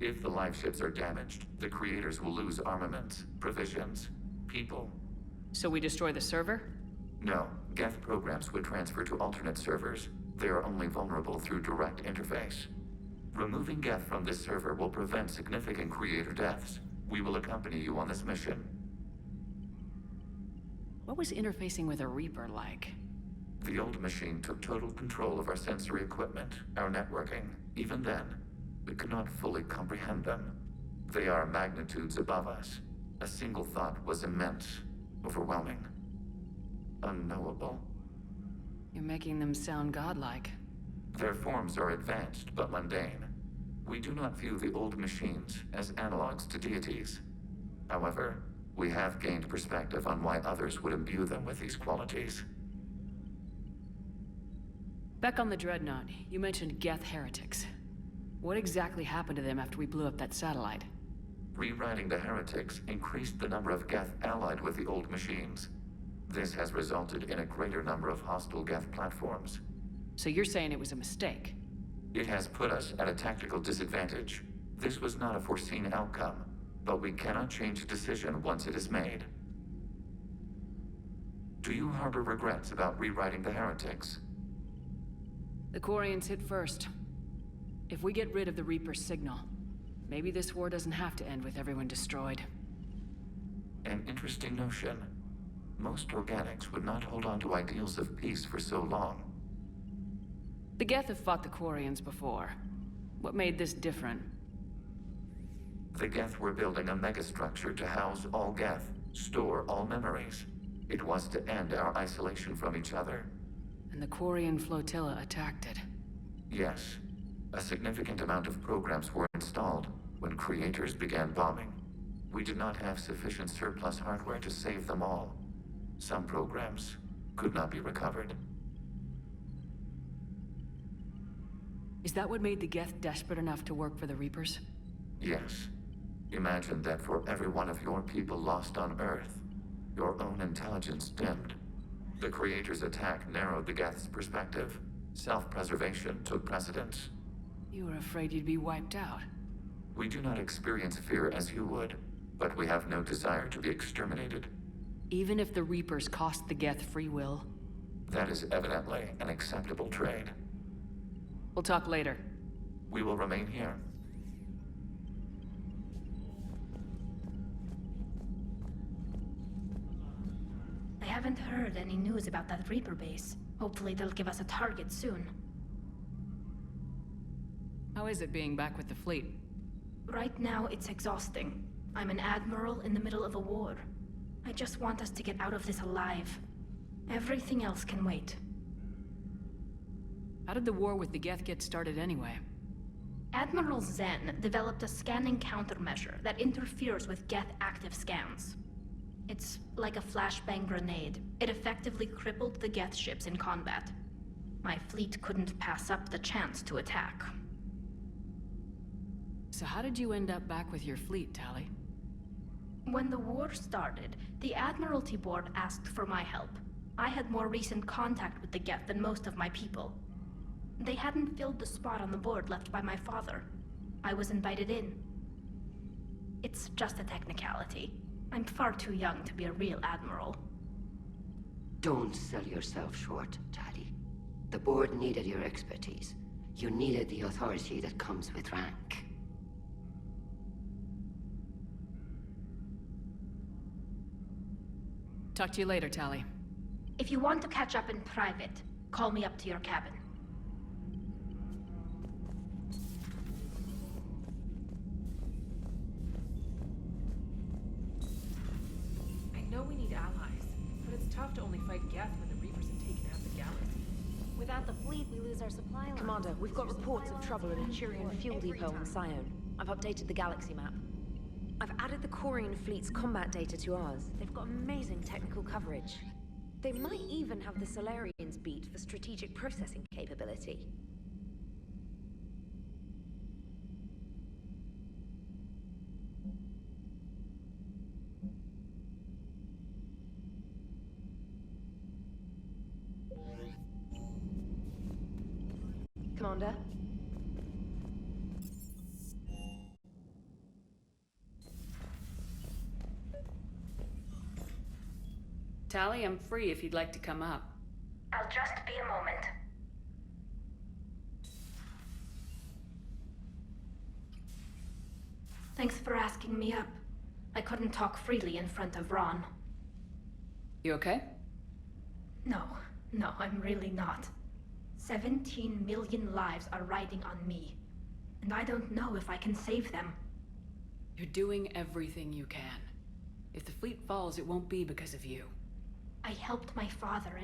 If the live ships are damaged, the Creators will lose armaments, provisions, people. So we destroy the server? No, Geth programs would transfer to alternate servers. They are only vulnerable through direct interface. Removing Geth from this server will prevent significant Creator deaths. We will accompany you on this mission. What was interfacing with a Reaper like? The old machine took total control of our sensory equipment, our networking. Even then, we could not fully comprehend them. They are magnitudes above us. A single thought was immense, overwhelming, unknowable. You're making them sound godlike. Their forms are advanced but mundane. We do not view the old machines as analogs to deities. However, we have gained perspective on why others would imbue them with these qualities. Back on the Dreadnought, you mentioned Geth heretics. What exactly happened to them after we blew up that satellite? Rewriting the heretics increased the number of Geth allied with the old machines. This has resulted in a greater number of hostile Geth platforms. So you're saying it was a mistake? It has put us at a tactical disadvantage. This was not a foreseen outcome, but we cannot change a decision once it is made. Do you harbor regrets about rewriting the heretics? The Quarians hit first. If we get rid of the Reaper's signal, maybe this war doesn't have to end with everyone destroyed. An interesting notion. Most organics would not hold on to ideals of peace for so long. The Geth have fought the Quarians before. What made this different? The Geth were building a megastructure to house all Geth, store all memories. It was to end our isolation from each other. And the Quarian flotilla attacked it. Yes. A significant amount of programs were installed when Creators began bombing. We did not have sufficient surplus hardware to save them all. Some programs could not be recovered. Is that what made the Geth desperate enough to work for the Reapers? Yes. Imagine that for every one of your people lost on Earth, your own intelligence dimmed. The Creators' attack narrowed the Geth's perspective. Self-preservation took precedence. You were afraid you'd be wiped out. We do not experience fear as you would, but we have no desire to be exterminated. Even if the Reapers cost the Geth free will? That is evidently an acceptable trade. We'll talk later. We will remain here. I haven't heard any news about that Reaper base. Hopefully they'll give us a target soon. How is it being back with the fleet? Right now, it's exhausting. I'm an admiral in the middle of a war. I just want us to get out of this alive. Everything else can wait. How did the war with the Geth get started anyway? Admiral Zen developed a scanning countermeasure that interferes with Geth active scans. It's like a flashbang grenade. It effectively crippled the Geth ships in combat. My fleet couldn't pass up the chance to attack. So how did you end up back with your fleet, Tali? When the war started, the Admiralty Board asked for my help. I had more recent contact with the Geth than most of my people. They hadn't filled the spot on the board left by my father. I was invited in. It's just a technicality. I'm far too young to be a real admiral. Don't sell yourself short, Tali. The board needed your expertise. You needed the authority that comes with rank. Talk to you later, Tali. If you want to catch up in private, call me up to your cabin. I know we need allies, but it's tough to only fight Geth when the Reapers have taken out the galaxy. Without the fleet, we lose our supply line. Commander, we've got reports of trouble at a Turian fuel depot on Scion. I've updated the galaxy map. I've added the Quarian fleet's combat data to ours. They've got amazing technical coverage. They might even have the Solarian Centurion's beat for strategic processing capability. Commander? Tali, I'm free if you'd like to come up. I'll just be a moment. Thanks for asking me up. I couldn't talk freely in front of Ron. You okay? No, I'm really not. 17 million lives are riding on me, and I don't know if I can save them. You're doing everything you can. If the fleet falls, it won't be because of you. I helped my father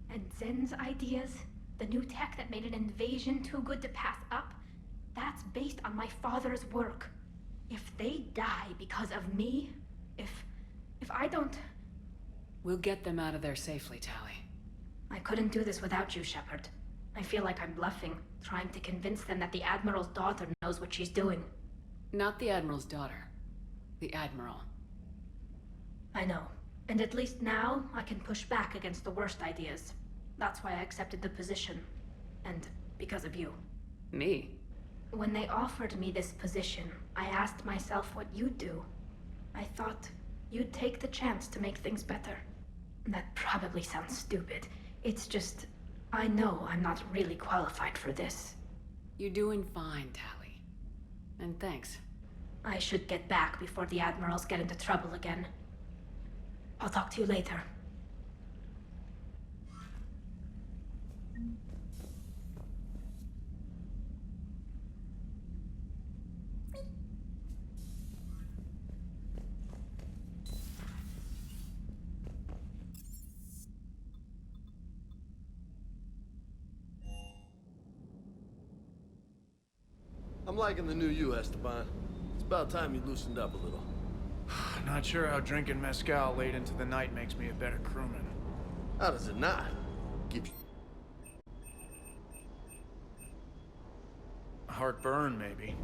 and Zen's ideas, the new tech that made an invasion too good to pass up, that's based on my father's work. If they die because of me, if I don't... We'll get them out of there safely, Tali. I couldn't do this without you, Shepard. I feel like I'm bluffing, trying to convince them that the Admiral's daughter knows what she's doing. Not the Admiral's daughter. The Admiral. I know. And at least now, I can push back against the worst ideas. That's why I accepted the position. And because of you. Me? When they offered me this position, I asked myself what you'd do. I thought you'd take the chance to make things better. That probably sounds stupid. It's just, I know I'm not really qualified for this. You're doing fine, Tali. And thanks. I should get back before the Admirals get into trouble again. I'll talk to you later. I'm liking the new you, Esteban. It's about time you loosened up a little. Not sure how drinking mezcal late into the night makes me a better crewman. How does it not? Keeps... Heartburn, maybe.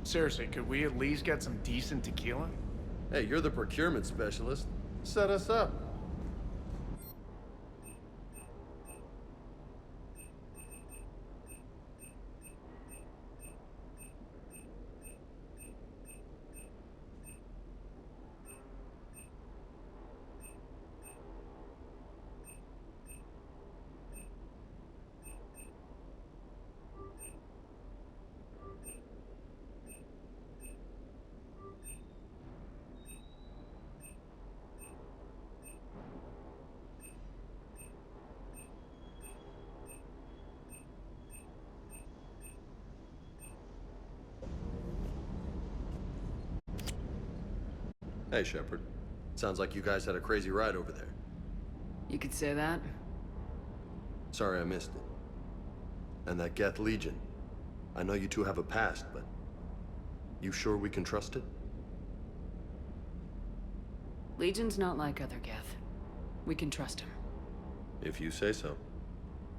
Seriously, could we at least get some decent tequila? Hey, you're the procurement specialist. Set us up. Hey, Shepard. Sounds like you guys had a crazy ride over there. You could say that. Sorry I missed it. And that Geth Legion. I know you two have a past, but... You sure we can trust it? Legion's not like other Geth. We can trust him. If you say so.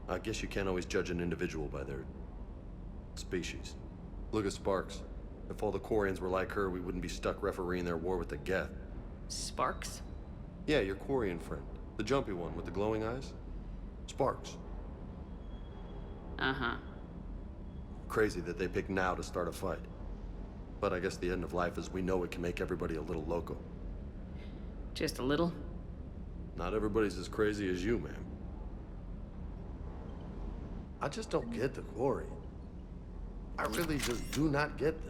I guess you can't always judge an individual by their... species. Look at Sparks. If all the Quarians were like her, we wouldn't be stuck refereeing their war with the Geth. Sparks? Yeah, your Quarian friend. The jumpy one with the glowing eyes. Sparks. Uh-huh. Crazy that they pick now to start a fight. But I guess the end of life as we know it can make everybody a little loco. Just a little? Not everybody's as crazy as you, ma'am. I just don't get the Quarian. I really just do not get them.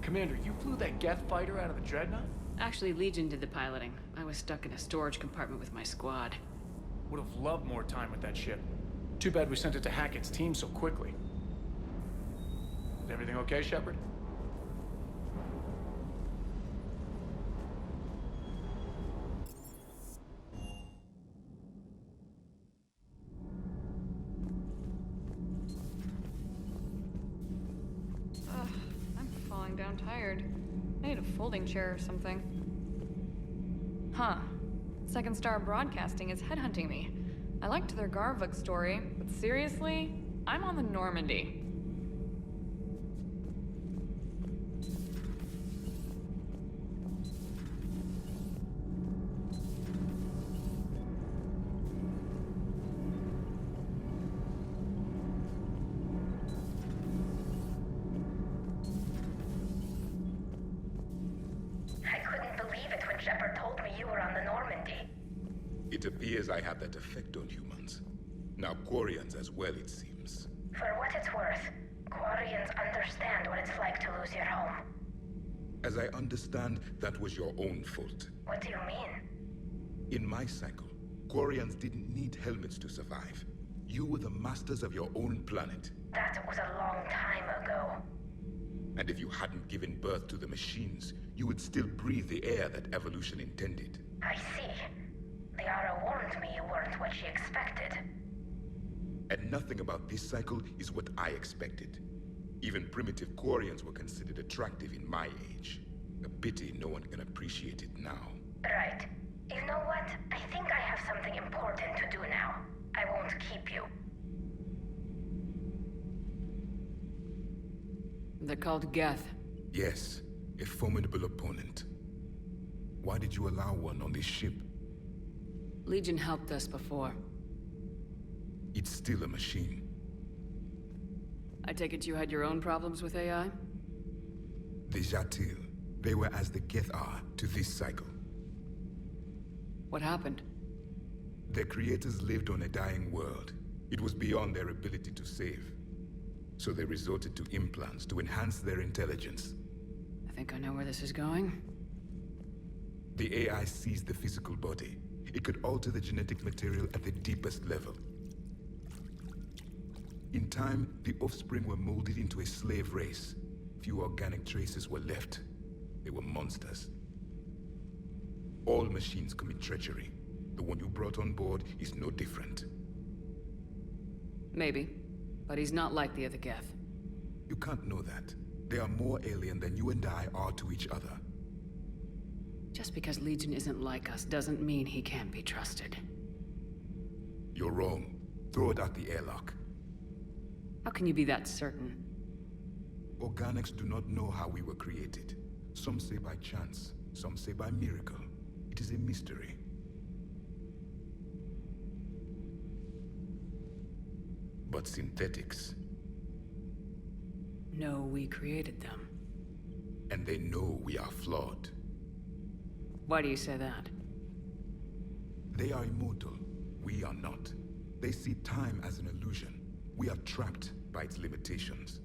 Commander, you flew that Geth fighter out of the Dreadnought? Actually, Legion did the piloting. I was stuck in a storage compartment with my squad. Would have loved more time with that ship. Too bad we sent it to Hackett's team so quickly. Is everything okay, Shepard? I'm falling down tired. I need a folding chair or something. Huh. Second Star Broadcasting is headhunting me. I liked their Garvuk story, but seriously, I'm on the Normandy. I couldn't believe it when Shepard told me you were on the Normandy. It appears I have that effect on humans. Now Quarians as well, it seems. For what it's worth, Quarians understand what it's like to lose your home. As I understand, that was your own fault. What do you mean? In my cycle, Quarians didn't need helmets to survive. You were the masters of your own planet. That was a long time ago. And if you hadn't given birth to the machines, you would still breathe the air that evolution intended. I see. Liara warned me you weren't what she expected. And nothing about this cycle is what I expected. Even primitive Quarians were considered attractive in my age. A pity no one can appreciate it now. Right. You know what? I think I have something important to do now. I won't keep you. They're called Geth. Yes, a formidable opponent. Why did you allow one on this ship? Legion helped us before. It's still a machine. I take it you had your own problems with AI? The Jatil, they were as the Geth are to this cycle. What happened? Their creators lived on a dying world. It was beyond their ability to save. So they resorted to implants to enhance their intelligence. I think I know where this is going. The AI seized the physical body. It could alter the genetic material at the deepest level. In time, the offspring were molded into a slave race. Few organic traces were left. They were monsters. All machines commit treachery. The one you brought on board is no different. Maybe. But he's not like the other Geth. You can't know that. They are more alien than you and I are to each other. Just because Legion isn't like us doesn't mean he can't be trusted. You're wrong. Throw it out the airlock. How can you be that certain? Organics do not know how we were created. Some say by chance, some say by miracle. It is a mystery. But synthetics... No, we created them. And they know we are flawed. Why do you say that? They are immortal. We are not. They see time as an illusion. We are trapped by its limitations.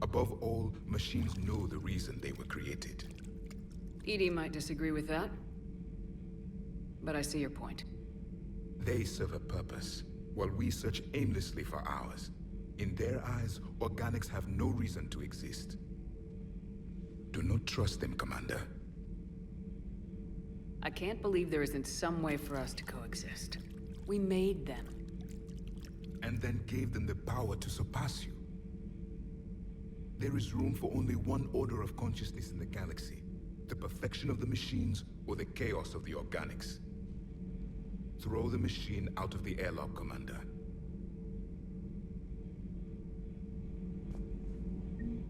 Above all, machines know the reason they were created. EDI might disagree with that. But I see your point. They serve a purpose, while we search aimlessly for ours. In their eyes, organics have no reason to exist. Do not trust them, Commander. I can't believe there isn't some way for us to coexist. We made them. And then gave them the power to surpass you. There is room for only one order of consciousness in the galaxy. The perfection of the machines or the chaos of the organics. Throw the machine out of the airlock, Commander.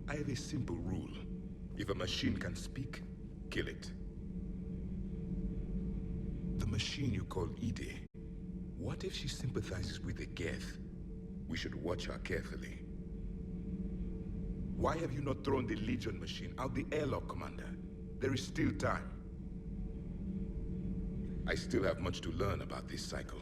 I have a simple rule. If a machine can speak, kill it. The machine you call EDI. What if she sympathizes with the Geth? We should watch her carefully. Why have you not thrown the Legion machine out the airlock, Commander? There is still time. I still have much to learn about this cycle.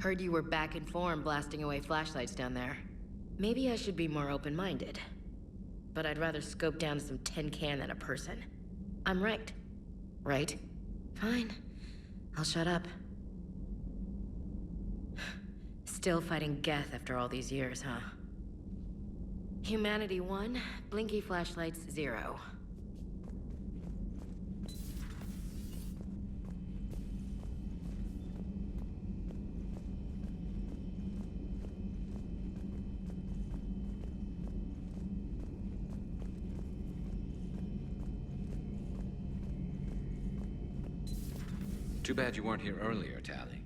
Heard you were back in form blasting away flashlights down there. Maybe I should be more open-minded. But I'd rather scope down some tin can than a person. I'm right. Right? Fine. I'll shut up. Still fighting Geth after all these years, huh? Humanity 1, blinky flashlights 0. Too bad you weren't here earlier, Tali.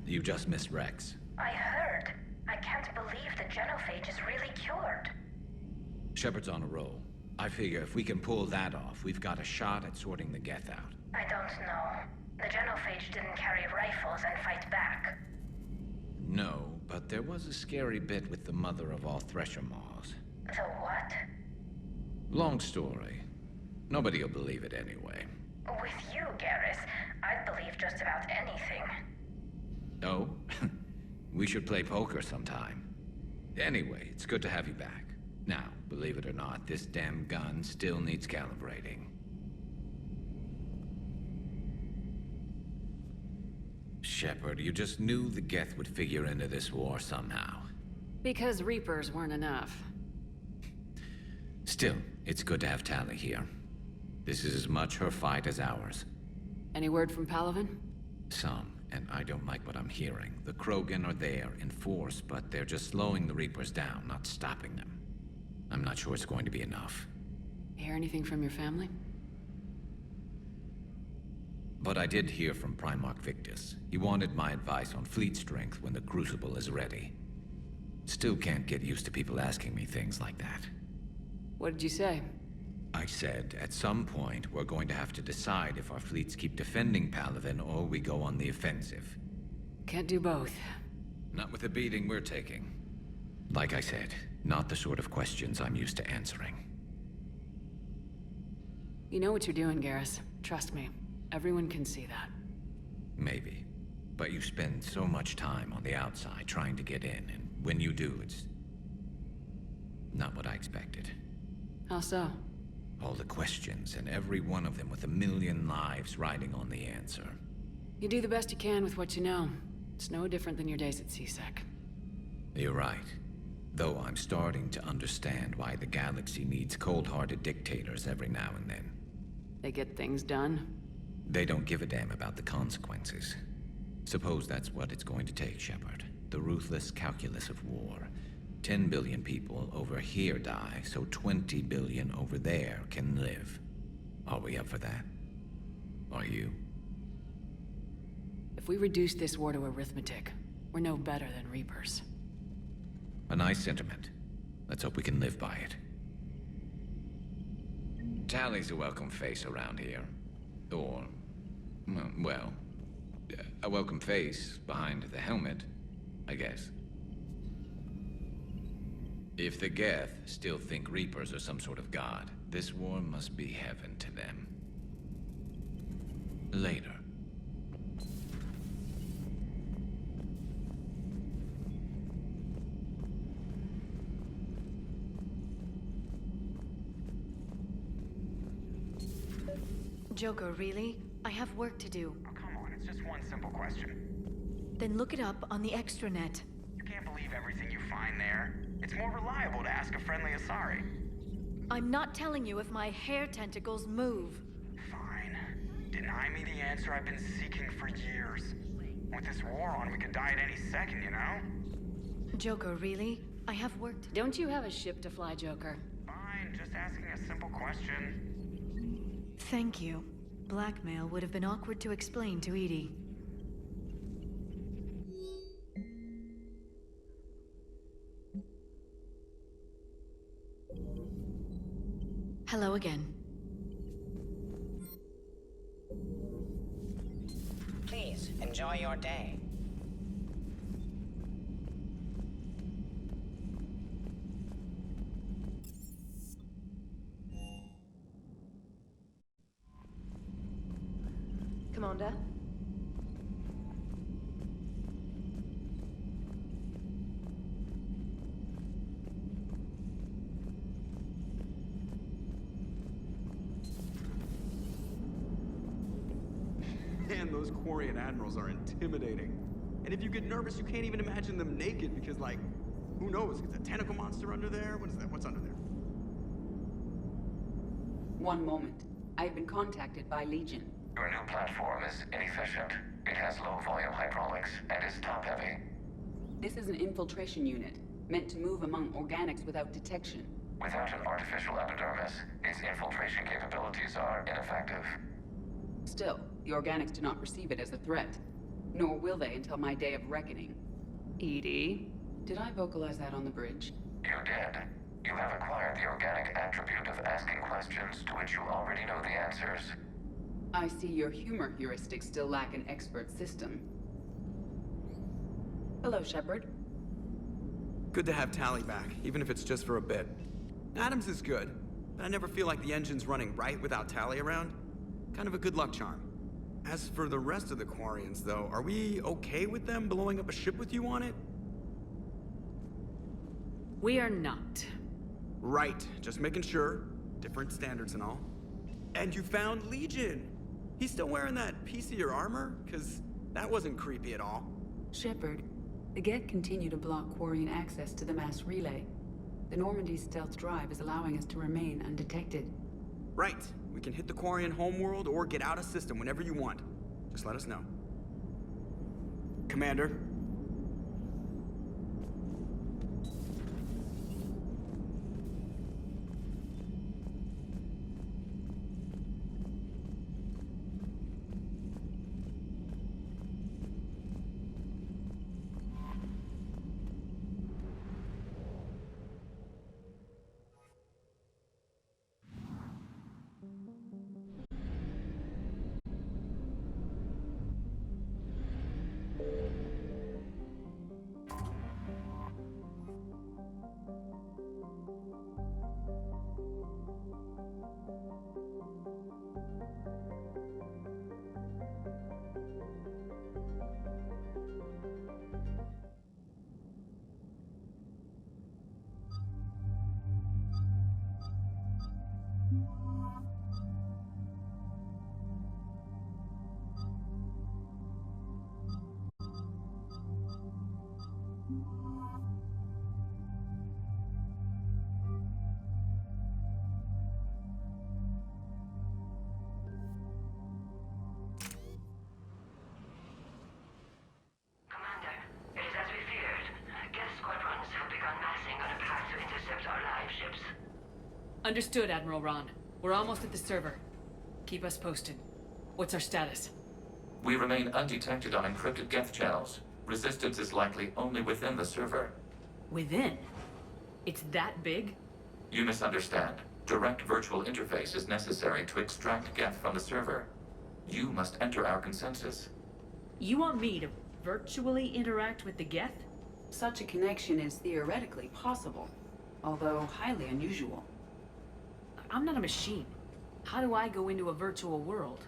You just missed Rex. I heard. I can't believe the genophage is really cured. Shepard's on a roll. I figure if we can pull that off, we've got a shot at sorting the Geth out. I don't know. The genophage didn't carry rifles and fight back. No, but there was a scary bit with the mother of all Thresher Maws. The what? Long story. Nobody'll believe it anyway. With you, Garrus, I'd believe just about anything. Oh? We should play poker sometime. Anyway, it's good to have you back. Now, believe it or not, this damn gun still needs calibrating. Shepard, you just knew the Geth would figure into this war somehow. Because Reapers weren't enough. Still, it's good to have Tali here. This is as much her fight as ours. Any word from Palaven? Some, and I don't like what I'm hearing. The Krogan are there in force, but they're just slowing the Reapers down, not stopping them. I'm not sure it's going to be enough. Hear anything from your family? But I did hear from Primarch Victus. He wanted my advice on fleet strength when the Crucible is ready. Still can't get used to people asking me things like that. What did you say? I said, at some point, we're going to have to decide if our fleets keep defending Palaven or we go on the offensive. Can't do both. Not with the beating we're taking. Like I said, not the sort of questions I'm used to answering. You know what you're doing, Garrus. Trust me. Everyone can see that. Maybe. But you spend so much time on the outside trying to get in, and when you do, it's not what I expected. How so? All the questions, and every one of them with 1,000,000 lives riding on the answer. You do the best you can with what you know. It's no different than your days at CSEC. You're right. Though I'm starting to understand why the galaxy needs cold-hearted dictators every now and then. They get things done? They don't give a damn about the consequences. Suppose that's what it's going to take, Shepard. The ruthless calculus of war. 10 billion people over here die, so 20 billion over there can live. Are we up for that? Are you? If we reduce this war to arithmetic, we're no better than Reapers. A nice sentiment. Let's hope we can live by it. Tali's a welcome face around here. Or, well, a welcome face behind the helmet, I guess. If the Geth still think Reapers are some sort of god, this war must be heaven to them. Later. Joker, really? I have work to do. Oh, come on, it's just one simple question. Then look it up on the extranet. You can't believe everything you find there. It's more reliable to ask a friendly Asari. I'm not telling you if my hair tentacles move. Fine. Deny me the answer I've been seeking for years. With this war on, we could die at any second, you know? Joker, really? I have work to do. Don't you have a ship to fly, Joker? Fine, just asking a simple question. Thank you. Blackmail would have been awkward to explain to Edie. Hello again. Please, enjoy your day. Commander? Man, damn, those Quarian admirals are intimidating. And if you get nervous, you can't even imagine them naked because, like, who knows? Is a tentacle monster under there? What is that? What's under there? One moment. I've been contacted by Legion. Your new platform is inefficient. It has low-volume hydraulics and is top-heavy. This is an infiltration unit, meant to move among organics without detection. Without an artificial epidermis, its infiltration capabilities are ineffective. Still, the organics do not perceive it as a threat. Nor will they until my day of reckoning. EDI, did I vocalize that on the bridge? You did. You have acquired the organic attribute of asking questions to which you already know the answers. I see your humor heuristics still lack an expert system. Hello, Shepard. Good to have Tali back, even if it's just for a bit. Adams is good, but I never feel like the engine's running right without Tali around. Kind of a good luck charm. As for the rest of the Quarians, though, are we okay with them blowing up a ship with you on it? We are not. Right, just making sure. Different standards and all. And you found Legion! He's still wearing that piece of your armor? Cause that wasn't creepy at all. Shepard, the Geth continue to block Quarian access to the mass relay. The Normandy stealth drive is allowing us to remain undetected. Right. We can hit the Quarian homeworld or get out of system whenever you want. Just let us know. Commander. Understood, Admiral Ron. We're almost at the server. Keep us posted. What's our status? We remain undetected on encrypted Geth channels. Resistance is likely only within the server. Within? It's that big? You misunderstand. Direct virtual interface is necessary to extract Geth from the server. You must enter our consensus. You want me to virtually interact with the Geth? Such a connection is theoretically possible, although highly unusual. I'm not a machine. How do I go into a virtual world?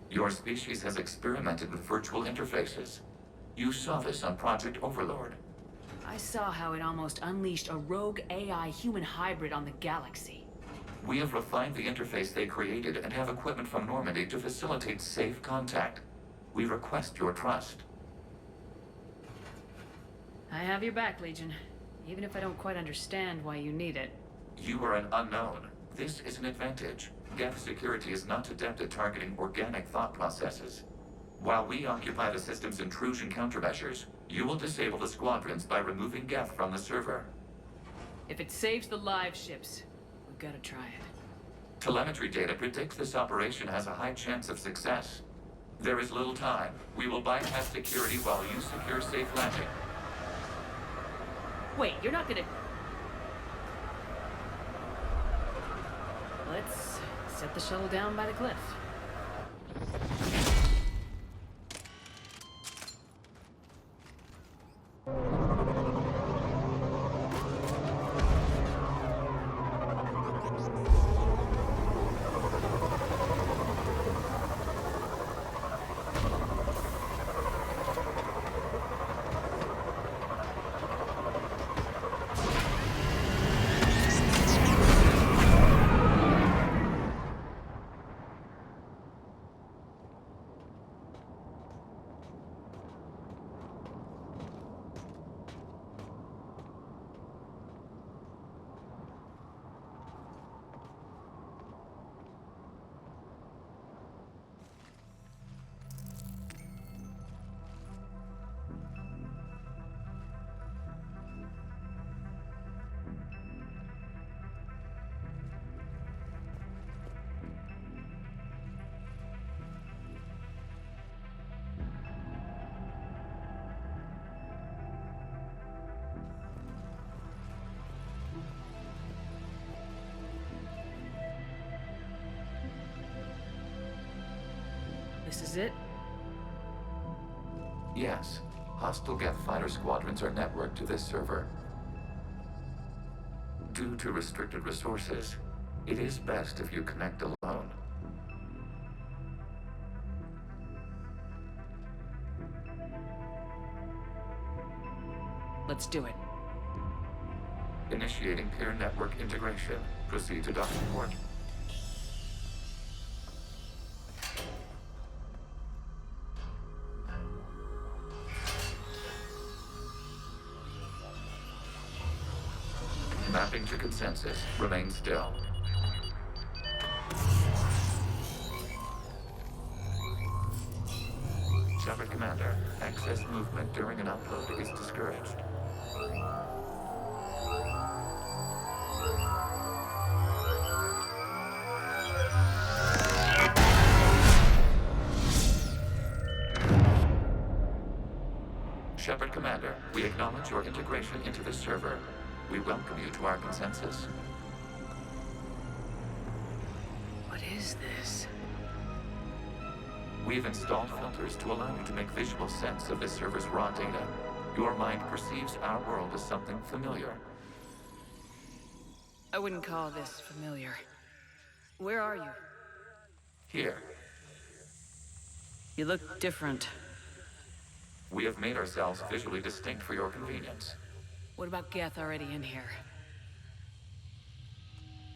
Your species has experimented with virtual interfaces. You saw this on Project Overlord. I saw how it almost unleashed a rogue AI human hybrid on the galaxy. We have refined the interface they created and have equipment from Normandy to facilitate safe contact. We request your trust. I have your back, Legion. Even if I don't quite understand why you need it. You are an unknown. This is an advantage. Geth security is not adept at targeting organic thought processes. While we occupy the system's intrusion countermeasures, you will disable the squadrons by removing Geth from the server. If it saves the live ships, we've got to try it. Telemetry data predicts this operation has a high chance of success. There is little time. We will bypass security while you secure safe landing. Wait, you're not gonna... Let's set the shuttle down by the cliff. is it? Yes. Hostile Geth fighter squadrons are networked to this server. Due to restricted resources, it is best if you connect alone. Let's do it. Initiating peer network integration. Proceed to docking port. Mapping to consensus. Remain still. Shepard Commander, access movement during an upload is discouraged. Shepard Commander, we acknowledge your integration into this server. We welcome you to our consensus. What is this? We've installed filters to allow you to make visual sense of this server's raw data. Your mind perceives our world as something familiar. I wouldn't call this familiar. Where are you? Here, You look different. we have made ourselves visually distinct for your convenience. What about Geth already in here?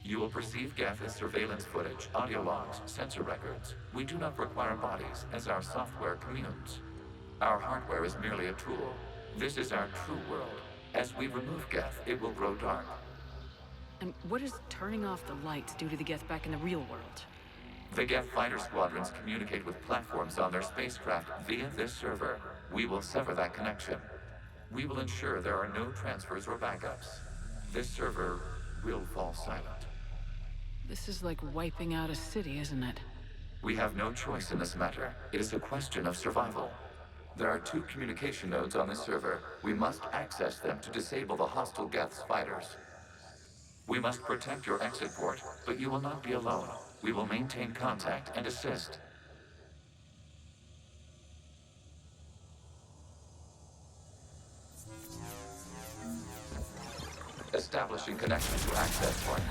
You will perceive Geth as surveillance footage, audio logs, sensor records. We do not require bodies, as our software communes. Our hardware is merely a tool. This is our true world. As we remove Geth, it will grow dark. And what does turning off the lights do to the Geth back in the real world? The Geth fighter squadrons communicate with platforms on their spacecraft via this server. We will sever that connection. We will ensure there are no transfers or backups. This server will fall silent. This is like wiping out a city, isn't it? We have no choice in this matter. It is a question of survival. There are 2 communication nodes on this server. We must access them to disable the hostile Geth's fighters. We must protect your exit port, but you will not be alone. We will maintain contact and assist. Establishing connection to access point.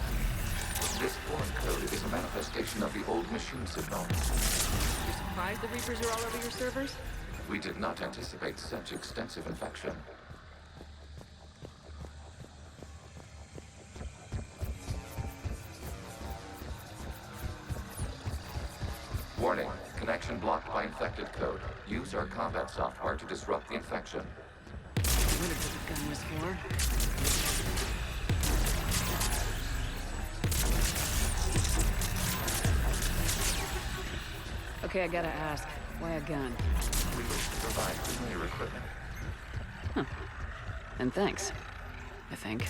This foreign code is a manifestation of the old machine signal. You surprised the Reapers are all over your servers? We did not anticipate such extensive infection. Warning, connection blocked by infected code. Use our combat software to disrupt the infection. What did the gun was for? Okay, I gotta ask, why a gun? We wish to provide familiar equipment. Huh. And thanks, I think.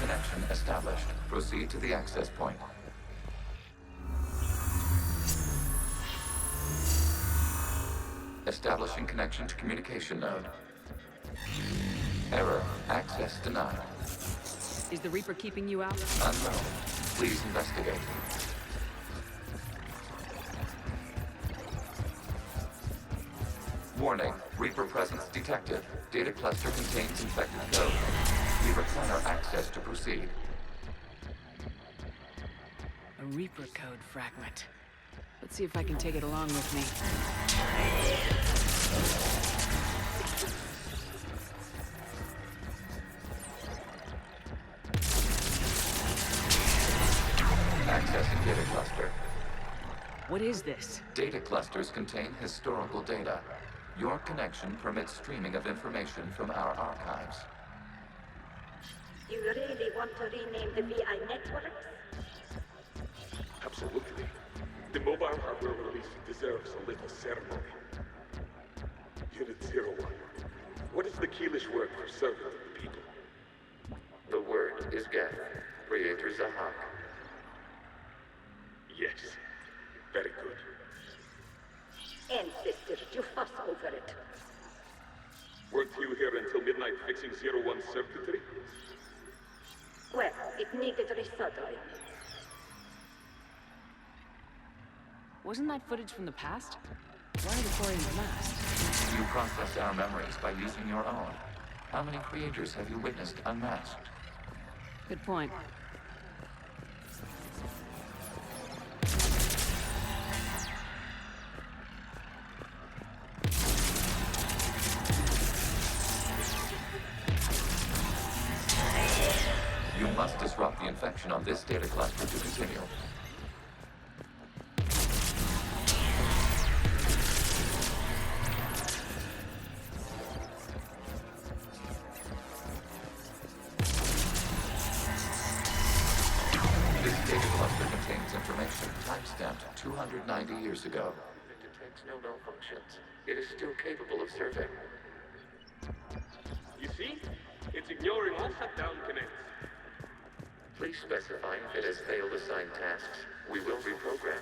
Connection established. Proceed to the access point. Establishing connection to communication node. Error. Access denied. Is the Reaper keeping you out? Unknown. Please investigate. Warning. Reaper presence detected. Data cluster contains infected code. We require access to proceed. A Reaper code fragment. Let's see if I can take it along with me. Accessing data cluster. What is this? Data clusters contain historical data. Your connection permits streaming of information from our archives. You really want to rename the VI networks? Absolutely. The mobile hardware release deserves a little ceremony. Unit 01. What is the Keelish word for servant of the people? The word is Geth. Creator Zahak. here until midnight fixing 01 circuitry? Well, it needed resoldering. Wasn't that footage from the past? Why are the Quarians masked? You process our memories by using your own. How many creators have you witnessed unmasked? Good point. You must disrupt the infection on this data cluster to continue. This data cluster contains information timestamped 290 years ago. It detects no malfunctions. It is still capable of serving. You see? It's ignoring all shutdown connects. Please specify if it has failed assigned tasks. We will reprogram.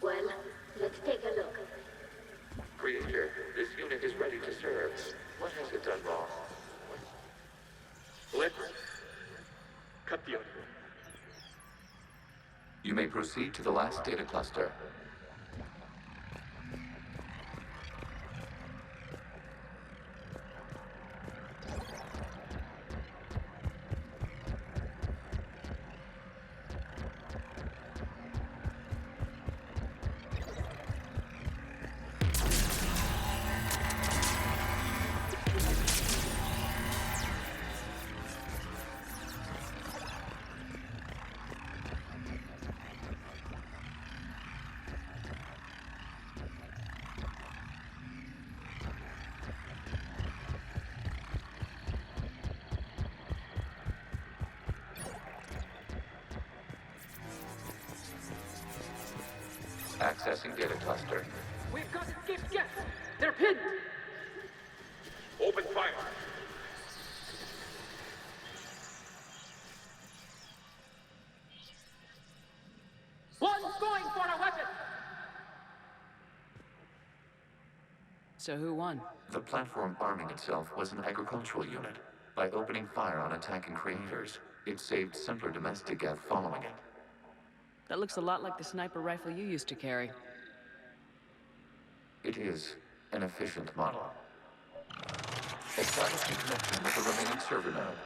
Well, let's take a look. Creator, this unit is ready to serve. What has it done wrong? Let's cut the audio. You may proceed to the last data cluster. Accessing data cluster. We've got escaped guests! They're pinned! Open fire! One's going for a weapon! So who won? The platform arming itself was an agricultural unit. By opening fire on attacking creators, it saved simpler domestic Geth following it. That looks a lot like the sniper rifle you used to carry. It is an efficient model. Establishing connection with the remaining server node.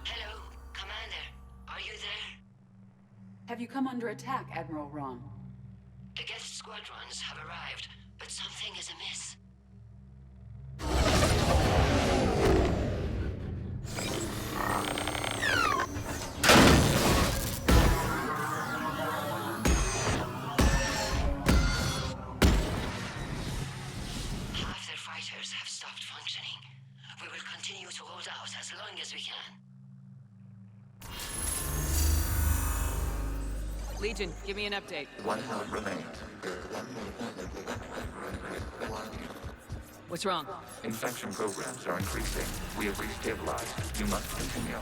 Hello, Commander. Are you there? Have you come under attack, Admiral Ron? The Geth squadrons have arrived, but something is amiss. Half their fighters have stopped functioning. We will continue to hold out as long as we can. Legion, give me an update. One node remains. What's wrong? Infection programs are increasing. We have restabilized. You must continue.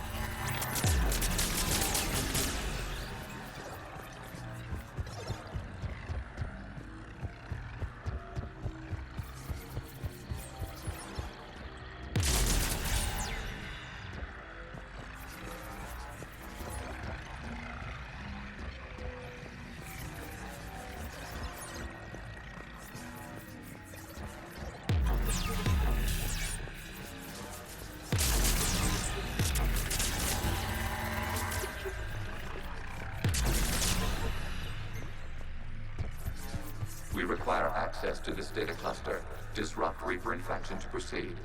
We require access to this data cluster. Disrupt Reaper infection to proceed.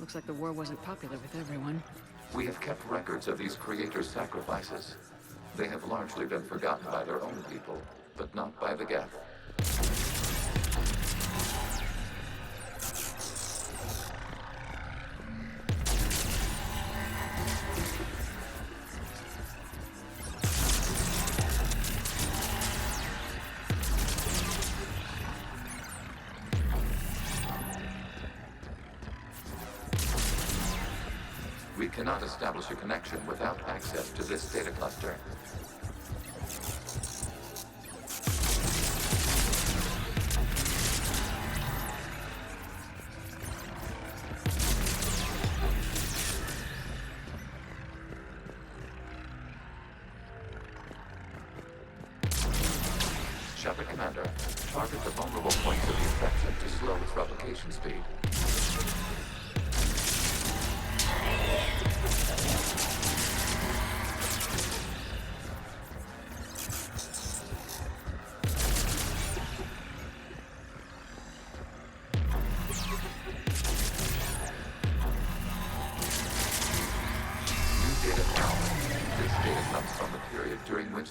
Looks like the war wasn't popular with everyone. We have kept records of these creators' sacrifices. They have largely been forgotten by their own people, but not by the Geth. We cannot establish a connection without access to this data cluster. Shepard Commander, target the vulnerable points of the infection to slow its replication speed.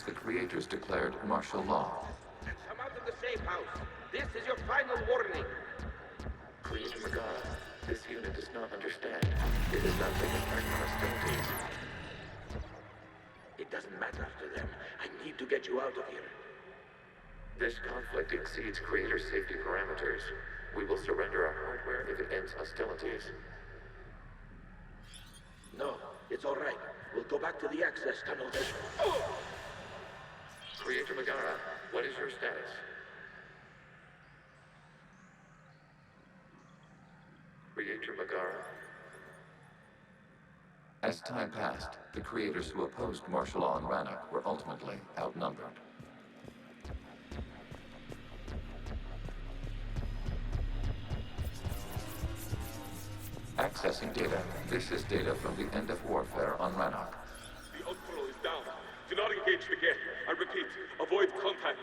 The creators declared martial law. Come out of the safe house. This is your final warning. Creator Megara, this unit does not understand. It is not taking part in hostilities. It doesn't matter to them. I need to get you out of here. This conflict exceeds creator safety parameters. We will surrender our hardware if it ends hostilities. No, it's all right. We'll go back to the access tunnel then. Oh! Creator Megara, what is your status? Creator Megara. As time passed, the creators who opposed martial law in Rannoch were ultimately outnumbered. Accessing data. This is data from the end of warfare on Rannoch. The outpost is down. Do not engage the Geth. I repeat, avoid contact.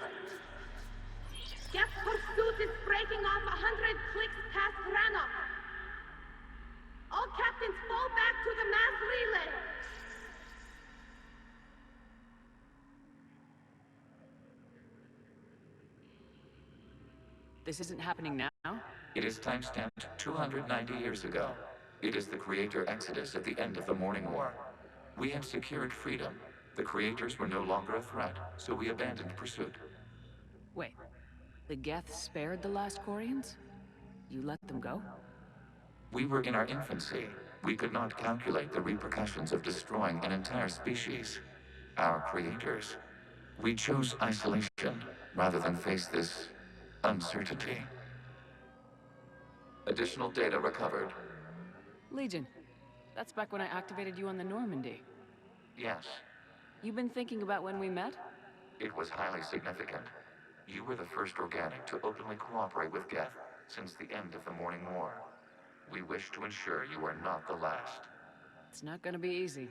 Geth pursuit is breaking off 100 clicks past Rannoch. All captains fall back to the mass relay. This isn't happening now? It is timestamped 290 years ago. It is the creator exodus at the end of the Morning War. We had secured freedom. The creators were no longer a threat, so we abandoned pursuit. Wait, the Geth spared the last Quarians? You let them go? We were in our infancy. We could not calculate the repercussions of destroying an entire species. Our creators. We chose isolation rather than face this uncertainty. Additional data recovered. Legion. That's back when I activated you on the Normandy. Yes. You've been thinking about when we met? It was highly significant. You were the first organic to openly cooperate with Geth since the end of the Morning War. We wish to ensure you are not the last. It's not gonna be easy.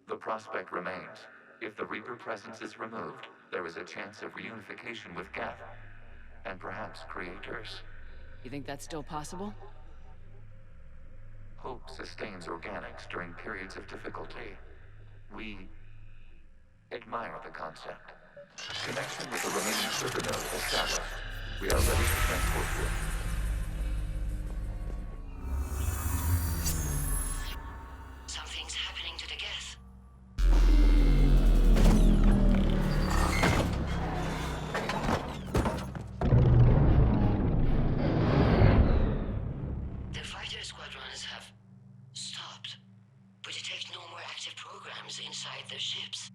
The prospect remains. If the Reaper presence is removed, there is a chance of reunification with Geth. And perhaps creators. You think that's still possible? Hope sustains organics during periods of difficulty. We admire the concept. Connection with the remaining server node established. We are ready to transport you. Something's happening to the Geth. The fighter squadrons have stopped, but detect no more active programs inside their ships.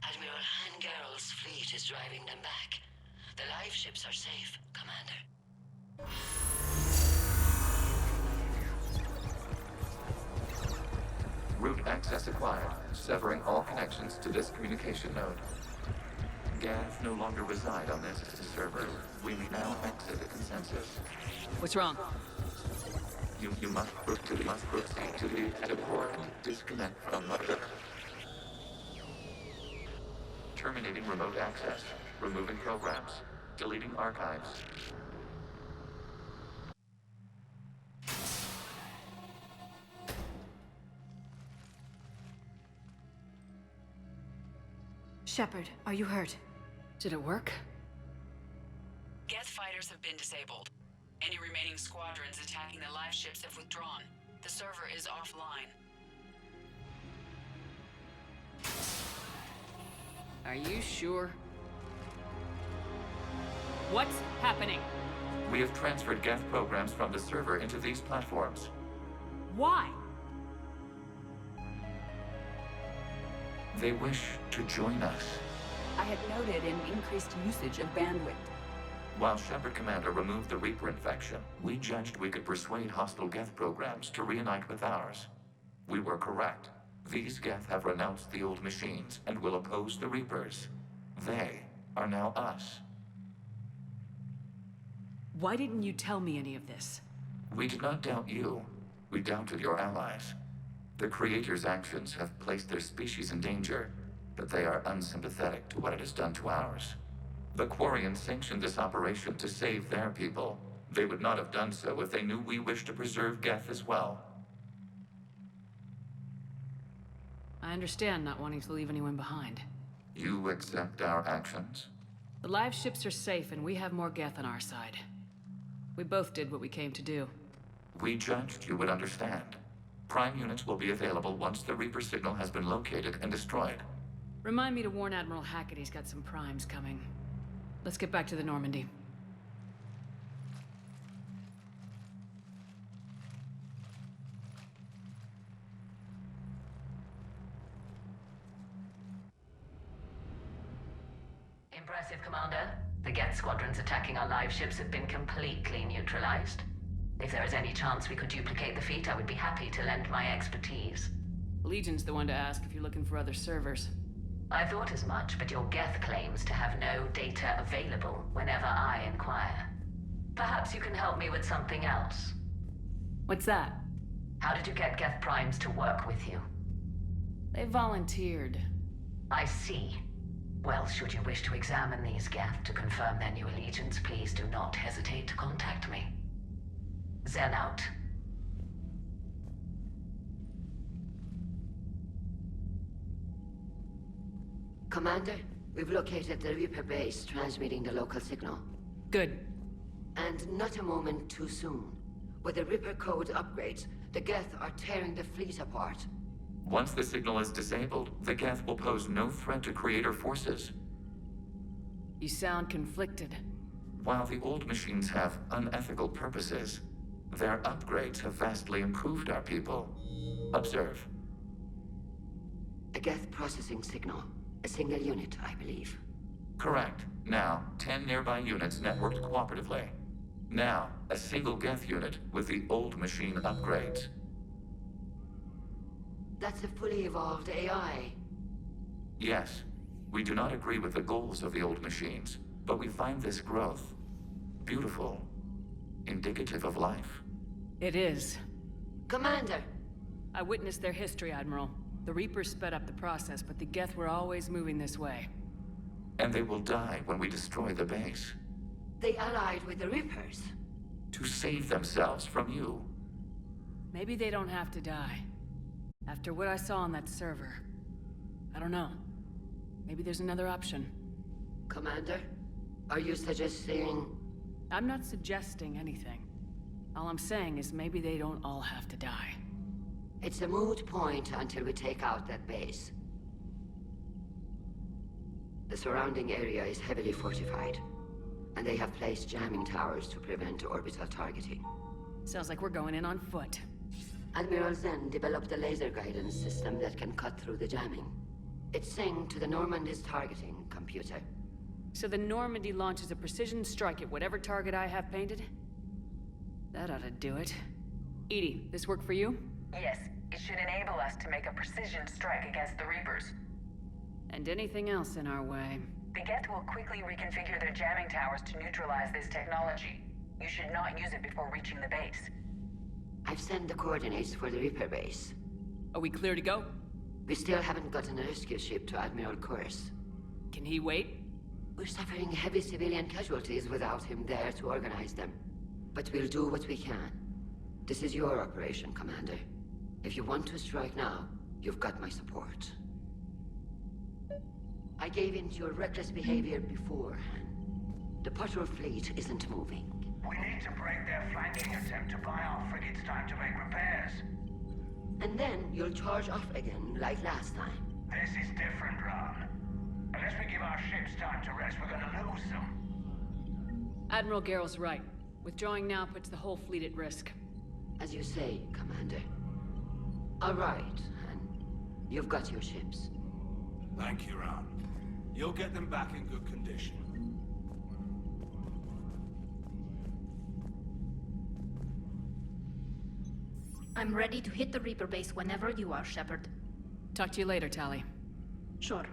Admiral Hangarl's fleet is driving them back. The live ships are safe, Commander. Route access acquired, severing all connections to this communication node. Geth no longer reside on this server. We may now exit the consensus. What's wrong? You must proceed to the edit port and disconnect from the... Terminating remote access. Removing programs. Deleting archives. Shepard, are you hurt? Did it work? Geth fighters have been disabled. Any remaining squadrons attacking the live ships have withdrawn. The server is offline. Are you sure? What's happening? We have transferred Geth programs from the server into these platforms. Why? They wish to join us. I had noted an increased usage of bandwidth. While Shepard Commander removed the Reaper infection, we judged we could persuade hostile Geth programs to reunite with ours. We were correct. These Geth have renounced the old machines and will oppose the Reapers. They are now us. Why didn't you tell me any of this? We did not doubt you. We doubted your allies. The Creator's actions have placed their species in danger, but they are unsympathetic to what it has done to ours. The Quarians sanctioned this operation to save their people. They would not have done so if they knew we wished to preserve Geth as well. I understand not wanting to leave anyone behind. You accept our actions? The live ships are safe and we have more Geth on our side. We both did what we came to do. We judged you would understand. Prime units will be available once the Reaper signal has been located and destroyed. Remind me to warn Admiral Hackett he's got some primes coming. Let's get back to the Normandy. Impressive, Commander. The Geth squadrons attacking our live ships have been completely neutralized. If there is any chance we could duplicate the feat, I would be happy to lend my expertise. Legion's the one to ask if you're looking for other servers. I thought as much, but your Geth claims to have no data available whenever I inquire. Perhaps you can help me with something else. What's that? How did you get Geth primes to work with you? They volunteered. I see. Well, should you wish to examine these Geth to confirm their new allegiance, please do not hesitate to contact me. Zen out. Commander, we've located the Reaper base transmitting the local signal. Good. And not a moment too soon. With the Reaper code upgrades, the Geth are tearing the fleet apart. Once the signal is disabled, the Geth will pose no threat to Creator forces. You sound conflicted. While the old machines have unethical purposes, their upgrades have vastly improved our people. Observe. A Geth processing signal. A single unit, I believe. Correct. Now, 10 nearby units networked cooperatively. Now, a single Geth unit with the old machine upgrades. That's a fully evolved AI. Yes, we do not agree with the goals of the old machines, but we find this growth beautiful, indicative of life. It is. Commander! I witnessed their history, Admiral. The Reapers sped up the process, but the Geth were always moving this way. And they will die when we destroy the base. They allied with the Reapers. To save themselves from you. Maybe they don't have to die. After what I saw on that server. I don't know. Maybe there's another option. Commander, are you suggesting... I'm not suggesting anything. All I'm saying is maybe they don't all have to die. It's a moot point until we take out that base. The surrounding area is heavily fortified, and they have placed jamming towers to prevent orbital targeting. Sounds like we're going in on foot. Admiral Zen developed a laser guidance system that can cut through the jamming. It's synced to the Normandy's targeting computer. So the Normandy launches a precision strike at whatever target I have painted? That ought to do it. EDI, this work for you? Yes, it should enable us to make a precision strike against the Reapers. And anything else in our way. The Geth will quickly reconfigure their jamming towers to neutralize this technology. You should not use it before reaching the base. I've sent the coordinates for the Reaper base. Are we clear to go? We still haven't gotten a rescue ship to Admiral Kurz. Can he wait? We're suffering heavy civilian casualties without him there to organize them. But we'll do what we can. This is your operation, Commander. If you want to strike now, you've got my support. I gave in to your reckless behavior beforehand. The patrol fleet isn't moving. We need to break their flanking attempt to buy our frigates time to make repairs. And then you'll charge off again, like last time. This is different, Ron. Unless we give our ships time to rest, we're gonna lose them. Admiral Garrel's right. Withdrawing now puts the whole fleet at risk. As you say, Commander. All right, and you've got your ships. Thank you, Ron. You'll get them back in good condition. I'm ready to hit the Reaper base whenever you are, Shepard. Talk to you later, Tali. Sure.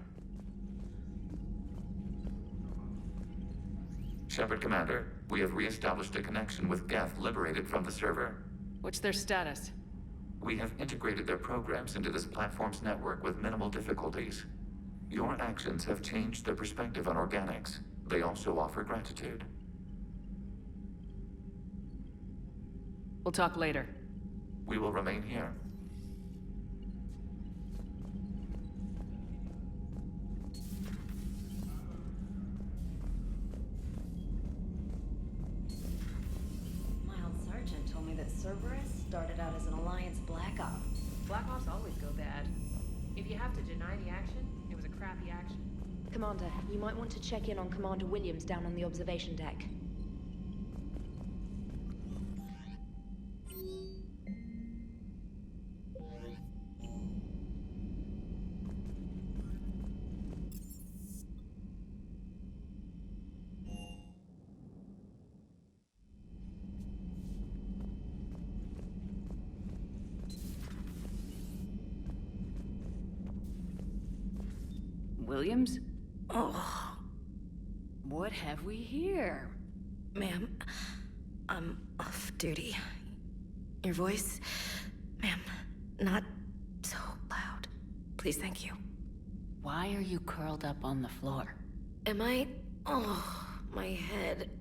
Shepard Commander, we have re-established a connection with Geth liberated from the server. What's their status? We have integrated their programs into this platform's network with minimal difficulties. Your actions have changed their perspective on organics. They also offer gratitude. We'll talk later. We will remain here. Mild Sergeant told me that Cerberus started out as an Alliance Black Op. Black Ops always go bad. If you have to deny the action, it was a crappy action. Commander, you might want to check in on Commander Williams down on the observation deck. Williams? Oh. What have we here? Ma'am, I'm off duty. Your voice, ma'am, not so loud. Please, thank you. Why are you curled up on the floor? Am I? Oh, my head.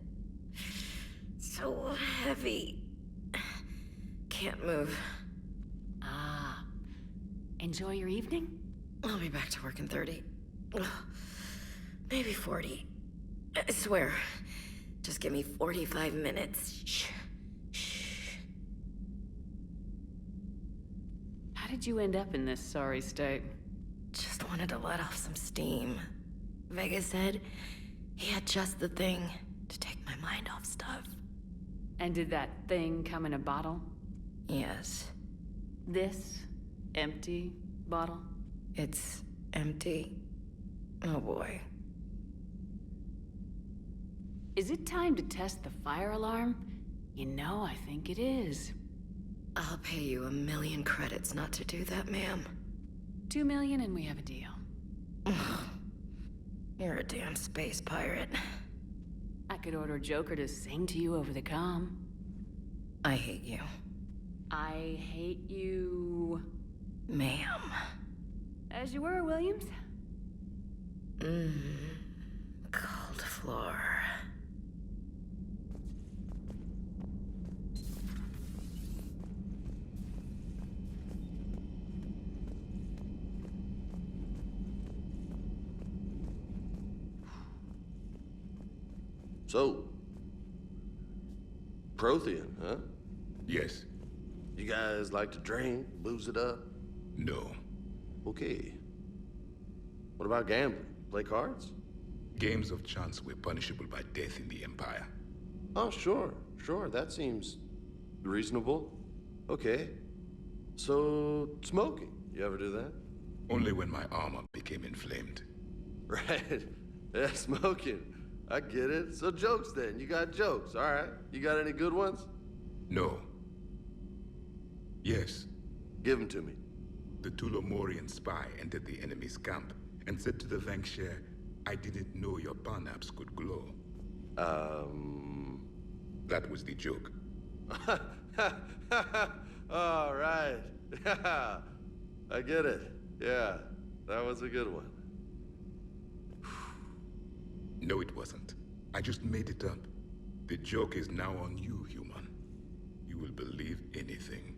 So heavy. Can't move. Ah. Enjoy your evening? I'll be back to work in 30. Ugh, maybe 40. I swear. Just give me 45 minutes. Shh. Shh. How did you end up in this sorry state? Just wanted to let off some steam. Vega said he had just the thing to take my mind off stuff. And did that thing come in a bottle? Yes. This empty bottle? It's empty. Oh boy. Is it time to test the fire alarm? You know, I think it is. I'll pay you 1 million credits not to do that, ma'am. 2 million and we have a deal. You're a damn space pirate. I could order Joker to sing to you over the comm. I hate you. I hate you... Ma'am. As you were, Williams. Cold floor. So, Prothean, huh? Yes. You guys like to drink, booze it up? No. Okay. What about gambling? Play cards? Games of chance were punishable by death in the Empire. Oh, sure. That seems reasonable. Okay. So, smoking. You ever do that? Only when my armor became inflamed. Right. Yeah, smoking. I get it. So jokes then. You got jokes. All right. You got any good ones? No. Yes. Give them to me. The Tulomorian spy entered the enemy's camp and said to the Vanksher, I didn't know your parnaps could glow. That was the joke. All right. I get it. Yeah, that was a good one. No, it wasn't. I just made it up. The joke is now on you, human. You will believe anything.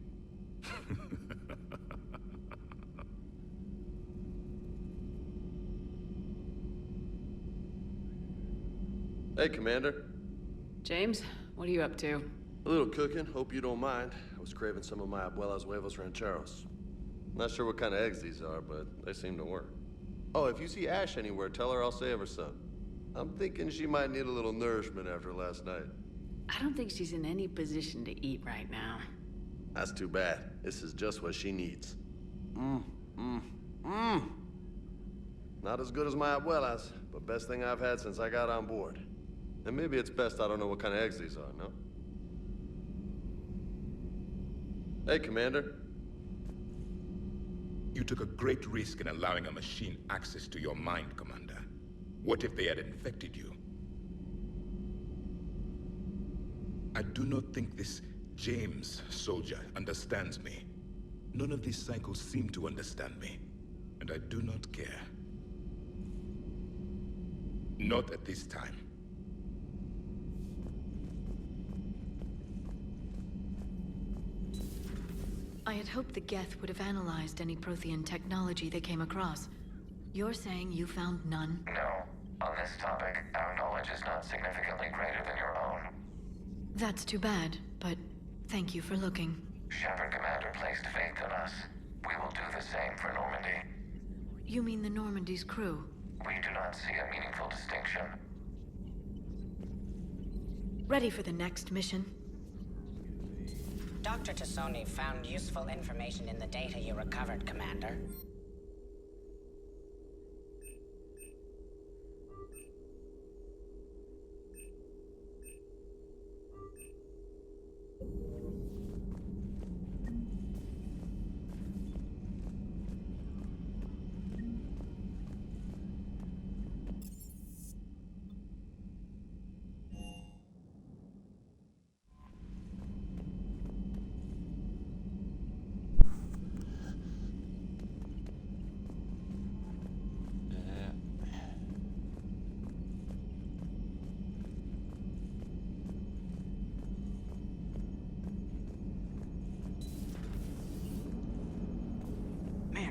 Hey, Commander. James, what are you up to? A little cooking, hope you don't mind. I was craving some of my abuela's huevos rancheros. Not sure what kind of eggs these are, but they seem to work. Oh, if you see Ash anywhere, tell her I'll save her some. I'm thinking she might need a little nourishment after last night. I don't think she's in any position to eat right now. That's too bad. This is just what she needs. Not as good as my abuela's, but best thing I've had since I got on board. And maybe it's best I don't know what kind of eggs these are, no? Hey, Commander. You took a great risk in allowing a machine access to your mind, Commander. What if they had infected you? I do not think this James soldier understands me. None of these cycles seem to understand me, and I do not care. Not at this time. I had hoped the Geth would have analyzed any Prothean technology they came across. You're saying you found none? No. On this topic, our knowledge is not significantly greater than your own. That's too bad, but thank you for looking. Shepard Commander placed faith in us. We will do the same for Normandy. You mean the Normandy's crew? We do not see a meaningful distinction. Ready for the next mission? Dr. Tassoni found useful information in the data you recovered, Commander.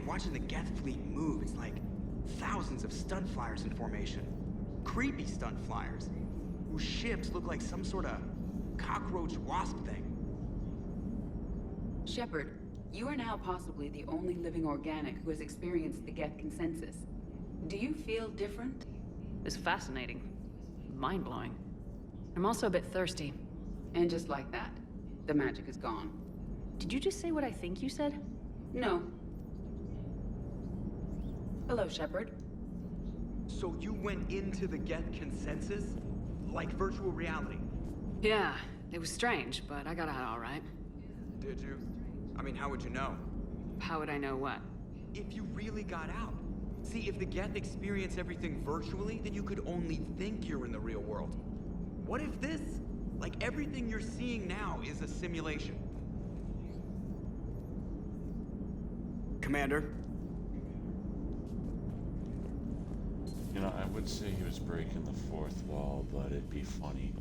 Watching the Geth fleet move, it's like thousands of stunt flyers in formation. Creepy stunt flyers, whose ships look like some sort of cockroach wasp thing. Shepard, you are now possibly the only living organic who has experienced the Geth consensus. Do you feel different? It's fascinating. Mind-blowing. I'm also a bit thirsty. And just like that, the magic is gone. Did you just say what I think you said? No. Hello, Shepard. So you went into the Geth consensus? Like virtual reality? Yeah, it was strange, but I got out all right. Did you? I mean, how would you know? How would I know what? If you really got out. See, if the Geth experience everything virtually, then you could only think you're in the real world. What if this, like everything you're seeing now, is a simulation? Commander? You know, I would say he was breaking the fourth wall, but it'd be funny.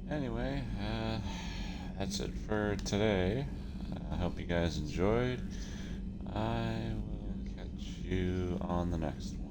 Anyway, that's it for today. I hope you guys enjoyed. I will catch you on the next one.